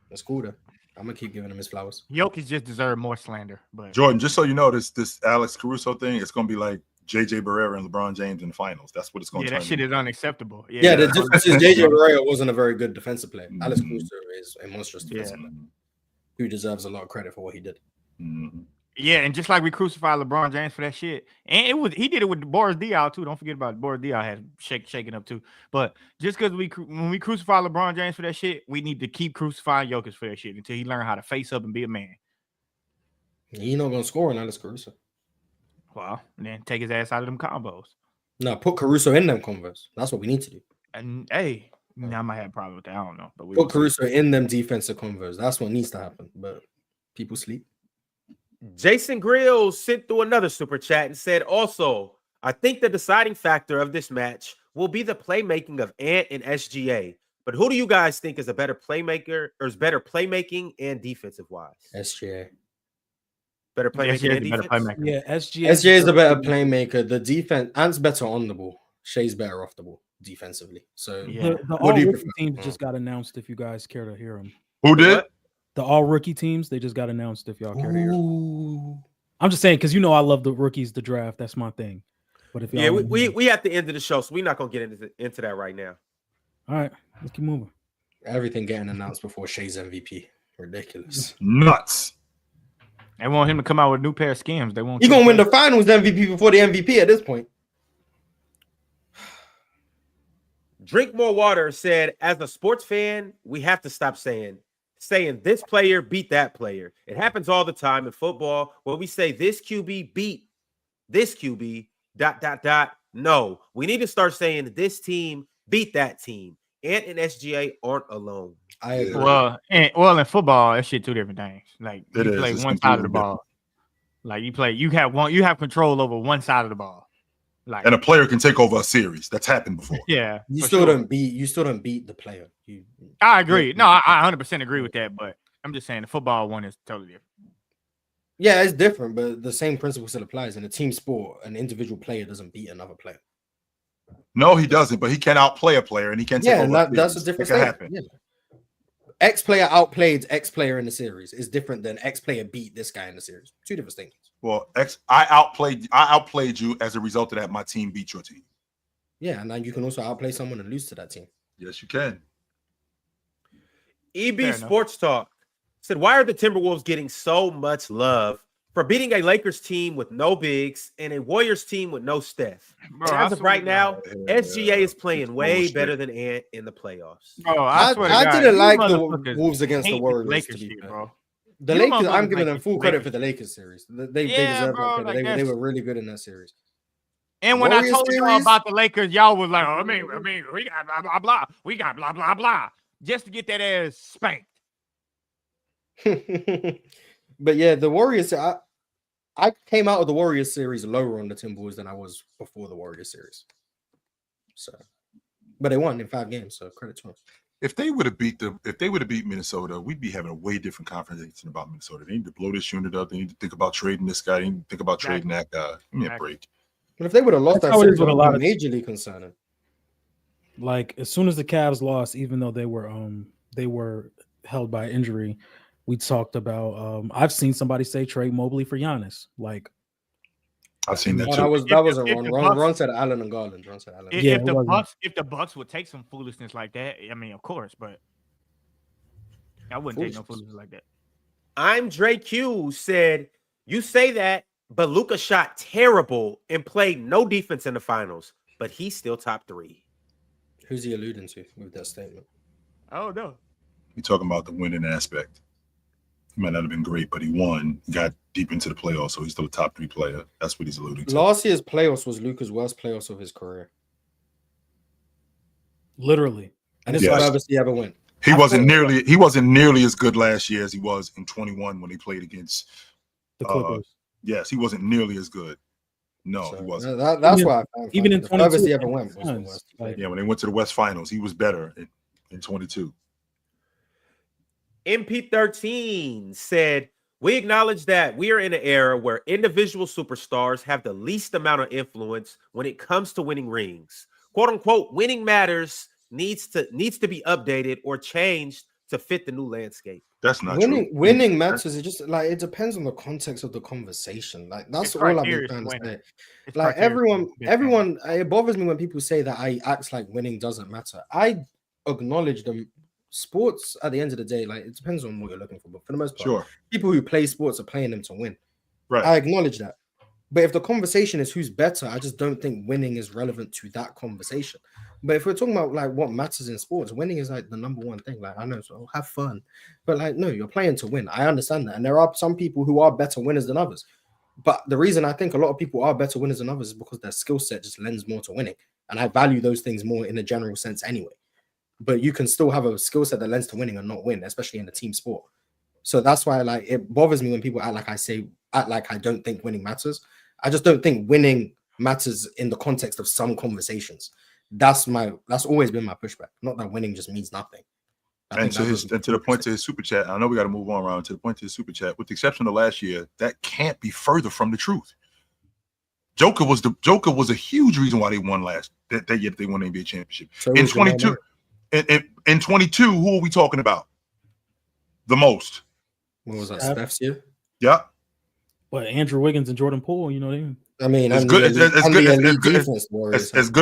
That's cool though. I'm gonna keep giving him his flowers. Jokic just deserved more slander. But Jordan, just so you know, this Alex Caruso thing, it's gonna be like JJ Barrera and LeBron James in the finals. That's what it's gonna turn that shit into. is unacceptable. Yeah, the difference is JJ Barrera wasn't a very good defensive player. Alex Caruso is a monstrous defensive player who deserves a lot of credit for what he did. Yeah, and just like we crucified LeBron James for that shit, and he did it with Boris Diaw too. Don't forget about Boris Diaw had shaking up too. But just because when we crucify LeBron James for that shit, we need to keep crucifying Jokic for that shit until he learn how to face up and be a man. He's not gonna score on Alex Caruso. Well, then take his ass out of them combos. No, put Caruso in them convos. That's what we need to do. And hey, I might have a problem with that. I don't know, but put Caruso in them defensive convos. That's what needs to happen. But people sleep. Jason Grills sent through another super chat and said, also, I think the deciding factor of this match will be the playmaking of Ant and SGA. But who do you guys think is a better playmaker or is better playmaking and defensive wise? SGA. Better playmaking and defense? Yeah, SGA is a better playmaker. The defense, Ant's better on the ball. Shay's better off the ball defensively. So the all-rookie teams just got announced if you guys care to hear them. Who did? The all-rookie teams, they just got announced if y'all care to hear them. I'm just saying, because you know I love the rookies, the draft. That's my thing. But if y'all we at the end of the show, so we're not going to get into that right now. All right, let's keep moving. Everything getting announced before Shay's MVP. Ridiculous. Nuts. They want him to come out with a new pair of skins. They won't. He's gonna win the finals MVP before the MVP at this point. Drink More Water said, as a sports fan, we have to stop saying this player beat that player. It happens all the time in football when we say this QB beat this QB, ... No, we need to start saying this team beat that team. Ant and SGA aren't alone. I agree. Well, in football, that shit two different things. Like you play one side of the ball. Like you have control over one side of the ball. Like, and a player can take over a series. That's happened before. Yeah, you still don't beat the player. I agree. No, I 100% agree with that. But I'm just saying the football one is totally different. Yeah, it's different, but the same principle still applies. In a team sport, an individual player doesn't beat another player. No, he doesn't. But he can outplay a player, and he can take over. That's a different thing. Yeah. X player outplayed X player in the series is different than X player beat this guy in the series. Two different things. Well, I outplayed you as a result of that. My team beat your team. Yeah, and then you can also outplay someone and lose to that team. Yes, you can. EB Sports Talk said, why are the Timberwolves getting so much love for beating a Lakers team with no bigs and a Warriors team with no Steph? Bro, as of right now, SGA is playing way better than Ant in the playoffs. Bro, I didn't like the Wolves against the Warriors. Lakers shit, bro. The Lakers, I'm giving them full credit for the Lakers series. They deserve that credit. They were really good in that series. And when I told y'all about the Lakers, y'all was like, I mean, we got blah, blah, blah. We got blah, blah, blah. Just to get that ass spanked. But yeah, the Warriors, I came out of the Warriors series lower on the Timberwolves than I was before the Warriors series. So, but they won in 5 games, so credit to them. If they would have beat Minnesota, we'd be having a way different conversation about Minnesota. They need to blow this unit up. They need to think about trading this guy. They need to think about trading that guy. Give me a break. But if they would have lost that series, it would have been majorly concerning. Like as soon as the Cavs lost, even though they were held by injury, we talked about. I've seen somebody say trade Mobley for Giannis. Like I've seen that too. That wasn't wrong. Ron said Allen and Garland. Ron said Allen. If the Bucks would take some foolishness like that, I mean, of course, but I wouldn't take no foolishness like that. I'm Dre Q said, you say that, but Luka shot terrible and played no defense in the finals, but he's still top 3. Who's he alluding to with that statement? I don't know. You're talking about the winning aspect. He might not have been great, but he won, got deep into the playoffs, so he's still a top 3 player. That's what he's alluding to. Last year's playoffs was Luka's worst playoffs of his career. Literally. And it's the furthest he ever went. He wasn't nearly as good last year as he was in 21 when he played against the Clippers. Yes, he wasn't nearly as good. No, he wasn't. That's why even in the 22, furthest he ever went was the worst. Yeah, when they went to the West Finals, he was better in 22. MP13 said, we acknowledge that we are in an era where individual superstars have the least amount of influence when it comes to winning rings. Quote unquote, winning matters needs to be updated or changed to fit the new landscape. That's not winning. true. Winning matters. It just like it depends on the context of the conversation. Like that's all I've been trying to say. Like everyone, it bothers me when people say that I act like winning doesn't matter. I acknowledge them. Sports at the end of the day, like it depends on what you're looking for, but for the most part, people who play sports are playing them to win. Right. I acknowledge that. But if the conversation is who's better, I just don't think winning is relevant to that conversation. But if we're talking about like what matters in sports, winning is like the number one thing. Like I know, so have fun, but like no, you're playing to win. I understand that, and there are some people who are better winners than others. But the reason I think a lot of people are better winners than others is because their skill set just lends more to winning, and I value those things more in a general sense anyway. But you can still have a skill set that lends to winning and not win, especially in a team sport. So that's why like it bothers me when people act like I don't think winning matters. I just don't think winning matters in the context of some conversations. That's always been my pushback. Not that winning just means nothing. And to the point to his super chat, I know we got to move on around to the point to his super chat. With the exception of last year, that can't be further from the truth. Joker was a huge reason why they won that year. They won the NBA championship. So in 22. In 22, who are we talking about the most? What was that? Steph's year? Yeah. But Andrew Wiggins and Jordan Poole, you know what I mean? I mean, as good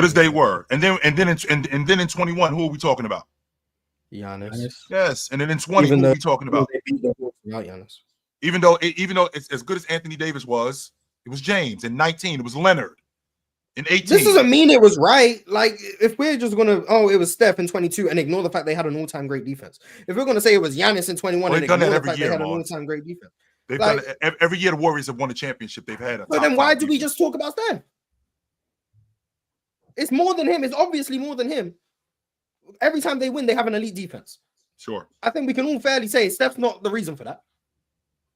as they were. And then in 21, who are we talking about? Giannis. Yes. And then in 20, who are we talking about? Giannis. Even though it's as good as Anthony Davis was, it was James. In 19, it was Leonard. In 18. This doesn't mean it was right. Like, if we're just gonna, it was Steph in 22 and ignore the fact they had an all-time great defense. If we're gonna say it was Giannis in 21 and ignore the fact they had an all-time great defense. They've done it every year. The Warriors have won a championship. They've had. But then why do we just talk about Steph? It's more than him. It's obviously more than him. Every time they win, they have an elite defense. Sure. I think we can all fairly say Steph's not the reason for that.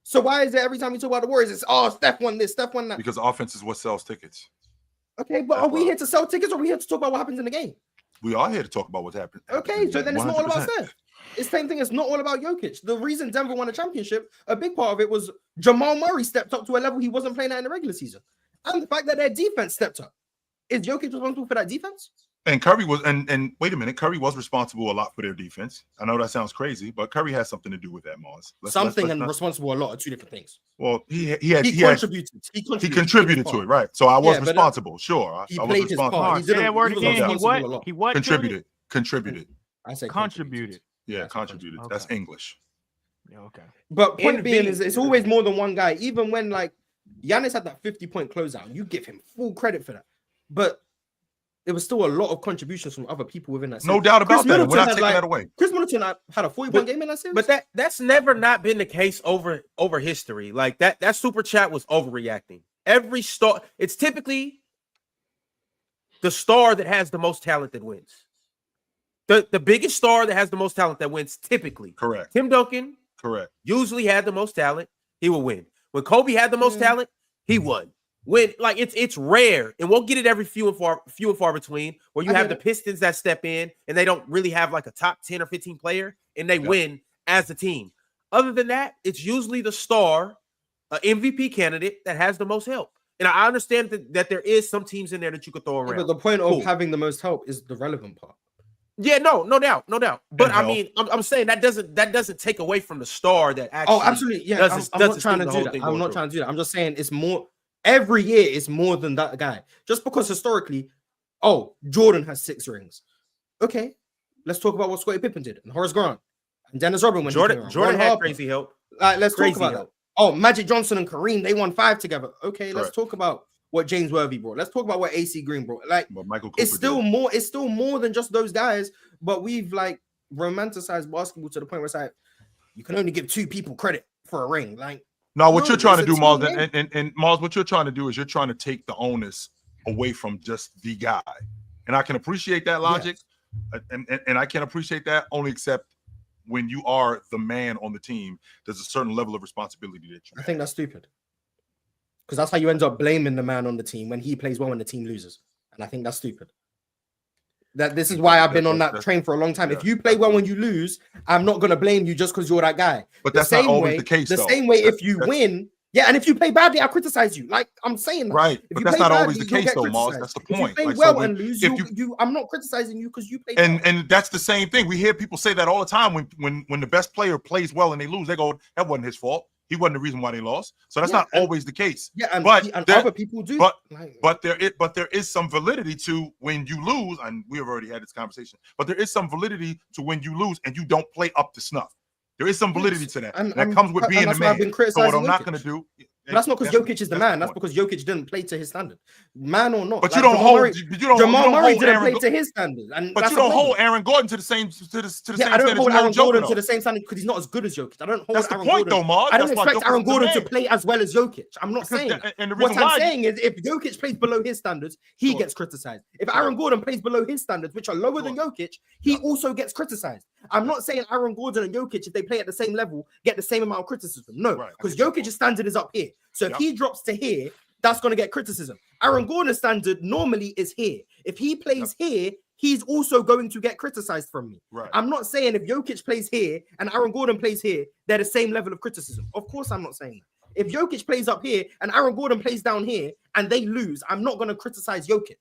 So why is it every time we talk about the Warriors, it's Steph won this, Steph won that? Because offense is what sells tickets. Okay, but are we here to sell tickets or are we here to talk about what happens in the game? We are here to talk about what's happened. Okay, so then it's not all about Steph. It's the same thing. It's not all about Jokic. The reason Denver won a championship, a big part of it was Jamal Murray stepped up to a level he wasn't playing at in the regular season. And the fact that their defense stepped up. Is Jokic responsible for that defense? And Curry was, and wait a minute, Curry was responsible a lot for their defense. I know that sounds crazy, but Curry has something to do with that, Mars. Responsible a lot are two different things. Well, he contributed to it, right? So I was responsible, sure. I was responsible. Say that word again. He what? Contributed. I say contributed. Yeah, contributed. Okay. That's English. Yeah, okay. But point being is it's always more than one guy. Even when like Giannis had that 50-point closeout, you give him full credit for that. But there was still a lot of contributions from other people within that series. No doubt about that. We're not taking that away. Chris Middleton had a 40-point game in that series. But that's never not been the case over history. Like that super chat was overreacting. Every star, it's typically the star that has the most talent that wins. The biggest star that has the most talent that wins typically. Correct. Tim Duncan. Correct. Usually had the most talent, he will win. When Kobe had the most talent, he won. When like it's rare, and we'll get it every few and far between, where you have the Pistons that step in and they don't really have like a top 10 or 15 player, and they win as a team. Other than that, it's usually the star, MVP candidate that has the most help. And I understand that there is some teams in there that you could throw around. But the point of having the most help is the relevant part. Yeah, no doubt. But I mean, I'm saying that doesn't take away from the star that actually. Oh, absolutely. Yeah, I'm not trying to do that. I'm not trying to do that. I'm just saying it's more. Every year it's more than that guy. Just because historically, Jordan has 6 rings. Okay, let's talk about what Scottie Pippen did and Horace Grant and Dennis Rodman when Jordan had crazy help. Let's talk about that. Magic Johnson and Kareem, they won 5 together. Okay, let's talk about what James Worthy brought. Let's talk about what AC Green brought. Like, But Michael Cooper it's still more. It's still more than just those guys. But we've like romanticized basketball to the point where it's like you can only give 2 people credit for a ring. Like, no, what no, you're trying to it's a do, Mars, team and Mars, what you're trying to do is you're trying to take the onus away from just the guy. And I can appreciate that logic, and I can appreciate that only except when you are the man on the team, there's a certain level of responsibility that you have. I think that's stupid. Because that's how you end up blaming the man on the team when he plays well and the team loses. And I think that's stupid. This is why I've been on that train for a long time. If you play well when you lose, I'm not going to blame you just because you're that guy. But that's not always the case, The though. same way if you win, and if you play badly, I'll criticize you. Like, I'm saying that. Right, If but you that's play not always badly, the you'll case, get though, Mars. criticized. That's the If you point. play Like, well so and lose, I'm not criticizing you because you played well. And that's the same thing. We hear people say that all the time when the best player plays well and they lose, they go, that wasn't his fault. He wasn't the reason why they lost. So that's not always the case. Yeah, and but other people do. But there is some validity to when you lose, and we have already had this conversation. But there is some validity to when you lose and you don't play up to snuff. There is some validity to that. And that comes with being the man. So what I'm not going to do. But that's not because Jokic is the man. That's because Jokic didn't play to his standard, man or not. But you don't hold. Jamal Murray didn't play to his standard, but you don't hold Aaron Gordon to the same standard. I don't hold Aaron Gordon to the same standard because he's not as good as Jokic. I don't hold. That's the point, though, Mars. I don't expect Aaron Gordon to play as well as Jokic. I'm not saying that. What I'm saying is, if Jokic plays below his standards, he gets criticized. If Aaron Gordon plays below his standards, which are lower than Jokic, he also gets criticized. I'm not saying Aaron Gordon and Jokic, if they play at the same level, get the same amount of criticism. No, because Jokic's standard is up here. So if he drops to here, that's going to get criticism. Aaron Gordon's standard normally is here. If he plays here, he's also going to get criticized from me. Right. I'm not saying if Jokic plays here and Aaron Gordon plays here, they're the same level of criticism. Of course, I'm not saying that. If Jokic plays up here and Aaron Gordon plays down here and they lose, I'm not going to criticize Jokic.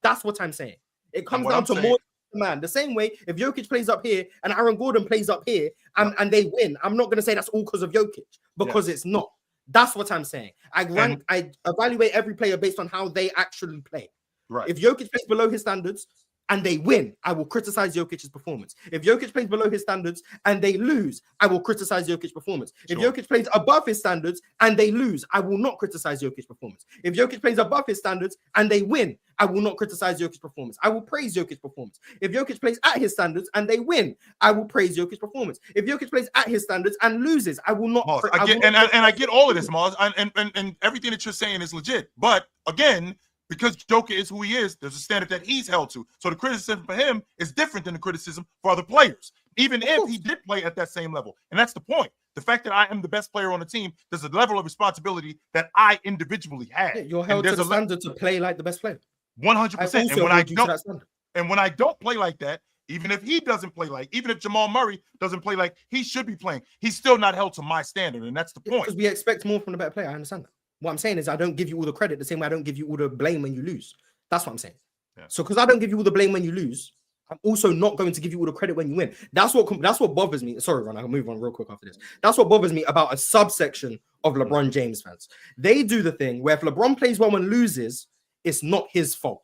That's what I'm saying. It comes down to more man. The same way, if Jokic plays up here and Aaron Gordon plays up here and they win, I'm not going to say that's all because of Jokic because it's not. That's what I'm saying. I evaluate every player based on how they actually play. Right. If Jokic plays below his standards and they win, I will criticize Jokic's performance. If Jokic plays below his standards and they lose, I will criticize Jokic's performance. If Jokic plays above his standards and they lose, I will not criticize Jokic's performance. If Jokic plays above his standards and they win, I will not criticize Jokic's performance. I will praise Jokic's performance. If Jokic plays at his standards and they win, I will praise Jokic's performance. If Jokic plays at his standards and loses, I will not. I get all of this, Mars, and everything that you're saying is legit. But again, because Joker is who he is, there's a standard that he's held to. So the criticism for him is different than the criticism for other players, even if he did play at that same level. And that's the point. The fact that I am the best player on the team, there's a level of responsibility that I individually have. You're held to the standard to play like the best player. 100%. And when I don't play like that, even if he doesn't play like, even if Jamal Murray doesn't play like he should be playing, he's still not held to my standard. And that's the point. Because we expect more from the better player. I understand that. What I'm saying is I don't give you all the credit the same way I don't give you all the blame when you lose. That's what I'm saying. Yeah. So because I don't give you all the blame when you lose, I'm also not going to give you all the credit when you win. That's what bothers me. Sorry, Ron, I'll move on real quick after this. That's what bothers me about a subsection of LeBron James fans. They do the thing where if LeBron plays well and loses, it's not his fault.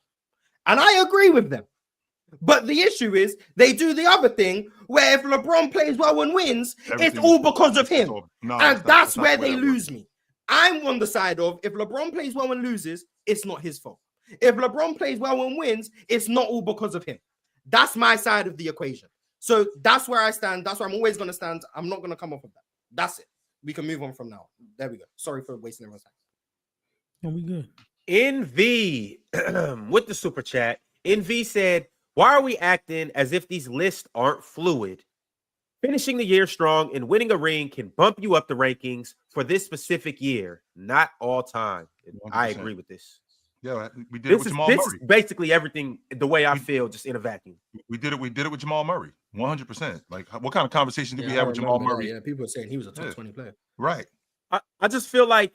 And I agree with them. But the issue is they do the other thing where if LeBron plays well and wins, it's all because of him. And that's where they lose me. I'm on the side of if LeBron plays well and loses, it's not his fault. If LeBron plays well and wins, it's not all because of him. That's my side of the equation. So that's where I stand. That's where I'm always going to stand. I'm not going to come off of that. That's it. We can move on from now. There we go. Sorry for wasting everyone's time. Yeah, we good. NV with the super chat. NV said, why are we acting as if these lists aren't fluid? Finishing the year strong and winning a ring can bump you up the rankings for this specific year, not all time. 100%. I agree with this. Yeah, we did it with Jamal Murray. This is basically everything the way I feel, just in a vacuum. We did it with Jamal Murray, 100%. Like, what kind of conversation did we have with Jamal Murray? Yeah, people are saying he was a top 20 player. Right. I just feel like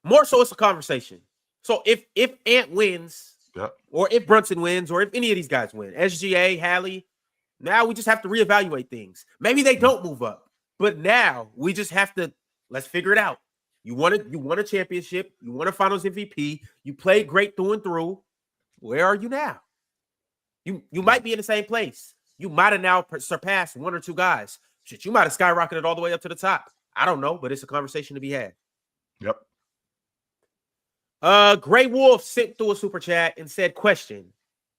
more so it's a conversation. So if Ant wins, or if Brunson wins, or if any of these guys win, SGA, Hallie, now we just have to reevaluate things. Maybe they don't move up, but now we just have to let's figure it out. You won a championship, you won a Finals MVP, you played great through and through. Where are you now? You might be in the same place. You might have now surpassed one or two guys. Shit, you might have skyrocketed all the way up to the top. I don't know, but it's a conversation to be had. Yep. Gray Wolf sent through a super chat and said, question: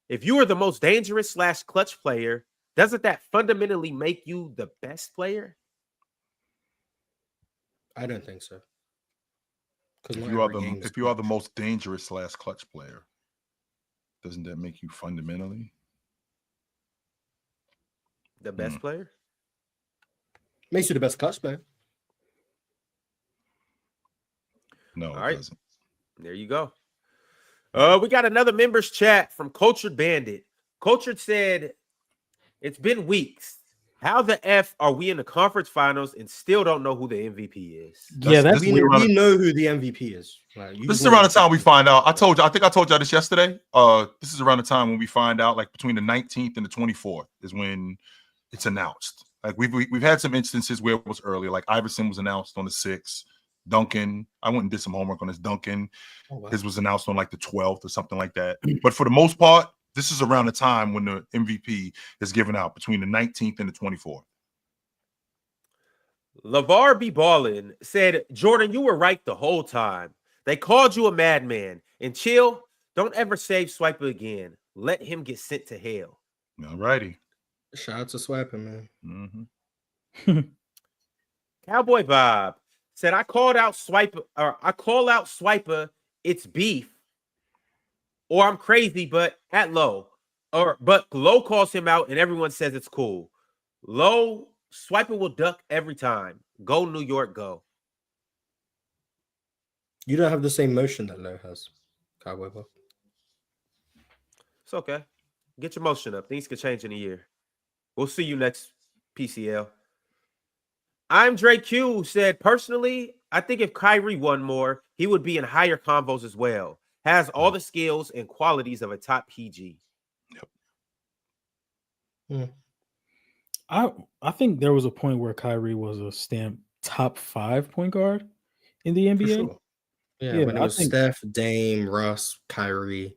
if you are the most dangerous / clutch player, doesn't that fundamentally make you the best player? I don't think so. Because If you are the most dangerous / clutch player, doesn't that make you fundamentally The best player? Makes you the best clutch player. No, All it right. doesn't. There you go. We got another members chat from Cultured Bandit. Cultured said, it's been weeks. How the F are we in the conference finals and still don't know who the MVP is? We know who the MVP is. Like, this is around the time we find out. I think I told y'all this yesterday. This is around the time when we find out, like between the 19th and the 24th is when it's announced. Like we've had some instances where it was earlier, like Iverson was announced on the 6th. Duncan, I went and did some homework on this. Duncan, his was announced on like the 12th or something like that. But for the most part, this is around the time when the MVP is given out, between the 19th and the 24th. LeVar B. Ballin said, Jordan, you were right the whole time. They called you a madman. And chill, don't ever save Swiper again. Let him get sent to hell. All righty. Shout out to Swiper, man. Mm-hmm. Cowboy Bob said, I call out Swiper, it's beef. Or I'm crazy, but at low. But Low calls him out and everyone says it's cool. Low, Swiper will duck every time. Go New York, go. You don't have the same motion that Low has, Cowboy Bob. It's okay. Get your motion up. Things could change in a year. We'll see you next PCL. I'm Dre Q said, personally, I think if Kyrie won more, he would be in higher combos as well. Has all the skills and qualities of a top PG. Yep. I think there was a point where Kyrie was a stamped top 5 point guard in the NBA. Sure. Yeah, when it was Steph, Dame, Russ, Kyrie,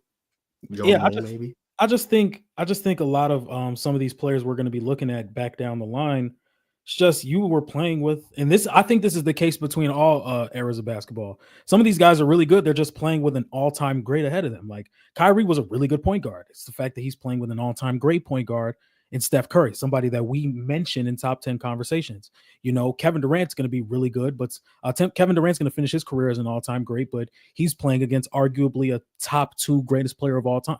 John Wall, maybe. I just think a lot of some of these players we're going to be looking at back down the line. It's just you were playing with, and this I think this is the case between all eras of basketball. Some of these guys are really good. They're just playing with an all-time great ahead of them. Like Kyrie was a really good point guard. It's the fact that he's playing with an all-time great point guard in Steph Curry, somebody that we mentioned in top 10 conversations. You know, Kevin Durant's going to be really good, but Kevin Durant's going to finish his career as an all-time great, but he's playing against arguably a top 2 greatest player of all time.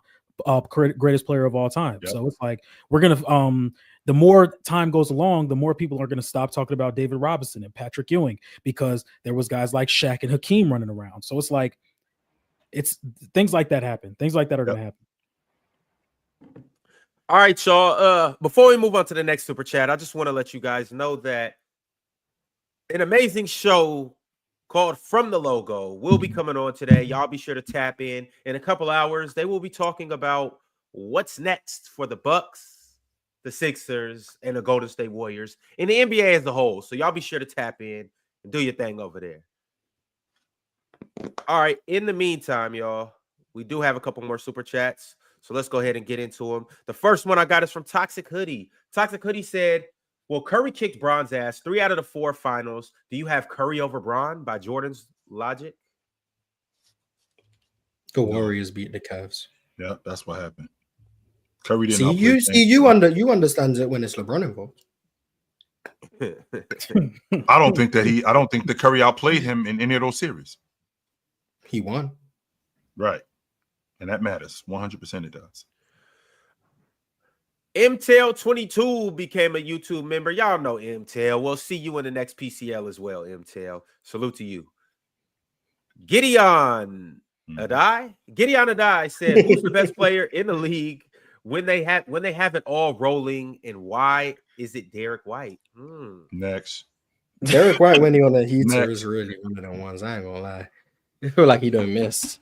Greatest player of all time. Yep. So it's like we're gonna the more time goes along, the more people are gonna stop talking about David Robinson and Patrick Ewing because there was guys like Shaq and Hakeem running around. So it's like it's things like that happen. Things like that are gonna happen. All right, y'all. Before we move on to the next super chat, I just want to let you guys know that an amazing show called From the Logo will be coming on today. Y'all be sure to tap in a couple hours. They will be talking about what's next for the Bucks, the Sixers, and the Golden State Warriors and the NBA as a whole. So y'all be sure to tap in and do your thing over there. All right. In the meantime, y'all, we do have a couple more super chats. So let's go ahead and get into them. The first one I got is from Toxic Hoodie. Toxic Hoodie said, well, Curry kicked Bron's ass 3 out of the 4 finals. Do you have Curry over Bron by Jordan's logic? The Warriors beat the Cavs. Yeah, that's what happened. Curry didn't. You understand it when it's LeBron involved. I don't think that Curry outplayed him in any of those series. He won. Right. And that matters. 100% it does. MTail22 became a YouTube member. Y'all know MTail. We'll see you in the next PCL as well, MTail. Salute to you. Gideon Adai said, who's the best player in the league when they have it all rolling, and why is it Derek White? Next. Derek White winning on the heater is really one of them ones. I ain't gonna lie. I feel like he don't miss.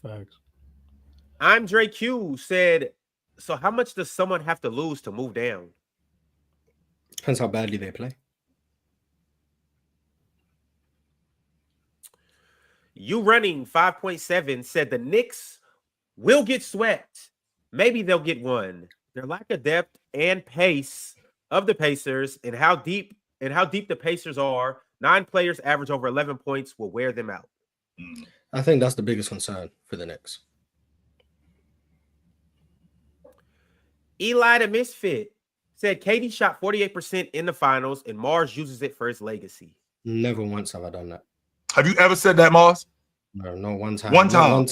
Facts. I'm Dre Q said, so how much does someone have to lose to move down? Depends how badly they play. You running 5.7 said the Knicks will get swept. Maybe they'll get one. Their lack of depth and pace of the Pacers and how deep the Pacers are, 9 players average over 11 points will wear them out. I think that's the biggest concern for the Knicks. Eli the Misfit said KD shot 48% in the finals and Mars uses it for his legacy. Never once have I done that. Have you ever said that, Mars? No, not one time. One time.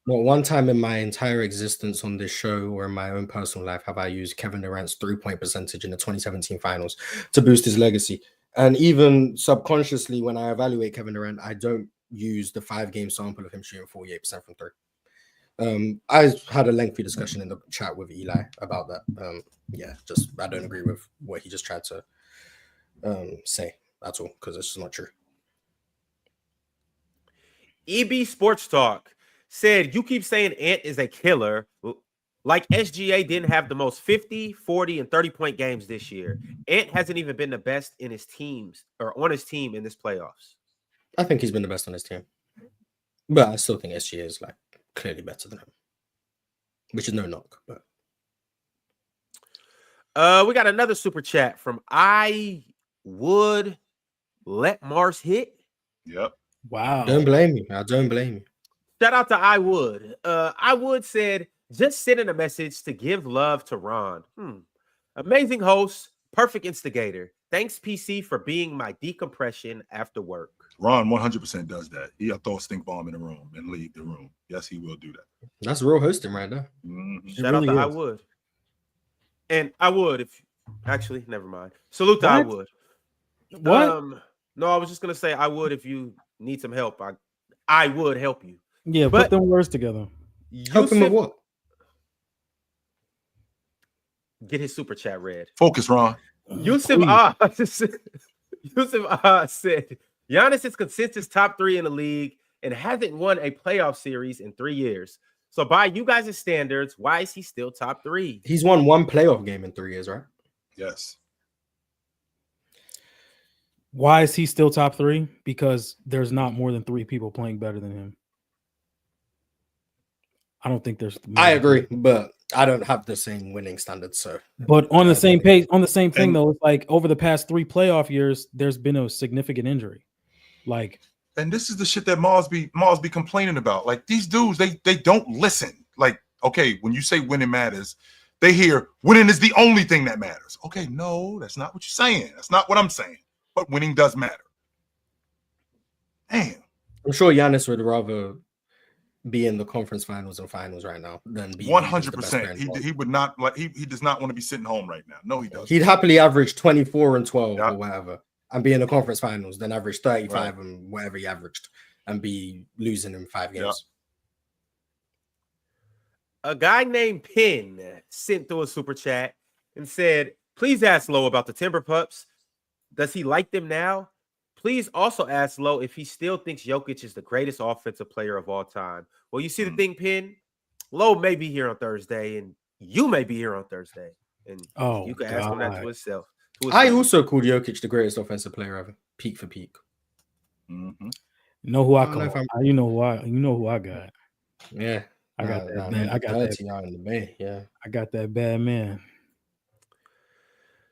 Not one time in my entire existence on this show or in my own personal life have I used Kevin Durant's 3-point percentage in the 2017 finals to boost his legacy. And even subconsciously, when I evaluate Kevin Durant, I don't use the 5-game sample of him shooting 48% from 3. I had a lengthy discussion in the chat with Eli about that. Just I don't agree with what he just tried to say. That's all, because it's just not true. EB Sports Talk said, you keep saying Ant is a killer. Like SGA didn't have the most 50, 40, and 30-point games this year. Ant hasn't even been the best in his teams or on his team in this playoffs. I think he's been the best on his team. But I still think SGA is like clearly better than him. Which is no knock, but we got another super chat from I Would Let Mars Hit. Yep. Wow. don't blame me. I don't blame you. Shout out to I Would. I Would said, just sending a message to give love to Ron. Amazing host, perfect instigator. Thanks, PC, for being my decompression after work. Ron 100% does that. He'll throw a stink bomb in the room and leave the room. Yes, he will do that. That's real hosting right there. Mm-hmm. Shout out to I Would. And I would if actually, never mind. Salute to I Would. What? No, I was just gonna say I would if you need some help. I would help you. Yeah, But put them words together. Help him with what? Get his super chat read. Focus, Ron. Yusuf said Giannis is consensus top 3 in the league and hasn't won a playoff series in 3 years. So by you guys' standards, why is he still top 3? He's won one playoff game in 3 years, right? Yes. Why is he still top 3? Because there's not more than 3 people playing better than him. I don't think there's. I agree, but I don't have the same winning standards. So, but on the same page, on the same thing though, it's like over the past 3 playoff years, there's been a significant injury. Like, and this is the shit that Mars be complaining about. Like these dudes, they don't listen. Like, okay, when you say winning matters, they hear winning is the only thing that matters. Okay, no, that's not what you're saying. That's not what I'm saying. But winning does matter. Damn. I'm sure Giannis would rather be in the conference finals and finals right now than be 100%. He would not like he does not want to be sitting home right now. No, he doesn't. He'd happily average 24 and 12 or whatever and be in the conference finals, then average 35 and whatever he averaged and be losing in 5 games. A guy named Pin sent through a super chat and said, please ask Lo about the Timber Pups. Does he like them now? Please also ask Lo if he still thinks Jokic is the greatest offensive player of all time. Well, you see the thing, Pin? Lo may be here on Thursday, and you may be here on Thursday. And you can ask him that to himself. I also called Jokic the greatest offensive player ever, peak for peak. Mm-hmm. You know who I call? You know who I got. Yeah. I got that man. I got that out in the Bay. Yeah. I got that bad man.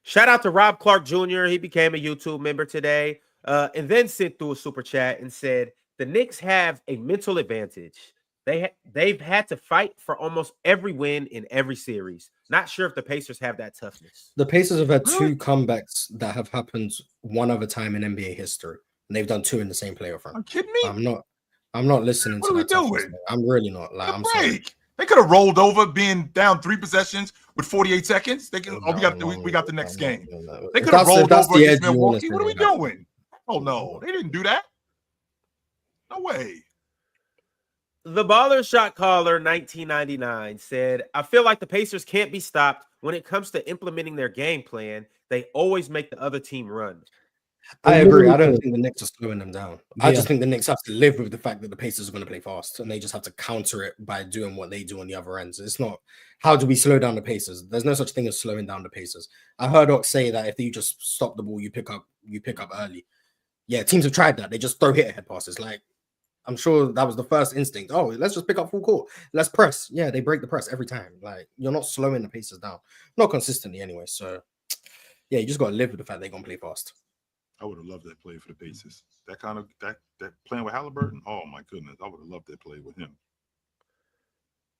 Shout out to Rob Clark Jr. He became a YouTube member today. And then sent through a super chat and said, the Knicks have a mental advantage. They've had to fight for almost every win in every series. Not sure if the Pacers have that toughness. The Pacers have had 2 comebacks that have happened one other time in NBA history. And they've done 2 in the same playoff run. Are you kidding me? I'm not listening what to are that. We doing? I'm really not. Like, I'm sorry. They could have rolled over being down 3 possessions with 48 seconds. They can, we got the next game. They could have rolled over against Milwaukee. What are we doing? Oh, no, they didn't do that. No way. The Baller Shot Caller 1999 said, I feel like the Pacers can't be stopped when it comes to implementing their game plan. They always make the other team run. I agree. I don't think the Knicks are slowing them down. I just think the Knicks have to live with the fact that the Pacers are going to play fast, and they just have to counter it by doing what they do on the other ends. It's not, how do we slow down the Pacers? There's no such thing as slowing down the Pacers. I heard Ox say that if you just stop the ball, you pick up early. Yeah, teams have tried that. They just throw hit-ahead passes. Like, I'm sure that was the first instinct. Oh, let's just pick up full court. Let's press. Yeah, they break the press every time. Like, you're not slowing the Pacers down. Not consistently anyway. So, yeah, you just got to live with the fact they're going to play fast. I would have loved that play for the Pacers. That kind of that playing with Halliburton. Oh my goodness, I would have loved that play with him.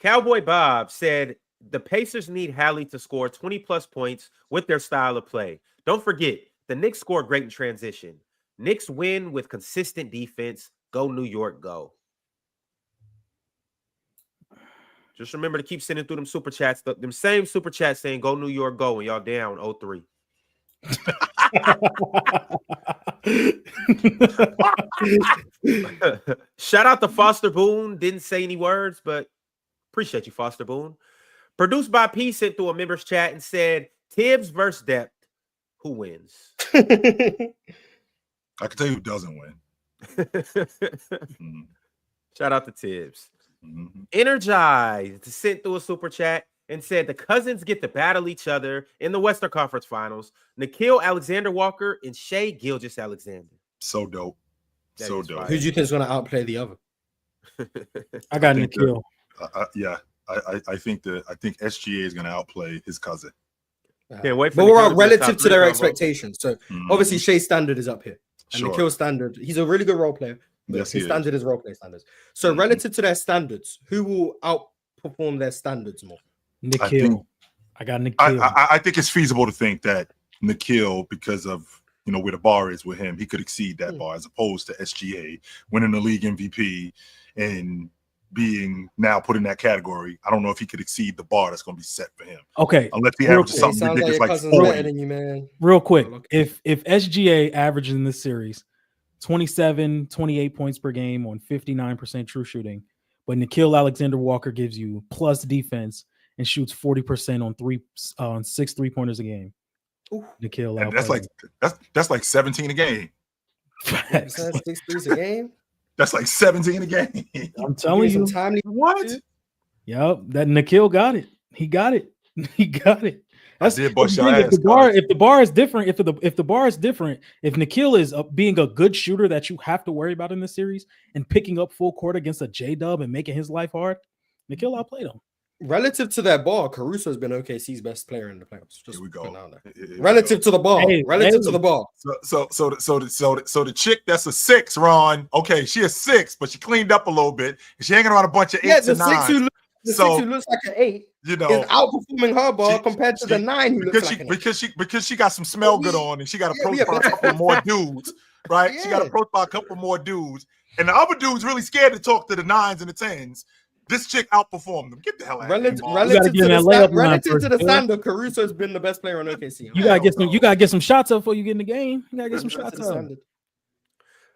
Cowboy Bob said the Pacers need Hallie to score 20+ points with their style of play. Don't forget, the Knicks score great in transition. Knicks win with consistent defense. Go New York, go. Just remember to keep sending through them super chats. Them same super chats saying go New York, go when y'all down 0-3. Shout out to Foster Boone. Didn't say any words, but appreciate you, Foster Boone. Produced by P sent through a members chat and said Tibbs versus Depth. Who wins? I can tell you who doesn't win. Shout out to Tibbs. Mm-hmm. Energized sent through a super chat and said the Cousins get to battle each other in the Western Conference Finals. Gilgeous-Alexander Walker and Shai Gilgeous-Alexander. So dope. That So is dope. fire. Who do you think is going to outplay the other? I got think Nikhil. Yeah, I think SGA is going to outplay his cousin. Can't wait for But the we're Gilgeous relative top to three their combo. expectations. So Mhm. obviously Shay's standard is up here. And Sure. Nikhil's standard, he's a really good role player. But Yes, he his is. standard is role play standards. So Mhm. relative to their standards, who will outperform their standards more? Nikhil. I got Nikhil. I think it's feasible to think that Nikhil, because of where the bar is with him, he could exceed that bar as opposed to SGA winning the league MVP and being now put in that category. I don't know if he could exceed the bar that's going to be set for him. Okay. Unless he Real averages quick. something Sounds like ridiculous your like cousin's better 40. than you, man. Real quick, look. if SGA averages in this series 27, 28 points per game on 59% true shooting, but Gilgeous-Alexander Walker gives you plus defense and shoots 40% on 6 3-pointers a game. Ooh. Nikhil, And that's like 17 a game. facts. 6 threes a game. That's like 17 a game. I'm telling you. Some timely. What? Yep, that Nikhil got it. He got it. He got it. That's did bust the your thing, ass, if the bar is different, if Nikhil is being a good shooter that you have to worry about in this series and picking up full court against a J-Dub and making his life hard, Nikhil outplayed him. Relative to that bar, Caruso has been OKC's best player in the playoffs. Just Here we go. putting it out there. Here we Relative go. to the ball. Hey, Relative to the ball. So the chick that's a 6, Ron. Okay, she a 6, but she cleaned up a little bit. And she hanging around a bunch of 8s Yeah, the and 9s. 6 So, who looks like an 8 you know, is outperforming her ball compared to the 9 who looks because like she an 8. because she got some smell good on and she got Yeah, approached by a couple more dudes, right? She got Yeah. approached by a couple more dudes, and the other dudes really scared to talk to the 9s and the 10s. This chick outperformed them. Get the hell out of here. Mom. gotta get in that layup line first, Bill. standard, Caruso's been the best player on OKC. You gotta get some shots up before you get in the game. You gotta get some shots up.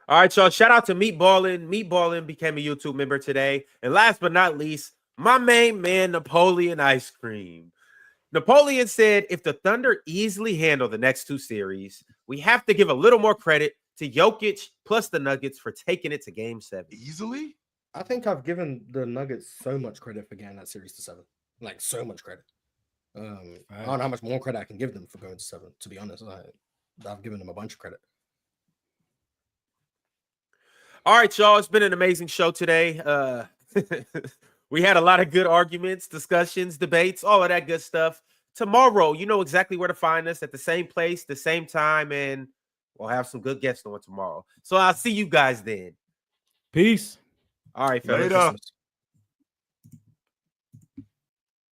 All right, y'all. Shout out to Meatballin. Meatballin became a YouTube member today. And last but not least, my main man, Napoleon Ice Cream. Napoleon said, if the Thunder easily handle the next 2 series, we have to give a little more credit to Jokic plus the Nuggets for taking it to Game 7. Easily? I think I've given the Nuggets so much credit for getting that series to 7. Like, so much credit. I don't know how much more credit I can give them for going to 7, to be honest. I've given them a bunch of credit. All right, y'all. It's been an amazing show today. We had a lot of good arguments, discussions, debates, all of that good stuff. Tomorrow, you know exactly where to find us at the same place, the same time, and we'll have some good guests on tomorrow. So I'll see you guys then. Peace. All right, fellas. Later.